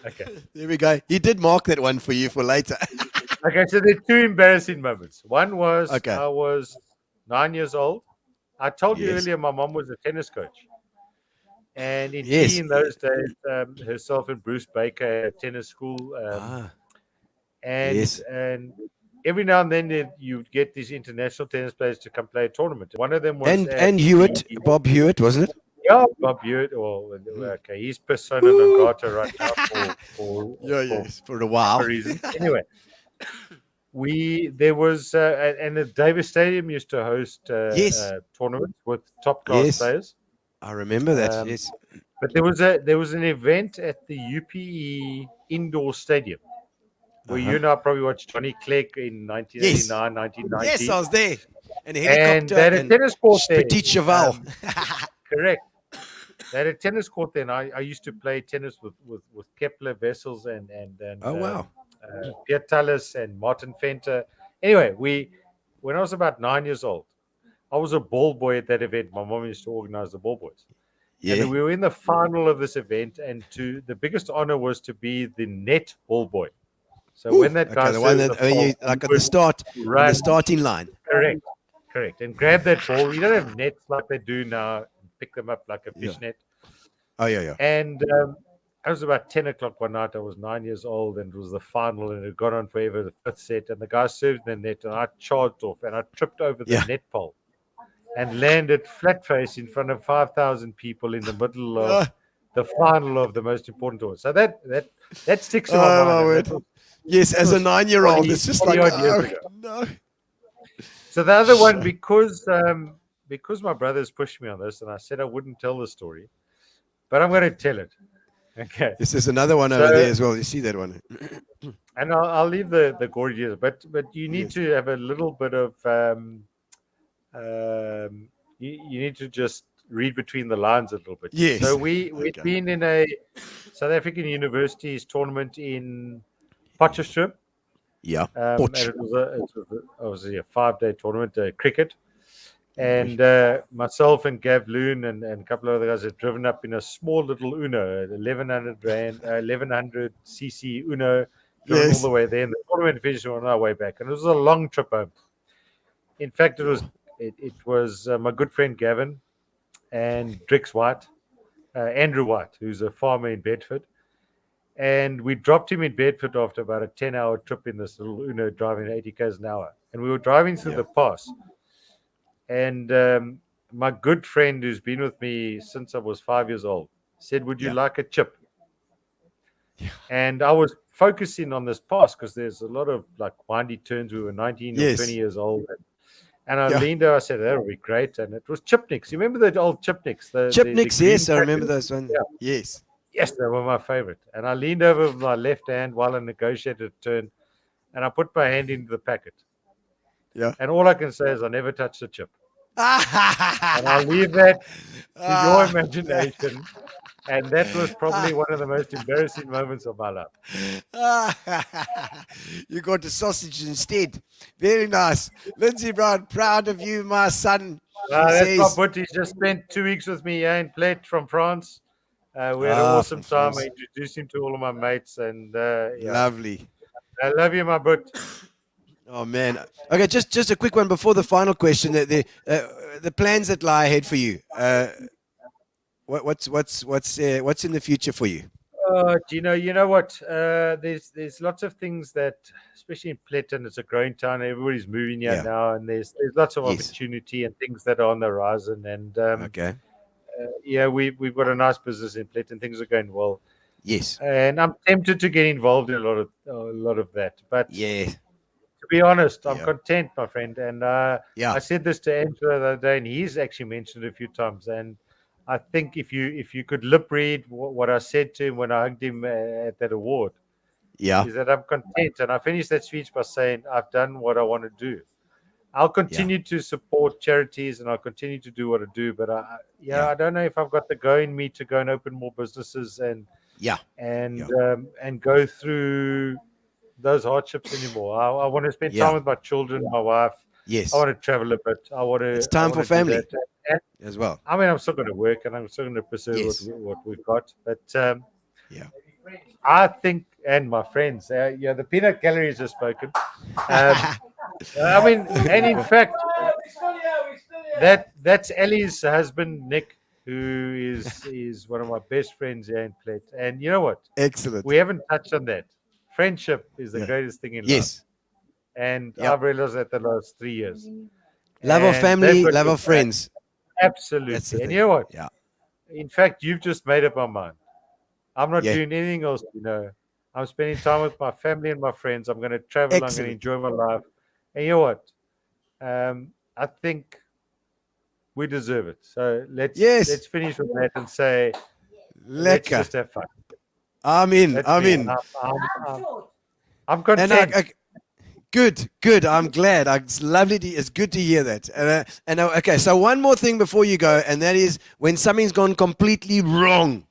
Okay. There we go. He did mark that one for you for later. Okay, so there are two embarrassing moments. One was Okay. I was 9 years old. I told you Yes. earlier my mom was a tennis coach. And in Yes. Fiji in those days, herself and Bruce Baker had a tennis school. And Yes. and every now and then you'd get these international tennis players to come play a tournament. One of them was And Hewitt, Bob Hewitt, wasn't it? Yeah, Bob Hewitt. Okay, he's persona non grata right now For a while. reasons. Anyway, there was and the Davis Stadium used to host tournaments with top class players. I remember that. Yes, but there was an event at the UPE indoor stadium where you and I probably watched Johnny Clegg in 1989, 1990. Yes, I was there. And a And helicopter they had a tennis court there. Petit Cheval. Correct. They had a tennis court there, and I used to play tennis with Kepler Wessels and Oh wow. Pierre Tallis and Martin Fenter. Anyway, when I was about 9 years old, I was a ball boy at that event. My mom used to organize the ball boys. Yeah. And we were in the final of this event, and the biggest honor was to be the net ball boy. So when that guy the one that like at the start, on the starting line. Correct. And grab that ball. You don't have nets like they do now. Pick them up like a fish net. Oh yeah. And I was about 10 o'clock one night. I was 9 years old, and it was the final, and it had gone on forever, the fifth set. And the guy served the net, and I charged off, and I tripped over the net pole and landed flat face in front of 5,000 people in the middle of the final of the most important tournament. So that sticks in my mind. Yes, as a 9-year-old, it's just like, no. So the other one, because my brothers pushed me on this, and I said I wouldn't tell the story, but I'm going to tell it. Okay. This is another one over there as well. You see that one? And I'll leave the gory details, but you need to have a little bit of you need to just read between the lines a little bit. Yes. So we'd been in a South African universities tournament in Potchefstroom. Yeah. And it was obviously a 5-day tournament, cricket. And myself and Gav Loon and a couple of other guys had driven up in a small little Uno, 1100 cc Uno, driven all the way there. And the tournament finished on our way back. And it was a long trip home. In fact, it was my good friend Gavin and Drix White, Andrew White, who's a farmer in Bedford. And we dropped him in Bedford after about a 10-hour trip in this little Uno driving 80 km an hour. And we were driving through the pass. And my good friend who's been with me since I was 5 years old said, would you like a chip? Yeah. And I was focusing on this pass because there's a lot of like windy turns. We were 19 or 20 years old. And I leaned over, I said, that would be great. And it was chipnicks. You remember the old chipnicks? Chipnicks, yes, I remember those ones. Yeah. Yes. Yes, they were my favorite. And I leaned over with my left hand while I negotiated a turn. And I put my hand into the packet. Yeah. And all I can say is I never touched the chip. And I'll leave that to your imagination. And that was probably one of the most embarrassing moments of my life. You got the sausage instead. Very nice. Lindsay Brown, proud of you, my son. That's my butt. He's just spent 2 weeks with me here in Plet from France. We had an awesome time. I introduced him to all of my mates. And lovely. I love you, my butt. Oh man! Okay, just a quick one before the final question. The plans that lie ahead for you. What's in the future for you? Gino, you know what? There's lots of things that, especially in Pletten, it's a growing town. Everybody's moving here now, and there's lots of opportunity and things that are on the horizon. And we've got a nice business in Pletten. Things are going well. Yes. And I'm tempted to get involved in a lot of that, but to be honest, I'm content, my friend. And I said this to Angela the other day, and he's actually mentioned it a few times. And I think if you could lip read what I said to him when I hugged him at that award, is that I'm content. And I finished that speech by saying I've done what I want to do. I'll continue to support charities, and I'll continue to do what I do. But I don't know if I've got the go in me to go and open more businesses and go through those hardships anymore. I want to spend time with my children, my wife. Yes. I want to travel a bit. It's time for family as well. I mean, I'm still going to work, and I'm still going to pursue what we've got. But I think, and my friends, the peanut galleries have spoken. I mean, and in fact, that's Ellie's husband, Nick, who is one of my best friends here in Plet. And you know what? Excellent. We haven't touched on that. Friendship is the greatest thing in life. And I've realized that the last 3 years. Love of family, love of friends. Absolutely. And you know what? Yeah. In fact, you've just made up my mind. I'm not doing anything else, I'm spending time with my family and my friends. I'm going to travel. I'm going to enjoy my life. And you know what? I think we deserve it. So let's finish with that and say, let's just have fun. I'm content. And good. I'm glad. It's lovely. It's good to hear that. Okay, so one more thing before you go, and that is when something's gone completely wrong.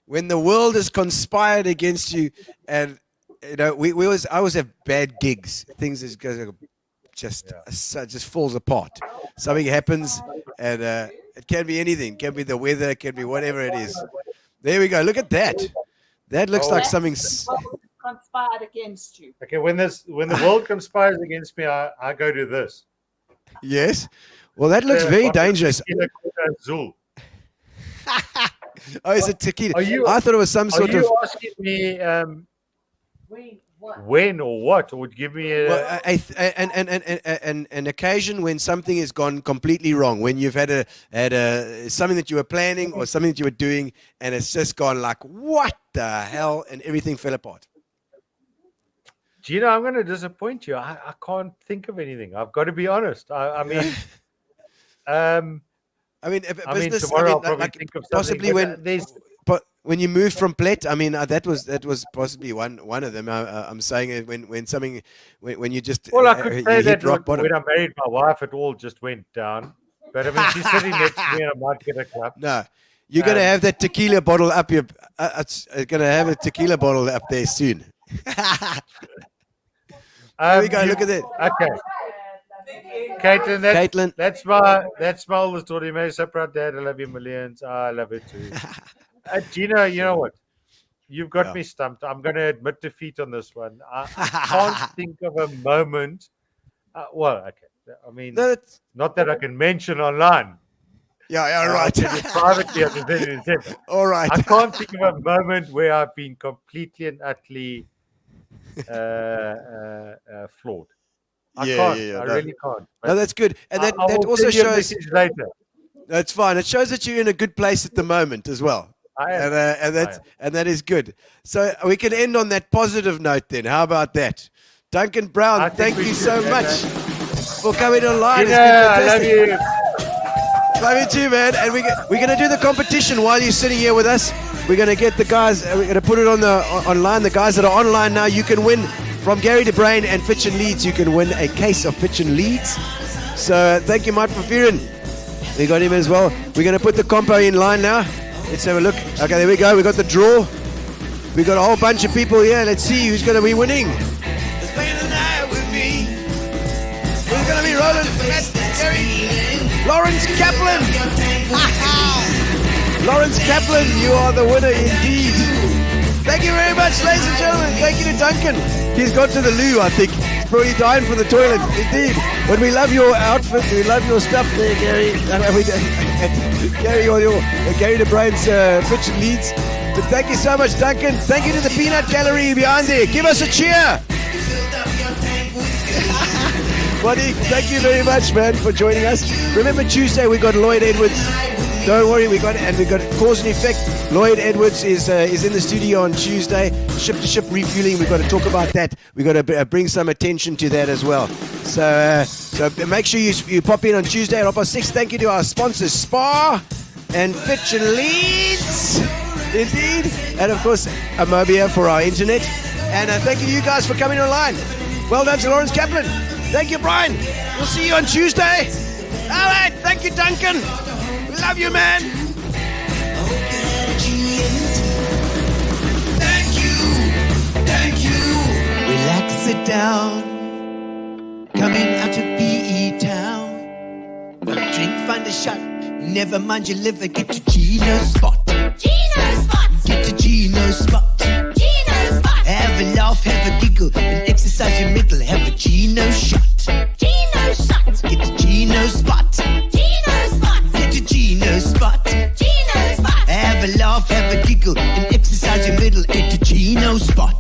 When the world has conspired against you, and I always have bad gigs. Things just falls apart. Something happens, and it can be anything. It can be the weather. It can be whatever it is. There we go. Look at that. That looks like something conspired against you. Okay, when the world conspires against me, I go to this. Yes. Well, that looks very dangerous. Oh, it's a tequila. I thought it was some sort of. Are you asking me when or what? Or would give me an occasion when something has gone completely wrong, when you've had something that you were planning or something that you were doing, and it's just gone like, what the hell, and everything fell apart. Gino, I'm going to disappoint you. I can't think of anything. I've got to be honest. I mean, tomorrow I'll probably think of something. Possibly when you moved from Plet, that was possibly one of them. I'm saying it when you just I could say that when I married my wife, it all just went down. But she's sitting next to me, and I might get a clap. No, you're going to have that tequila bottle up your. Going to have a tequila bottle up there soon. There we go. Look at that. Okay. Caitlin, that's my oldest daughter. You may say, proud dad, I love you millions. I love it too. Gino, you know what? You've got me stumped. I'm going to admit defeat on this one. I can't think of a moment. Not that I can mention online. Yeah, right. Privately, I can say it. All right. I can't think of a moment where I've been completely and utterly flawed. I really can't. No, that's good, and that also shows. Later. That's fine. It shows that you're in a good place at the moment as well, and that is good. So we can end on that positive note. Then, how about that, Duncan Brown? Thank you so much for coming online. Yeah, I love you. Love you too, man. And we're going to do the competition while you're sitting here with us. We're going to get the guys. We're going to put it online. The guys that are online now, you can win from Gary de Bruin and Fitch and Leeds. You can win a case of Fitch and Leeds. So thank you, Mike Fafiran. We got him as well. We're going to put the compo in line now. Let's have a look. Okay, there we go. We got the draw. We got a whole bunch of people here. Let's see who's going to be winning. Spend the night with me. Who's going to be rolling? Lawrence Kaplan. Lawrence Kaplan, you are the winner indeed. Thank you very much, ladies and gentlemen. Thank you to Duncan. He's gone to the loo, I think. He's probably dying for the toilet. Indeed. But we love your outfit. We love your stuff there, Gary. Gary de Bruin's Fitch and Leeds. But thank you so much, Duncan. Thank you to the Peanut Gallery behind there. Give us a cheer. Buddy, thank you very much, man, for joining us. Remember Tuesday we got Lloyd Edwards. Don't worry, we got cause and effect. Lloyd Edwards is in the studio on Tuesday. Ship to ship refueling. We've got to talk about that. We've got to bring some attention to that as well. So make sure you pop in on Tuesday at 6:30. Thank you to our sponsors, Spar and Fitch and Leeds. Indeed, and of course Amobia for our internet. And thank you guys for coming online. Well done to Lawrence Kaplan. Thank you, Brian. We'll see you on Tuesday. All right. Thank you, Duncan. We love you, man. Thank you. Relax, sit down. Coming out of PE town. Want a drink, find a shot. Never mind your liver. Get to Gino's spot. Gino's spot. Get to Gino's spot. laugh, have a giggle, and exercise your middle at the Gino spot.